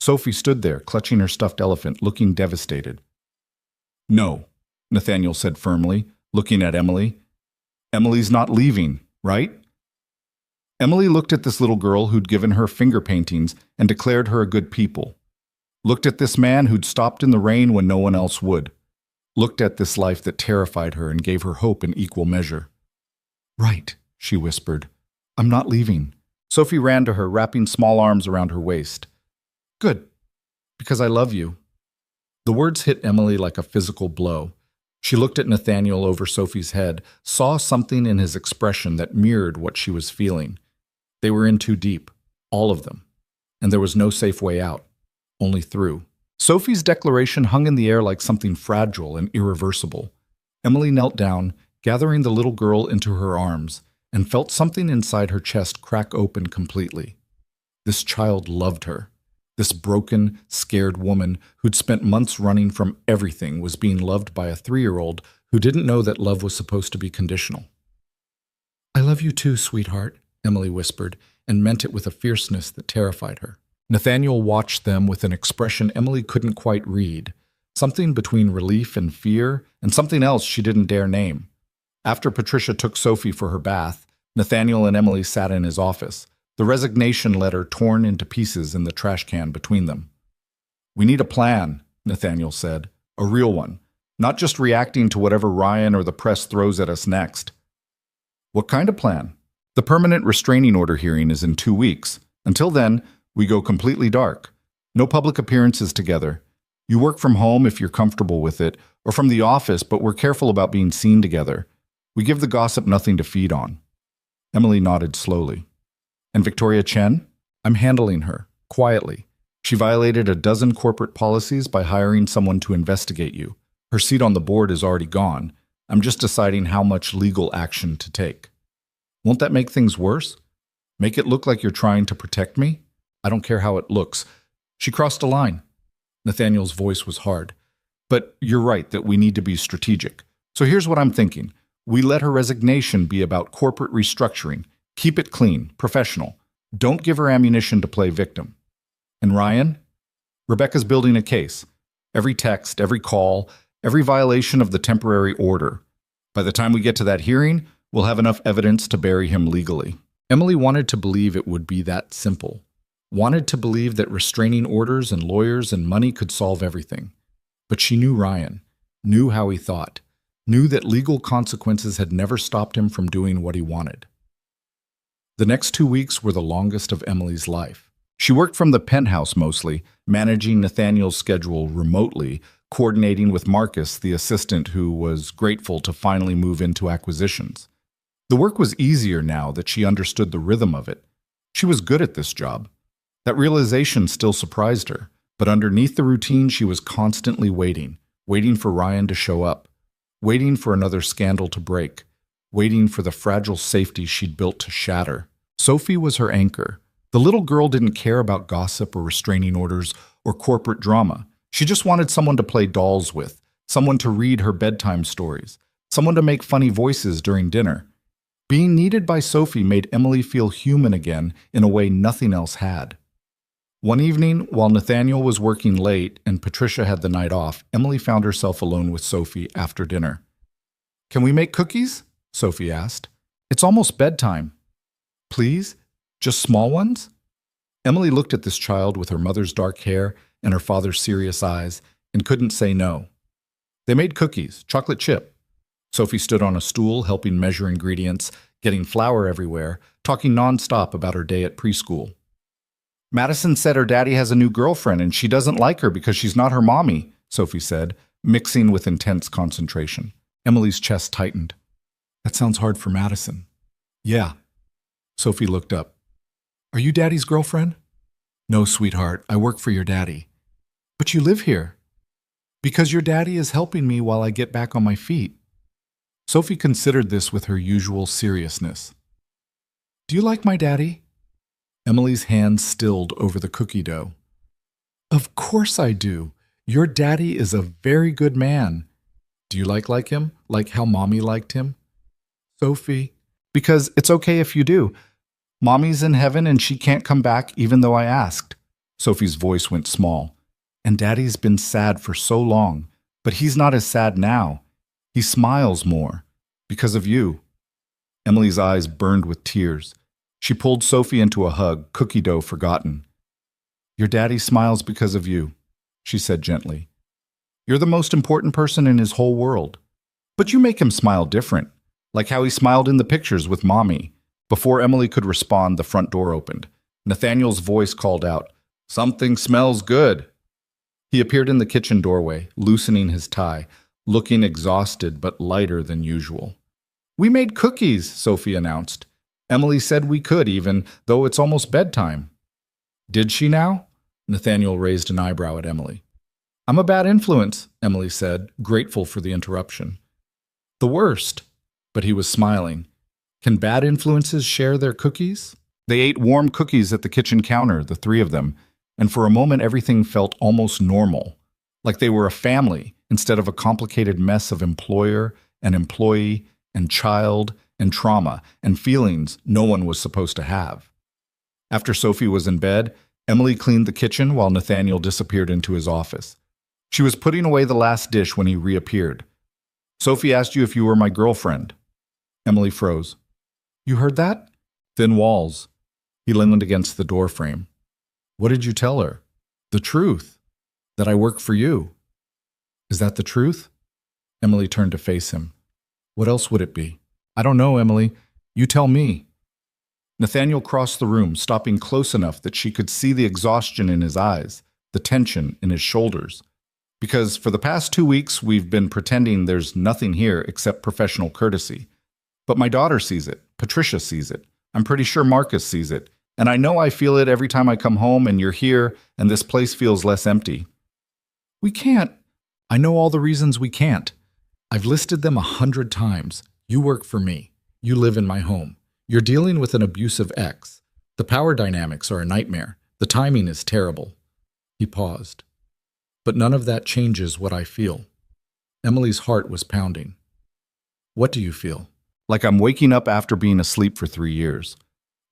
Sophie stood there, clutching her stuffed elephant, looking devastated. No, Nathaniel said firmly, looking at Emily. Emily's not leaving, right? Emily looked at this little girl who'd given her finger paintings and declared her a good people. Looked at this man who'd stopped in the rain when no one else would. Looked at this life that terrified her and gave her hope in equal measure. Right, she whispered. I'm not leaving. Sophie ran to her, wrapping small arms around her waist. Good, because I love you. The words hit Emily like a physical blow. She looked at Nathaniel over Sophie's head, saw something in his expression that mirrored what she was feeling. They were in too deep, all of them, and there was no safe way out, only through. Sophie's declaration hung in the air like something fragile and irreversible. Emily knelt down, gathering the little girl into her arms, and felt something inside her chest crack open completely. This child loved her. This broken, scared woman who'd spent months running from everything was being loved by a 3-year-old who didn't know that love was supposed to be conditional. I love you too, sweetheart, Emily whispered, and meant it with a fierceness that terrified her. Nathaniel watched them with an expression Emily couldn't quite read, something between relief and fear, and something else she didn't dare name. After Patricia took Sophie for her bath, Nathaniel and Emily sat in his office, the resignation letter torn into pieces in the trash can between them. "We need a plan," Nathaniel said, "a real one, not just reacting to whatever Ryan or the press throws at us next." "What kind of plan?" "The permanent restraining order hearing is in 2 weeks. Until then, we go completely dark. No public appearances together. You work from home if you're comfortable with it, or from the office, but we're careful about being seen together. We give the gossip nothing to feed on." Emily nodded slowly. "And Victoria Chen?" "I'm handling her, quietly. She violated a dozen corporate policies by hiring someone to investigate you. Her seat on the board is already gone. I'm just deciding how much legal action to take." "Won't that make things worse? Make it look like you're trying to protect me?" "I don't care how it looks. She crossed a line." Nathaniel's voice was hard. "But you're right that we need to be strategic. So here's what I'm thinking. We let her resignation be about corporate restructuring. Keep it clean, professional. Don't give her ammunition to play victim." "And Ryan?" "Rebecca's building a case. Every text, every call, every violation of the temporary order. By the time we get to that hearing, we'll have enough evidence to bury him legally." Emily wanted to believe it would be that simple. Wanted to believe that restraining orders and lawyers and money could solve everything. But she knew Ryan, knew how he thought, knew that legal consequences had never stopped him from doing what he wanted. The next 2 weeks were the longest of Emily's life. She worked from the penthouse mostly, managing Nathaniel's schedule remotely, coordinating with Marcus, the assistant who was grateful to finally move into acquisitions. The work was easier now that she understood the rhythm of it. She was good at this job. That realization still surprised her, but underneath the routine she was constantly waiting for Ryan to show up, waiting for another scandal to break, waiting for the fragile safety she'd built to shatter. Sophie was her anchor. The little girl didn't care about gossip or restraining orders or corporate drama. She just wanted someone to play dolls with, someone to read her bedtime stories, someone to make funny voices during dinner. Being needed by Sophie made Emily feel human again in a way nothing else had. One evening, while Nathaniel was working late and Patricia had the night off, Emily found herself alone with Sophie after dinner. "Can we make cookies?" Sophie asked. "It's almost bedtime." "Please? Just small ones?" Emily looked at this child with her mother's dark hair and her father's serious eyes and couldn't say no. They made cookies, chocolate chip. Sophie stood on a stool helping measure ingredients, getting flour everywhere, talking nonstop about her day at preschool. "Madison said her daddy has a new girlfriend and she doesn't like her because she's not her mommy," Sophie said, mixing with intense concentration. Emily's chest tightened. "That sounds hard for Madison." "Yeah." Sophie looked up. "Are you daddy's girlfriend?" "No, sweetheart, I work for your daddy." "But you live here." "Because your daddy is helping me while I get back on my feet." Sophie considered this with her usual seriousness. "Do you like my daddy?" Emily's hands stilled over the cookie dough. "Of course I do. Your daddy is a very good man. Do you like him? Like how Mommy liked him?" "Sophie." "Because it's okay if you do. Mommy's in heaven and she can't come back even though I asked." Sophie's voice went small. "And Daddy's been sad for so long, but he's not as sad now. He smiles more. Because of you." Emily's eyes burned with tears. She pulled Sophie into a hug, cookie dough forgotten. "Your daddy smiles because of you," she said gently. "You're the most important person in his whole world. But you make him smile different, like how he smiled in the pictures with Mommy." Before Emily could respond, the front door opened. Nathaniel's voice called out, "Something smells good." He appeared in the kitchen doorway, loosening his tie, looking exhausted but lighter than usual. "We made cookies," Sophie announced. "Emily said we could even, though it's almost bedtime." "Did she now?" Nathaniel raised an eyebrow at Emily. "I'm a bad influence," Emily said, grateful for the interruption. "The worst." But he was smiling. "Can bad influences share their cookies?" They ate warm cookies at the kitchen counter, the three of them, and for a moment everything felt almost normal, like they were a family instead of a complicated mess of employer and employee and child and trauma and feelings no one was supposed to have. After Sophie was in bed, Emily cleaned the kitchen while Nathaniel disappeared into his office. She was putting away the last dish when he reappeared. Sophie asked you if you were my girlfriend. Emily froze. You heard that? Thin walls. He leaned against the doorframe. What did you tell her? The truth. That I work for you. Is that the truth? Emily turned to face him. What else would it be? I don't know, Emily. You tell me. Nathaniel crossed the room, stopping close enough that she could see the exhaustion in his eyes, the tension in his shoulders. Because for the past 2 weeks, we've been pretending there's nothing here except professional courtesy. But my daughter sees it. Patricia sees it. I'm pretty sure Marcus sees it. And I know I feel it every time I come home and you're here and this place feels less empty. We can't. I know all the reasons we can't. I've listed them 100 times. You work for me. You live in my home. You're dealing with an abusive ex. The power dynamics are a nightmare. The timing is terrible. He paused. But none of that changes what I feel. Emily's heart was pounding. What do you feel? Like I'm waking up after being asleep for 3 years.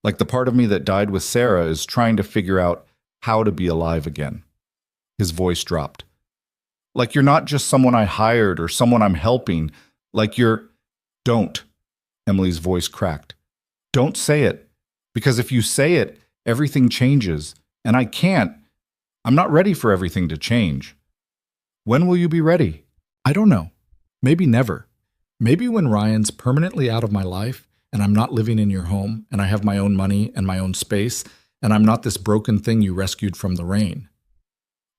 Like the part of me that died with Sarah is trying to figure out how to be alive again. His voice dropped. Like you're not just someone I hired or someone I'm helping. Like you're... Don't. Emily's voice cracked. Don't say it. Because if you say it, everything changes. And I can't. I'm not ready for everything to change. When will you be ready? I don't know. Maybe never. Maybe when Ryan's permanently out of my life and I'm not living in your home and I have my own money and my own space and I'm not this broken thing you rescued from the rain.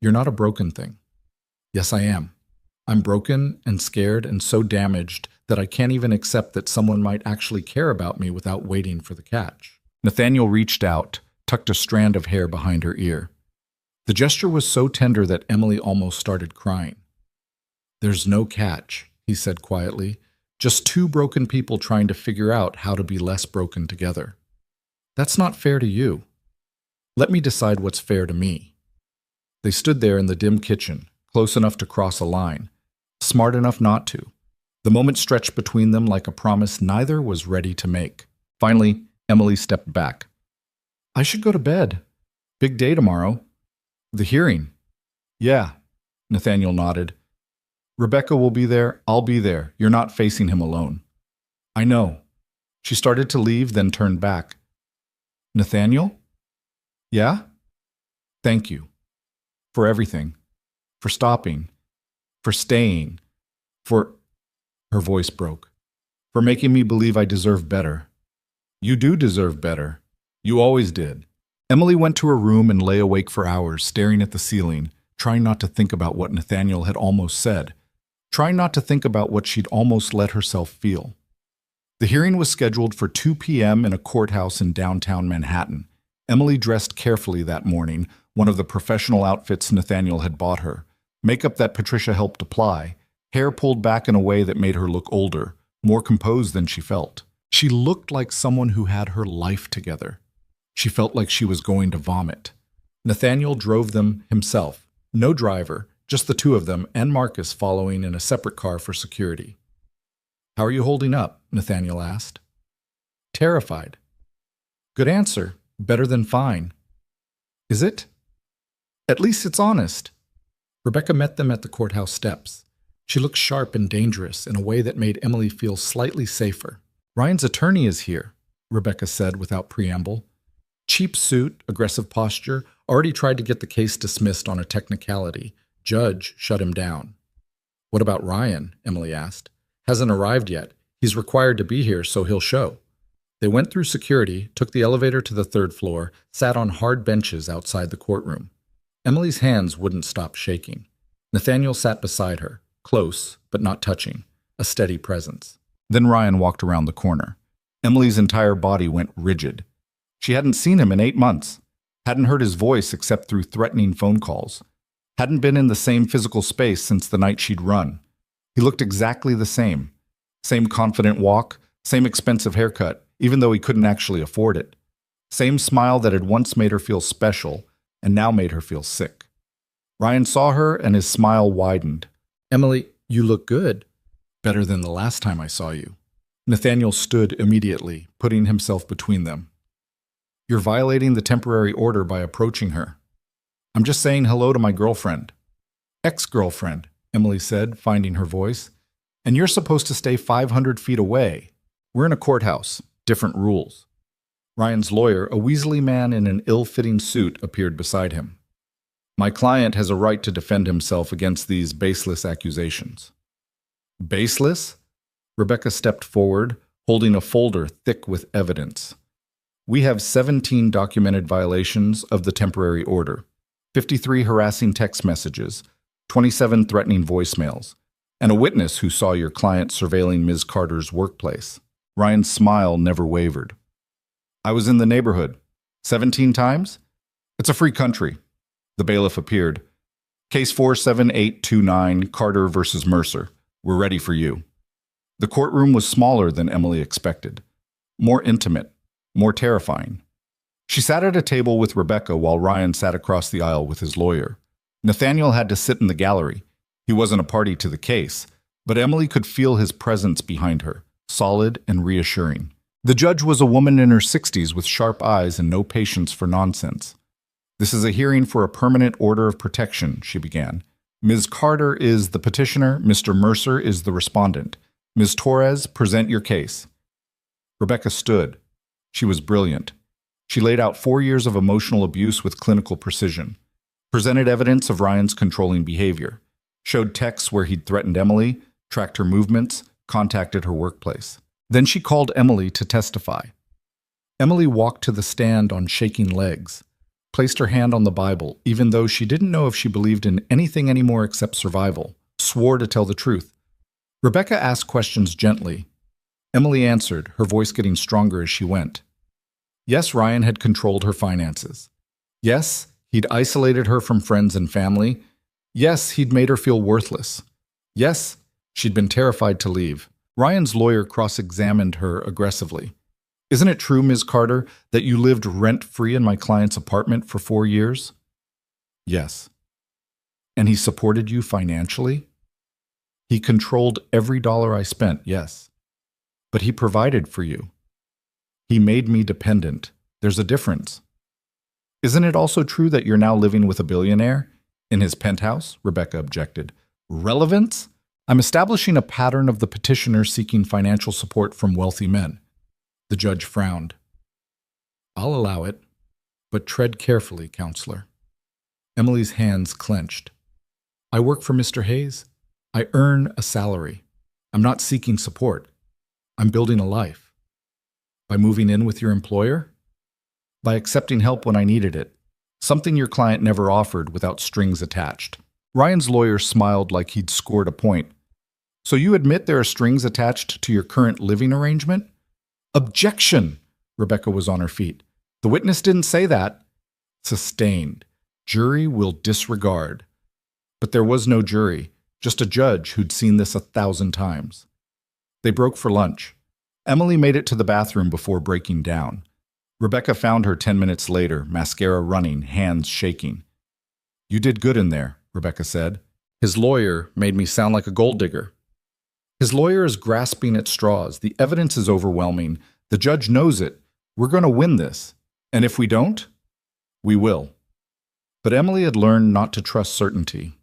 You're not a broken thing. Yes, I am. I'm broken and scared and so damaged that I can't even accept that someone might actually care about me without waiting for the catch. Nathaniel reached out, tucked a strand of hair behind her ear. The gesture was so tender that Emily almost started crying. There's no catch, he said quietly. Just two broken people trying to figure out how to be less broken together. That's not fair to you. Let me decide what's fair to me. They stood there in the dim kitchen, close enough to cross a line, smart enough not to. The moment stretched between them like a promise neither was ready to make. Finally, Emily stepped back. I should go to bed. Big day tomorrow. The hearing. Yeah, Nathaniel nodded. Rebecca will be there. I'll be there. You're not facing him alone. I know. She started to leave, then turned back. Nathaniel? Yeah? Thank you. For everything. For stopping. For staying. For... Her voice broke. For making me believe I deserve better. You do deserve better. You always did. Emily went to her room and lay awake for hours, staring at the ceiling, trying not to think about what Nathaniel had almost said, trying not to think about what she'd almost let herself feel. The hearing was scheduled for 2 p.m. in a courthouse in downtown Manhattan. Emily dressed carefully that morning, one of the professional outfits Nathaniel had bought her, makeup that Patricia helped apply, hair pulled back in a way that made her look older, more composed than she felt. She looked like someone who had her life together. She felt like she was going to vomit. Nathaniel drove them himself. No driver, just the two of them and Marcus following in a separate car for security. How are you holding up? Nathaniel asked. Terrified. Good answer. Better than fine. Is it? At least it's honest. Rebecca met them at the courthouse steps. She looked sharp and dangerous in a way that made Emily feel slightly safer. Ryan's attorney is here, Rebecca said without preamble. Cheap suit, aggressive posture, already tried to get the case dismissed on a technicality. Judge shut him down. What about Ryan? Emily asked. Hasn't arrived yet. He's required to be here, so he'll show. They went through security, took the elevator to the 3rd floor, sat on hard benches outside the courtroom. Emily's hands wouldn't stop shaking. Nathaniel sat beside her, close, but not touching, a steady presence. Then Ryan walked around the corner. Emily's entire body went rigid. She hadn't seen him in 8 months, hadn't heard his voice except through threatening phone calls, hadn't been in the same physical space since the night she'd run. He looked exactly the same. Same confident walk, same expensive haircut, even though he couldn't actually afford it. Same smile that had once made her feel special and now made her feel sick. Ryan saw her and his smile widened. Emily, you look good. Better than the last time I saw you. Nathaniel stood immediately, putting himself between them. You're violating the temporary order by approaching her. I'm just saying hello to my girlfriend. Ex-girlfriend, Emily said, finding her voice. And you're supposed to stay 500 feet away. We're in a courthouse. Different rules. Ryan's lawyer, a weaselly man in an ill-fitting suit, appeared beside him. My client has a right to defend himself against these baseless accusations. Baseless? Rebecca stepped forward, holding a folder thick with evidence. We have 17 documented violations of the temporary order, 53 harassing text messages, 27 threatening voicemails, and a witness who saw your client surveilling Ms. Carter's workplace. Ryan's smile never wavered. I was in the neighborhood. 17 times? It's a free country. The bailiff appeared. Case 47829, Carter versus Mercer. We're ready for you. The courtroom was smaller than Emily expected. More intimate. More terrifying. She sat at a table with Rebecca while Ryan sat across the aisle with his lawyer. Nathaniel had to sit in the gallery. He wasn't a party to the case, but Emily could feel his presence behind her, solid and reassuring. The judge was a woman in her 60s with sharp eyes and no patience for nonsense. This is a hearing for a permanent order of protection, she began. Ms. Carter is the petitioner, Mr. Mercer is the respondent. Ms. Torres, present your case. Rebecca stood. She was brilliant. She laid out 4 years of emotional abuse with clinical precision, presented evidence of Ryan's controlling behavior, showed texts where he'd threatened Emily, tracked her movements, contacted her workplace. Then she called Emily to testify. Emily walked to the stand on shaking legs, placed her hand on the Bible, even though she didn't know if she believed in anything anymore except survival, swore to tell the truth. Rebecca asked questions gently. Emily answered, her voice getting stronger as she went. Yes, Ryan had controlled her finances. Yes, he'd isolated her from friends and family. Yes, he'd made her feel worthless. Yes, she'd been terrified to leave. Ryan's lawyer cross-examined her aggressively. Isn't it true, Ms. Carter, that you lived rent-free in my client's apartment for 4 years? Yes. And he supported you financially? He controlled every dollar I spent, yes. But he provided for you. He made me dependent. There's a difference. Isn't it also true that you're now living with a billionaire? In his penthouse? Rebecca objected. Relevance? I'm establishing a pattern of the petitioner seeking financial support from wealthy men. The judge frowned. I'll allow it, but tread carefully, counselor. Emily's hands clenched. I work for Mr. Hayes. I earn a salary. I'm not seeking support. I'm building a life. By moving in with your employer? By accepting help when I needed it. Something your client never offered without strings attached. Ryan's lawyer smiled like he'd scored a point. So you admit there are strings attached to your current living arrangement? Objection! Rebecca was on her feet. The witness didn't say that. Sustained. Jury will disregard. But there was no jury, just a judge who'd seen this 1,000 times. They broke for lunch. Emily made it to the bathroom before breaking down. Rebecca found her 10 minutes later, mascara running, hands shaking. You did good in there, Rebecca said. His lawyer made me sound like a gold digger. His lawyer is grasping at straws. The evidence is overwhelming. The judge knows it. We're going to win this. And if we don't, we will. But Emily had learned not to trust certainty.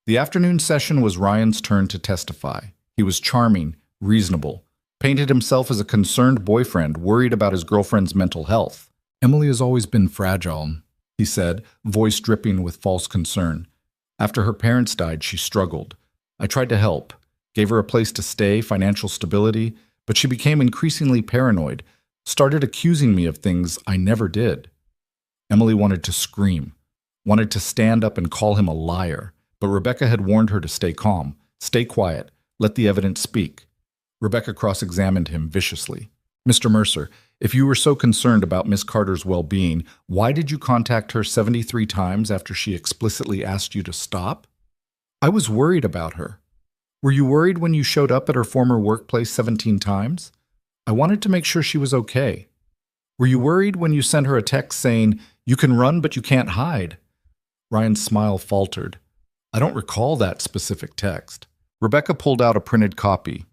The afternoon session was Ryan's turn to testify. He was charming, reasonable, painted himself as a concerned boyfriend worried about his girlfriend's mental health. Emily has always been fragile, he said, voice dripping with false concern. After her parents died, she struggled. I tried to help. Gave her a place to stay, financial stability, but she became increasingly paranoid, started accusing me of things I never did. Emily wanted to scream, wanted to stand up and call him a liar, but Rebecca had warned her to stay calm, stay quiet, let the evidence speak. Rebecca cross-examined him viciously. Mr. Mercer, if you were so concerned about Miss Carter's well-being, why did you contact her 73 times after she explicitly asked you to stop? I was worried about her. Were you worried when you showed up at her former workplace 17 times? I wanted to make sure she was okay. Were you worried when you sent her a text saying, you can run but you can't hide? Ryan's smile faltered. I don't recall that specific text. Rebecca pulled out a printed copy.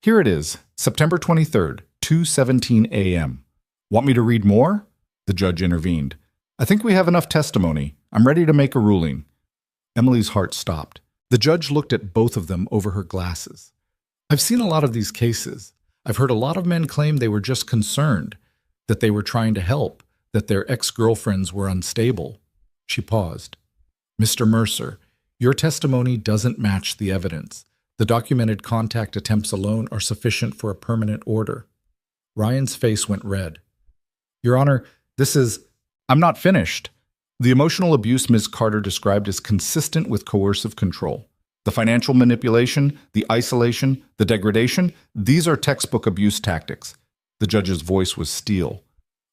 Here it is, September 23rd, 2:17 a.m. Want me to read more? The judge intervened. I think we have enough testimony. I'm ready to make a ruling. Emily's heart stopped. The judge looked at both of them over her glasses. I've seen a lot of these cases. I've heard a lot of men claim they were just concerned, that they were trying to help, that their ex-girlfriends were unstable. She paused. Mr. Mercer, your testimony doesn't match the evidence. The documented contact attempts alone are sufficient for a permanent order. Ryan's face went red. Your Honor, I'm not finished. The emotional abuse Ms. Carter described is consistent with coercive control. The financial manipulation, the isolation, the degradation, these are textbook abuse tactics. The judge's voice was steel.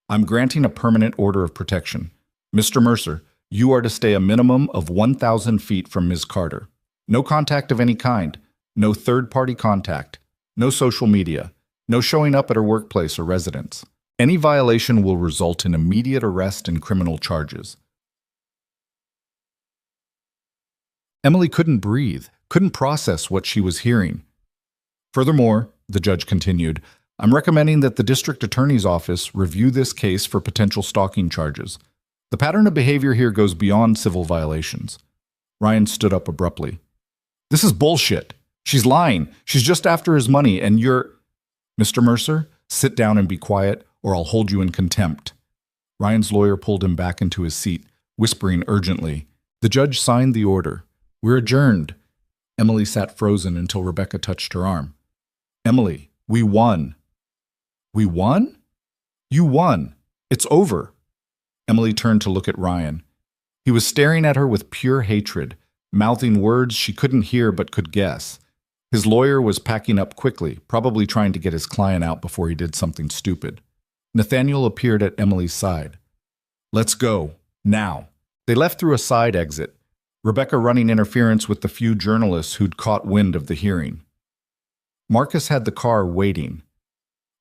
I'm granting a permanent order of protection. Mr. Mercer, you are to stay a minimum of 1,000 feet from Ms. Carter. No contact of any kind, no third-party contact, no social media, no showing up at her workplace or residence. Any violation will result in immediate arrest and criminal charges. Emily couldn't breathe, couldn't process what she was hearing. Furthermore, the judge continued, I'm recommending that the district attorney's office review this case for potential stalking charges. The pattern of behavior here goes beyond civil violations. Ryan stood up abruptly. This is bullshit. She's lying. She's just after his money, and you're... Mr. Mercer, sit down and be quiet, or I'll hold you in contempt. Ryan's lawyer pulled him back into his seat, whispering urgently. The judge signed the order. We're adjourned. Emily sat frozen until Rebecca touched her arm. Emily, we won. We won? You won. It's over. Emily turned to look at Ryan. He was staring at her with pure hatred, mouthing words she couldn't hear but could guess. His lawyer was packing up quickly, probably trying to get his client out before he did something stupid. Nathaniel appeared at Emily's side. Let's go. Now. They left through a side exit, Rebecca running interference with the few journalists who'd caught wind of the hearing. Marcus had the car waiting.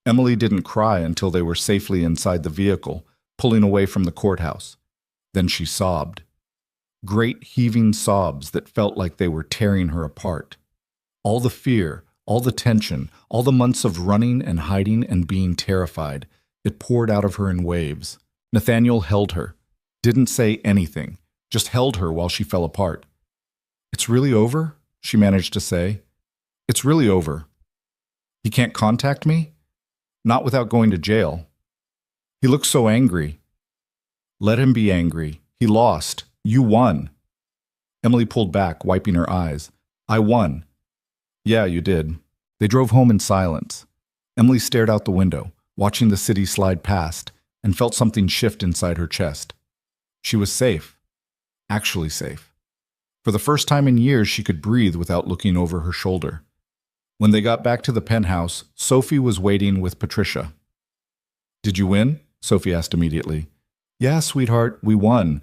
Emily didn't cry until they were safely inside the vehicle, pulling away from the courthouse. Then she sobbed. Great heaving sobs that felt like they were tearing her apart. All the fear, all the tension, all the months of running and hiding and being terrified, it poured out of her in waves. Nathaniel held her, didn't say anything, just held her while she fell apart. It's really over, she managed to say. It's really over. He can't contact me? Not without going to jail. He looks so angry. Let him be angry. He lost. You won. Emily pulled back, wiping her eyes. I won. Yeah, you did. They drove home in silence. Emily stared out the window, watching the city slide past, and felt something shift inside her chest. She was safe. Actually safe. For the first time in years, she could breathe without looking over her shoulder. When they got back to the penthouse, Sophie was waiting with Patricia. Did you win? Sophie asked immediately. Yeah, sweetheart, we won.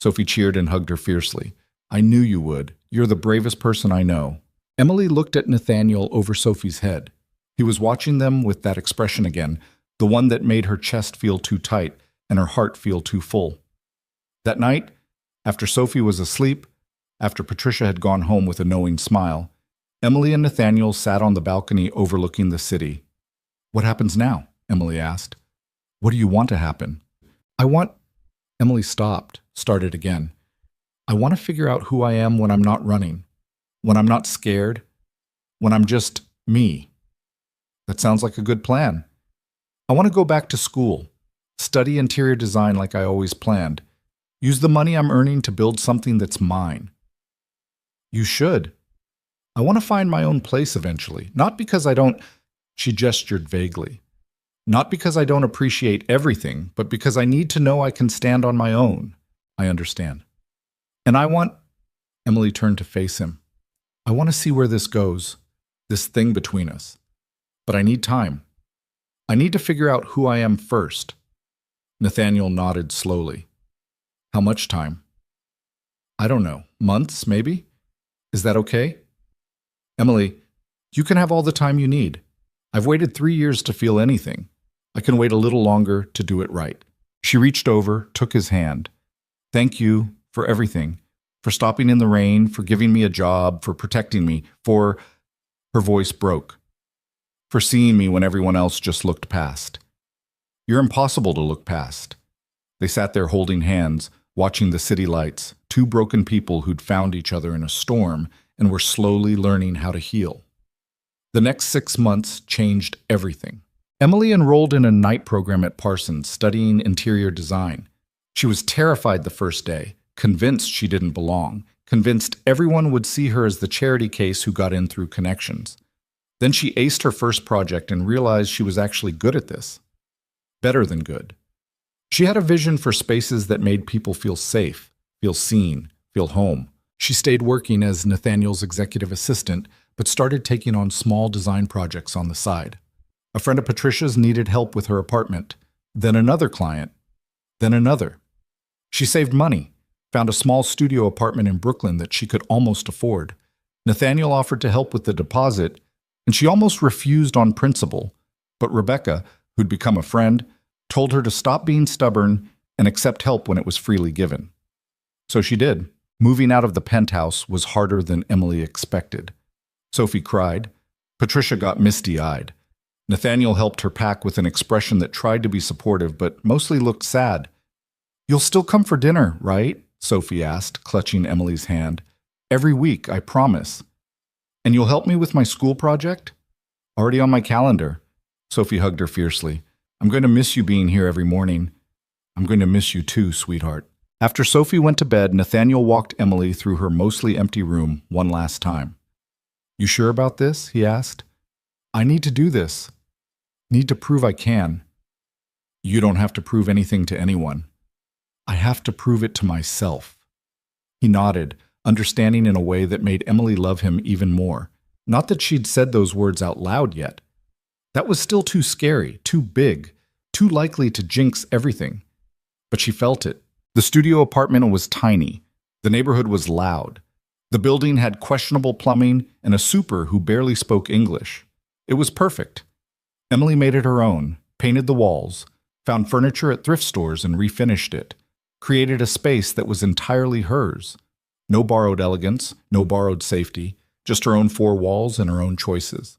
Sophie cheered and hugged her fiercely. I knew you would. You're the bravest person I know. Emily looked at Nathaniel over Sophie's head. He was watching them with that expression again, the one that made her chest feel too tight and her heart feel too full. That night, after Sophie was asleep, after Patricia had gone home with a knowing smile, Emily and Nathaniel sat on the balcony overlooking the city. What happens now? Emily asked. What do you want to happen? Emily stopped, started again. I want to figure out who I am when I'm not running, when I'm not scared, when I'm just me. That sounds like a good plan. I want to go back to school, study interior design like I always planned, use the money I'm earning to build something that's mine. You should. I want to find my own place eventually, not because I don't, she gestured vaguely, not because I don't appreciate everything, but because I need to know I can stand on my own. I understand. And Emily turned to face him. I want to see where this goes, this thing between us. But I need time. I need to figure out who I am first. Nathaniel nodded slowly. How much time? I don't know. Months, maybe? Is that okay? Emily, you can have all the time you need. I've waited 3 years to feel anything. I can wait a little longer to do it right. She reached over, took his hand. Thank you for everything, for stopping in the rain, for giving me a job, for protecting me, for... Her voice broke. For seeing me when everyone else just looked past. You're impossible to look past. They sat there holding hands, watching the city lights, two broken people who'd found each other in a storm and were slowly learning how to heal. The next 6 months changed everything. Emily enrolled in a night program at Parsons, studying interior design. She was terrified the first day, convinced she didn't belong, convinced everyone would see her as the charity case who got in through connections. Then she aced her first project and realized she was actually good at this. Better than good. She had a vision for spaces that made people feel safe, feel seen, feel home. She stayed working as Nathaniel's executive assistant, but started taking on small design projects on the side. A friend of Patricia's needed help with her apartment, then another client, then another. She saved money, found a small studio apartment in Brooklyn that she could almost afford. Nathaniel offered to help with the deposit, and she almost refused on principle, but Rebecca, who'd become a friend, told her to stop being stubborn and accept help when it was freely given. So she did. Moving out of the penthouse was harder than Emily expected. Sophie cried. Patricia got misty-eyed. Nathaniel helped her pack with an expression that tried to be supportive but mostly looked sad. "You'll still come for dinner, right?" Sophie asked, clutching Emily's hand. "Every week, I promise." "And you'll help me with my school project?" "Already on my calendar." Sophie hugged her fiercely. "I'm going to miss you being here every morning." "I'm going to miss you too, sweetheart." After Sophie went to bed, Nathaniel walked Emily through her mostly empty room one last time. "You sure about this?" he asked. "I need to do this. Need to prove I can." "You don't have to prove anything to anyone." "I have to prove it to myself." He nodded, understanding in a way that made Emily love him even more. Not that she'd said those words out loud yet. That was still too scary, too big, too likely to jinx everything. But she felt it. The studio apartment was tiny. The neighborhood was loud. The building had questionable plumbing and a super who barely spoke English. It was perfect. Emily made it her own, painted the walls, found furniture at thrift stores and refinished it, created a space that was entirely hers. No borrowed elegance, no borrowed safety, just her own four walls and her own choices.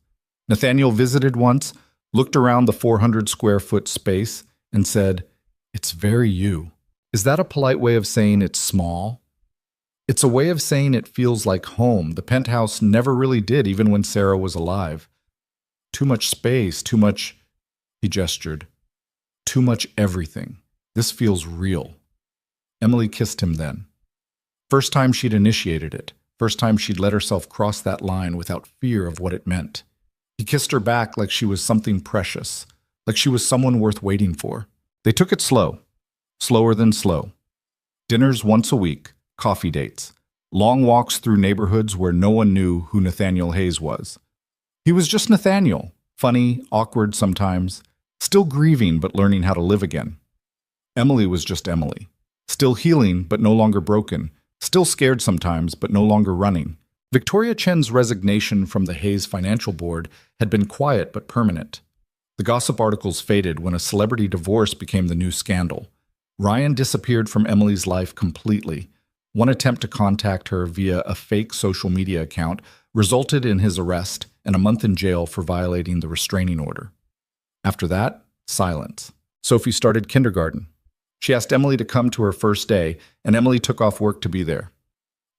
Nathaniel visited once, looked around the 400-square-foot space, and said, "It's very you." Is that a polite way of saying it's small? It's a way of saying it feels like home. The penthouse never really did, even when Sarah was alive. Too much space, too much, he gestured. Too much everything. This feels real. Emily kissed him then. First time she'd initiated it. First time she'd let herself cross that line without fear of what it meant. He kissed her back like she was something precious, like she was someone worth waiting for. They took it slow. Slower than slow. Dinners once a week, coffee dates, long walks through neighborhoods where no one knew who Nathaniel Hayes was. He was just Nathaniel, funny, awkward sometimes, still grieving but learning how to live again. Emily was just Emily, still healing but no longer broken, still scared sometimes but no longer running. Victoria Chen's resignation from the Hayes Financial Board had been quiet but permanent. The gossip articles faded when a celebrity divorce became the new scandal. Ryan disappeared from Emily's life completely. One attempt to contact her via a fake social media account resulted in his arrest and a month in jail for violating the restraining order. After that, silence. Sophie started kindergarten. She asked Emily to come to her first day, and Emily took off work to be there.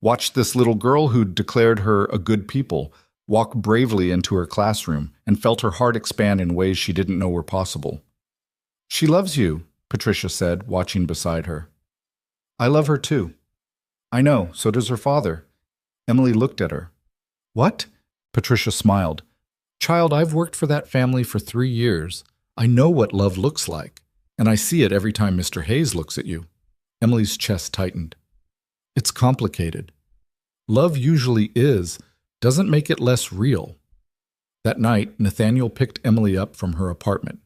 Watched this little girl who'd declared her a good people walk bravely into her classroom and felt her heart expand in ways she didn't know were possible. "She loves you," Patricia said, watching beside her. "I love her too." "I know, so does her father." Emily looked at her. "What?" Patricia smiled. "Child, I've worked for that family for 3 years. I know what love looks like, and I see it every time Mr. Hayes looks at you." Emily's chest tightened. "It's complicated. Love usually is, doesn't make it less real." That night, Nathaniel picked Emily up from her apartment.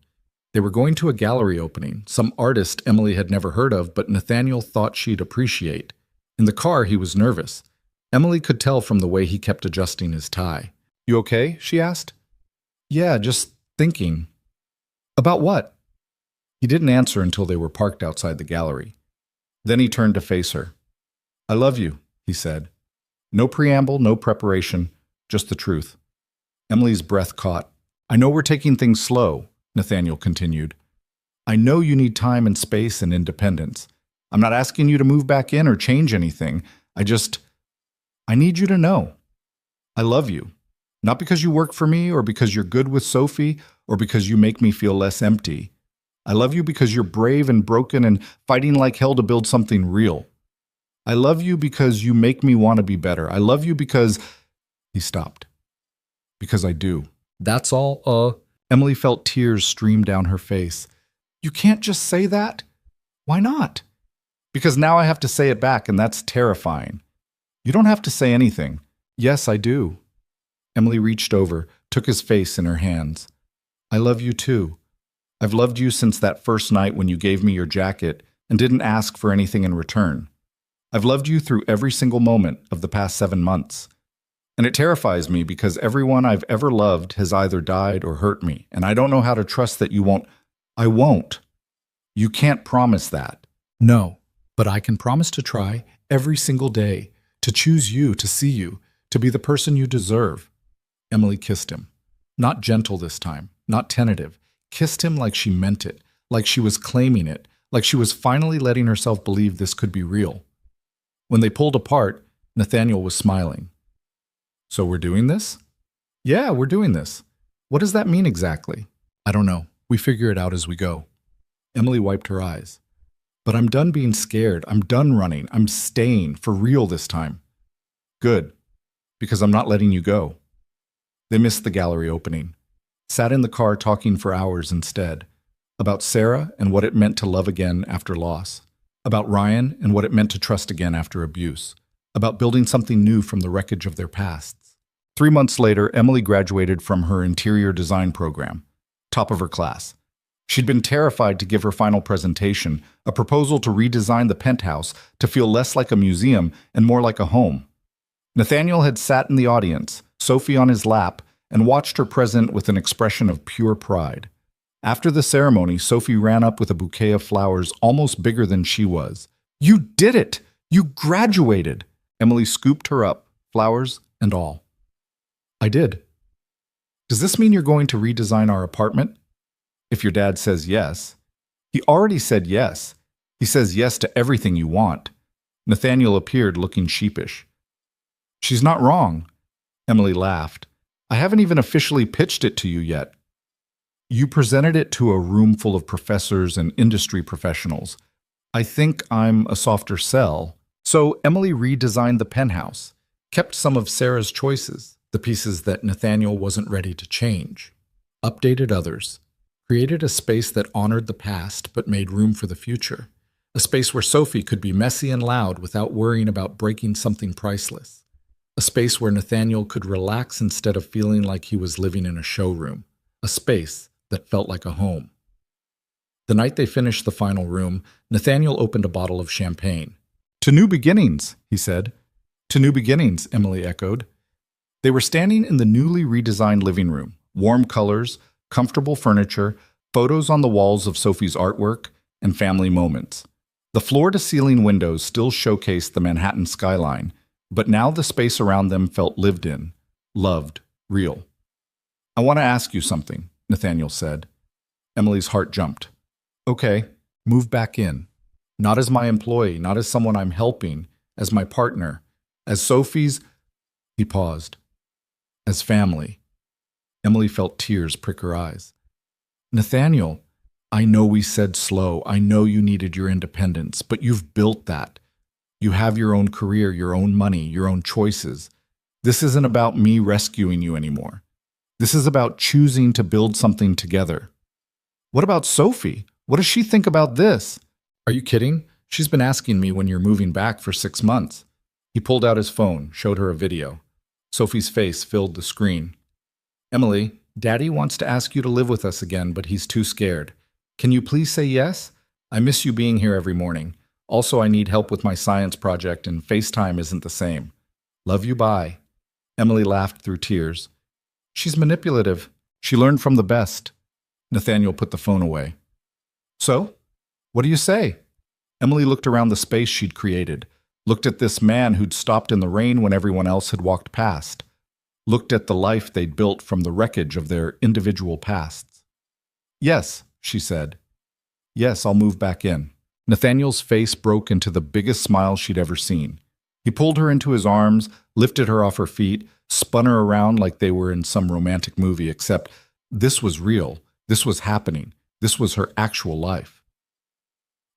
They were going to a gallery opening, some artist Emily had never heard of, but Nathaniel thought she'd appreciate. In the car, he was nervous. Emily could tell from the way he kept adjusting his tie. "You okay?" she asked. "Yeah, just thinking." "About what?" He didn't answer until they were parked outside the gallery. Then he turned to face her. "I love you," he said. No preamble, no preparation, just the truth. Emily's breath caught. "I know we're taking things slow," Nathaniel continued. "I know you need time and space and independence. I'm not asking you to move back in or change anything. I need you to know. I love you. Not because you work for me or because you're good with Sophie or because you make me feel less empty. I love you because you're brave and broken and fighting like hell to build something real. I love you because you make me want to be better. I love you because... He stopped. Because I do. That's all, Emily felt tears stream down her face. You can't just say that? Why not? Because now I have to say it back, and that's terrifying. You don't have to say anything. Yes, I do. Emily reached over, took his face in her hands. I love you too. I've loved you since that first night when you gave me your jacket and didn't ask for anything in return. I've loved you through every single moment of the past 7 months. And it terrifies me because everyone I've ever loved has either died or hurt me, and I don't know how to trust that you won't. I won't. You can't promise that. No, but I can promise to try every single day, to choose you, to see you, to be the person you deserve. Emily kissed him. Not gentle this time, not tentative. Kissed him like she meant it, like she was claiming it, like she was finally letting herself believe this could be real. When they pulled apart, Nathaniel was smiling. So we're doing this? Yeah, we're doing this. What does that mean exactly? I don't know. We figure it out as we go. Emily wiped her eyes. But I'm done being scared. I'm done running. I'm staying for real this time. Good, because I'm not letting you go. They missed the gallery opening. Sat in the car talking for hours instead. About Sarah and what it meant to love again after loss. About Ryan and what it meant to trust again after abuse. About building something new from the wreckage of their pasts. 3 months later, Emily graduated from her interior design program. Top of her class. She'd been terrified to give her final presentation, a proposal to redesign the penthouse to feel less like a museum and more like a home. Nathaniel had sat in the audience, Sophie on his lap, and watched her present with an expression of pure pride. After the ceremony, Sophie ran up with a bouquet of flowers almost bigger than she was. You did it! You graduated! Emily scooped her up, flowers and all. I did. Does this mean you're going to redesign our apartment? If your dad says yes. He already said yes. He says yes to everything you want. Nathaniel appeared looking sheepish. She's not wrong. Emily laughed. I haven't even officially pitched it to you yet. You presented it to a room full of professors and industry professionals. I think I'm a softer sell. So Emily redesigned the penthouse, kept some of Sarah's choices, the pieces that Nathaniel wasn't ready to change, updated others, created a space that honored the past but made room for the future, a space where Sophie could be messy and loud without worrying about breaking something priceless, a space where Nathaniel could relax instead of feeling like he was living in a showroom, a space that felt like a home. The night they finished the final room, Nathaniel opened a bottle of champagne. To new beginnings, he said. To new beginnings, Emily echoed. They were standing in the newly redesigned living room, warm colors, comfortable furniture, photos on the walls of Sophie's artwork, and family moments. The floor-to-ceiling windows still showcased the Manhattan skyline, but now the space around them felt lived in, loved, real. I want to ask you something, Nathaniel said. Emily's heart jumped. Okay, move back in. Not as my employee, not as someone I'm helping, as my partner, as Sophie's... He paused. As family. Emily felt tears prick her eyes. Nathaniel, I know we said slow. I know you needed your independence, but you've built that. You have your own career, your own money, your own choices. This isn't about me rescuing you anymore. This is about choosing to build something together. What about Sophie? What does she think about this? Are you kidding? She's been asking me when you're moving back for 6 months. He pulled out his phone, showed her a video. Sophie's face filled the screen. Emily, Daddy wants to ask you to live with us again, but he's too scared. Can you please say yes? I miss you being here every morning. Also, I need help with my science project, and FaceTime isn't the same. Love you, bye. Emily laughed through tears. She's manipulative. She learned from the best. Nathaniel put the phone away. So, what do you say? Emily looked around the space she'd created, looked at this man who'd stopped in the rain when everyone else had walked past, looked at the life they'd built from the wreckage of their individual pasts. Yes, she said. Yes, I'll move back in. Nathaniel's face broke into the biggest smile she'd ever seen. He pulled her into his arms, lifted her off her feet, spun her around like they were in some romantic movie, except this was real. This was happening. This was her actual life.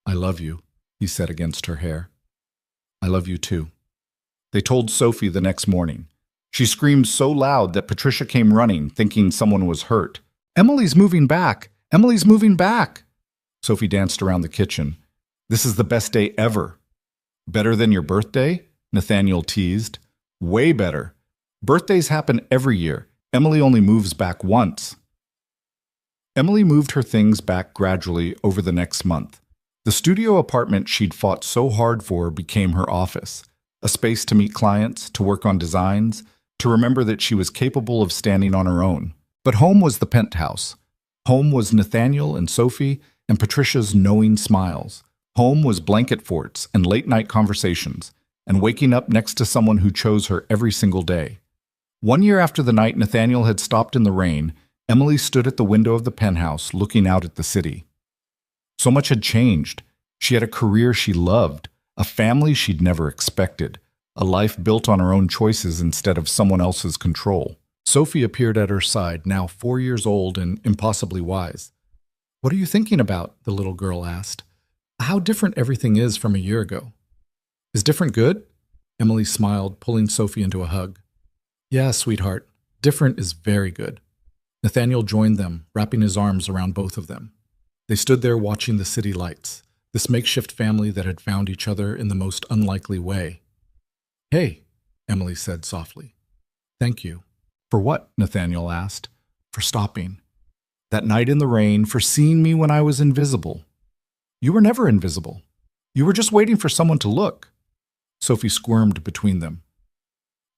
"I love you," he said against her hair. "I love you too." They told Sophie the next morning. She screamed so loud that Patricia came running, thinking someone was hurt. "Emily's moving back! Emily's moving back!" Sophie danced around the kitchen. "This is the best day ever." "Better than your birthday?" Nathaniel teased. "Way better. Birthdays happen every year. Emily only moves back once." Emily moved her things back gradually over the next month. The studio apartment she'd fought so hard for became her office, a space to meet clients, to work on designs, to remember that she was capable of standing on her own. But home was the penthouse. Home was Nathaniel and Sophie and Patricia's knowing smiles. Home was blanket forts and late-night conversations, and waking up next to someone who chose her every single day. 1 year after the night Nathaniel had stopped in the rain, Emily stood at the window of the penthouse looking out at the city. So much had changed. She had a career she loved, a family she'd never expected, a life built on her own choices instead of someone else's control. Sophie appeared at her side, now 4 years old and impossibly wise. "What are you thinking about?" the little girl asked. "How different everything is from a year ago." "Is different good?" Emily smiled, pulling Sophie into a hug. "Yeah, sweetheart, different is very good." Nathaniel joined them, wrapping his arms around both of them. They stood there watching the city lights, this makeshift family that had found each other in the most unlikely way. "Hey," Emily said softly. "Thank you." "For what?" Nathaniel asked. "For stopping. That night in the rain, for seeing me when I was invisible." "You were never invisible. You were just waiting for someone to look." Sophie squirmed between them.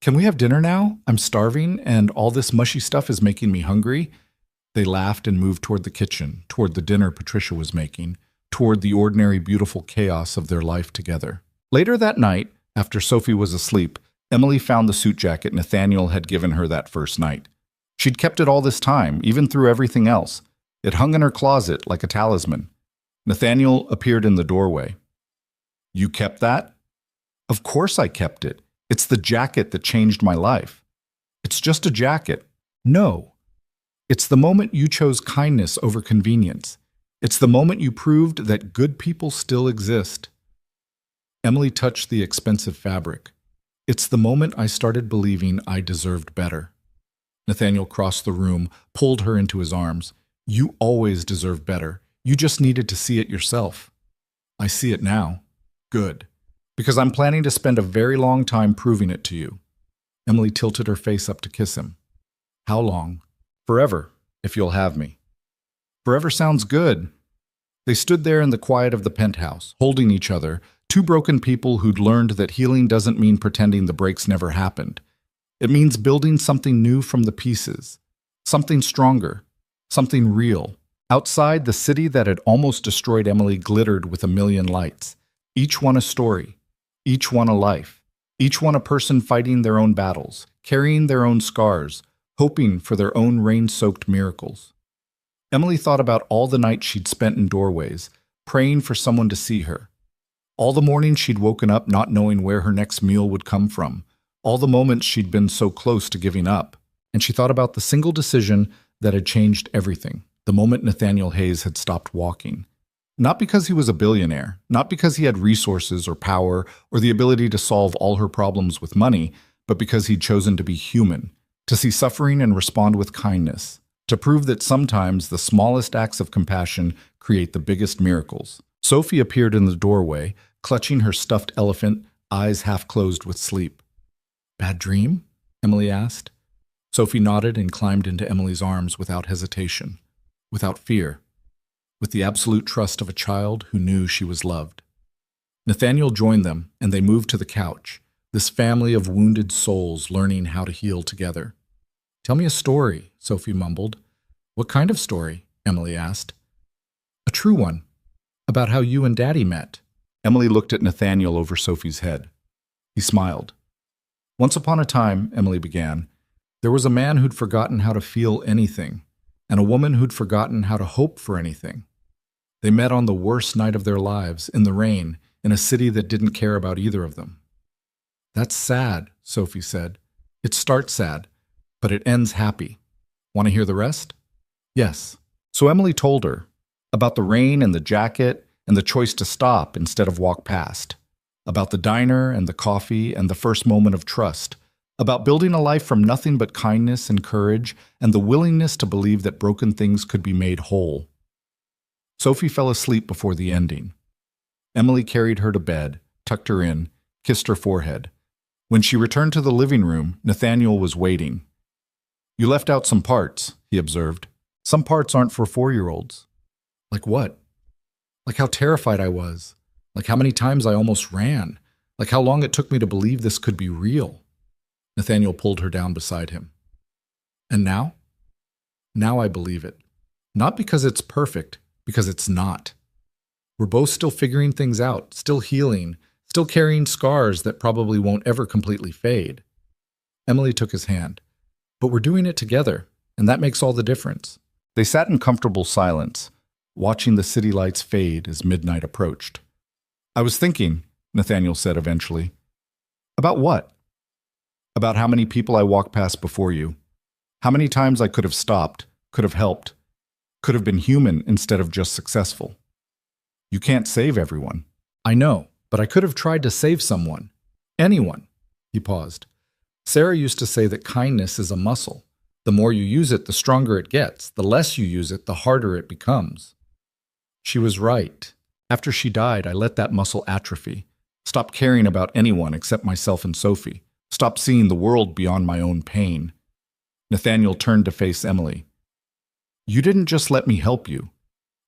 "Can we have dinner now? I'm starving, and all this mushy stuff is making me hungry." They laughed and moved toward the kitchen, toward the dinner Patricia was making, toward the ordinary beautiful chaos of their life together. Later that night, after Sophie was asleep, Emily found the suit jacket Nathaniel had given her that first night. She'd kept it all this time, even through everything else. It hung in her closet like a talisman. Nathaniel appeared in the doorway. "You kept that?" "Of course I kept it. It's the jacket that changed my life." "It's just a jacket." "No. It's the moment you chose kindness over convenience. It's the moment you proved that good people still exist." Emily touched the expensive fabric. "It's the moment I started believing I deserved better." Nathaniel crossed the room, pulled her into his arms. "You always deserve better. You just needed to see it yourself." "I see it now." "Good. Because I'm planning to spend a very long time proving it to you." Emily tilted her face up to kiss him. "How long?" "Forever, if you'll have me." "Forever sounds good." They stood there in the quiet of the penthouse, holding each other, two broken people who'd learned that healing doesn't mean pretending the breaks never happened. It means building something new from the pieces, something stronger, something real. Outside, the city that had almost destroyed Emily glittered with a million lights, each one a story, each one a life, each one a person fighting their own battles, carrying their own scars, hoping for their own rain-soaked miracles. Emily thought about all the nights she'd spent in doorways, praying for someone to see her. All the mornings she'd woken up not knowing where her next meal would come from. All the moments she'd been so close to giving up. And she thought about the single decision that had changed everything, the moment Nathaniel Hayes had stopped walking. Not because he was a billionaire, not because he had resources or power or the ability to solve all her problems with money, but because he'd chosen to be human, to see suffering and respond with kindness, to prove that sometimes the smallest acts of compassion create the biggest miracles. Sophie appeared in the doorway, clutching her stuffed elephant, eyes half closed with sleep. "Bad dream?" Emily asked. Sophie nodded and climbed into Emily's arms without hesitation, without fear, with the absolute trust of a child who knew she was loved. Nathaniel joined them, and they moved to the couch, this family of wounded souls learning how to heal together. "Tell me a story," Sophie mumbled. "What kind of story?" Emily asked. "A true one, about how you and Daddy met." Emily looked at Nathaniel over Sophie's head. He smiled. "Once upon a time," Emily began, "there was a man who'd forgotten how to feel anything, and a woman who'd forgotten how to hope for anything. They met on the worst night of their lives, in the rain, in a city that didn't care about either of them. "That's sad," Sophie said. "It starts sad, but it ends happy. Want to hear the rest?" "Yes." So Emily told her about the rain and the jacket and the choice to stop instead of walk past, about the diner and the coffee and the first moment of trust, about building a life from nothing but kindness and courage and the willingness to believe that broken things could be made whole. Sophie fell asleep before the ending. Emily carried her to bed, tucked her in, kissed her forehead. When she returned to the living room, Nathaniel was waiting. "You left out some parts," he observed. "Some parts aren't for 4-year-olds. "Like what?" "Like how terrified I was. Like how many times I almost ran. Like how long it took me to believe this could be real." Nathaniel pulled her down beside him. "And now?" "Now I believe it. Not because it's perfect, because it's not. We're both still figuring things out, still healing, still carrying scars that probably won't ever completely fade." Emily took his hand. "But we're doing it together, and that makes all the difference." They sat in comfortable silence, watching the city lights fade as midnight approached. "I was thinking," Nathaniel said eventually. "About what?" "About how many people I walked past before you. How many times I could have stopped, could have helped, could have been human instead of just successful. You can't save everyone." "I know, but I could have tried to save someone. Anyone." He paused. "Sarah used to say that kindness is a muscle. The more you use it, the stronger it gets. The less you use it, the harder it becomes." She was right. After she died, I let that muscle atrophy. Stopped caring about anyone except myself and Sophie. Stopped seeing the world beyond my own pain. Nathaniel turned to face Emily. "You didn't just let me help you.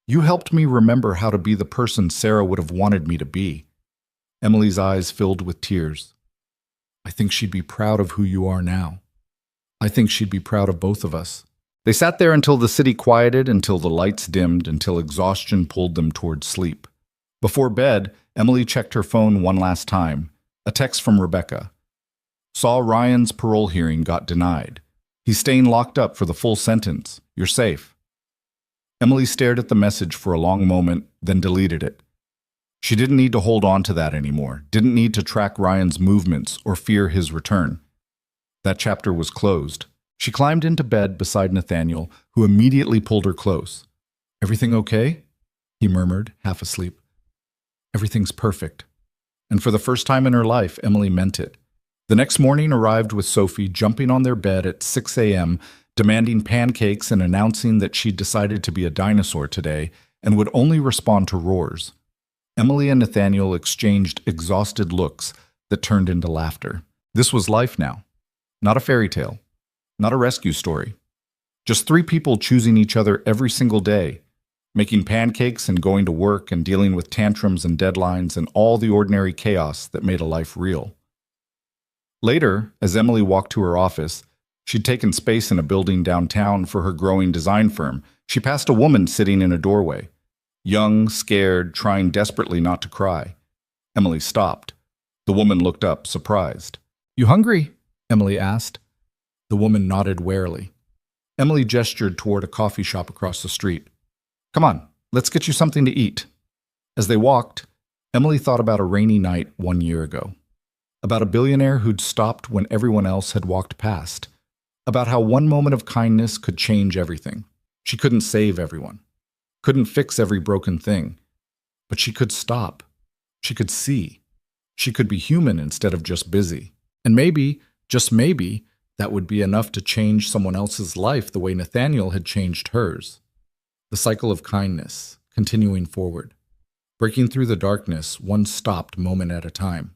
You helped me remember how to be the person Sarah would have wanted me to be." Emily's eyes filled with tears. "I think she'd be proud of who you are now. I think she'd be proud of both of us." They sat there until the city quieted, until the lights dimmed, until exhaustion pulled them toward sleep. Before bed, Emily checked her phone one last time. A text from Rebecca. "Saw Ryan's parole hearing got denied. He's staying locked up for the full sentence. You're safe." Emily stared at the message for a long moment, then deleted it. She didn't need to hold on to that anymore, didn't need to track Ryan's movements or fear his return. That chapter was closed. She climbed into bed beside Nathaniel, who immediately pulled her close. "Everything okay?" he murmured, half asleep. "Everything's perfect." And for the first time in her life, Emily meant it. The next morning arrived with Sophie jumping on their bed at 6 a.m., demanding pancakes and announcing that she'd decided to be a dinosaur today and would only respond to roars. Emily and Nathaniel exchanged exhausted looks that turned into laughter. This was life now. Not a fairy tale. Not a rescue story. Just 3 people choosing each other every single day, making pancakes and going to work and dealing with tantrums and deadlines and all the ordinary chaos that made a life real. Later, as Emily walked to her office, she'd taken space in a building downtown for her growing design firm. She passed a woman sitting in a doorway, young, scared, trying desperately not to cry. Emily stopped. The woman looked up, surprised. "You hungry?" Emily asked. The woman nodded warily. Emily gestured toward a coffee shop across the street. "Come on, let's get you something to eat." As they walked, Emily thought about a rainy night 1 year ago. About a billionaire who'd stopped when everyone else had walked past. About how one moment of kindness could change everything. She couldn't save everyone. Couldn't fix every broken thing. But she could stop. She could see. She could be human instead of just busy. And maybe, just maybe, that would be enough to change someone else's life the way Nathaniel had changed hers. The cycle of kindness, continuing forward. Breaking through the darkness, one stopped moment at a time.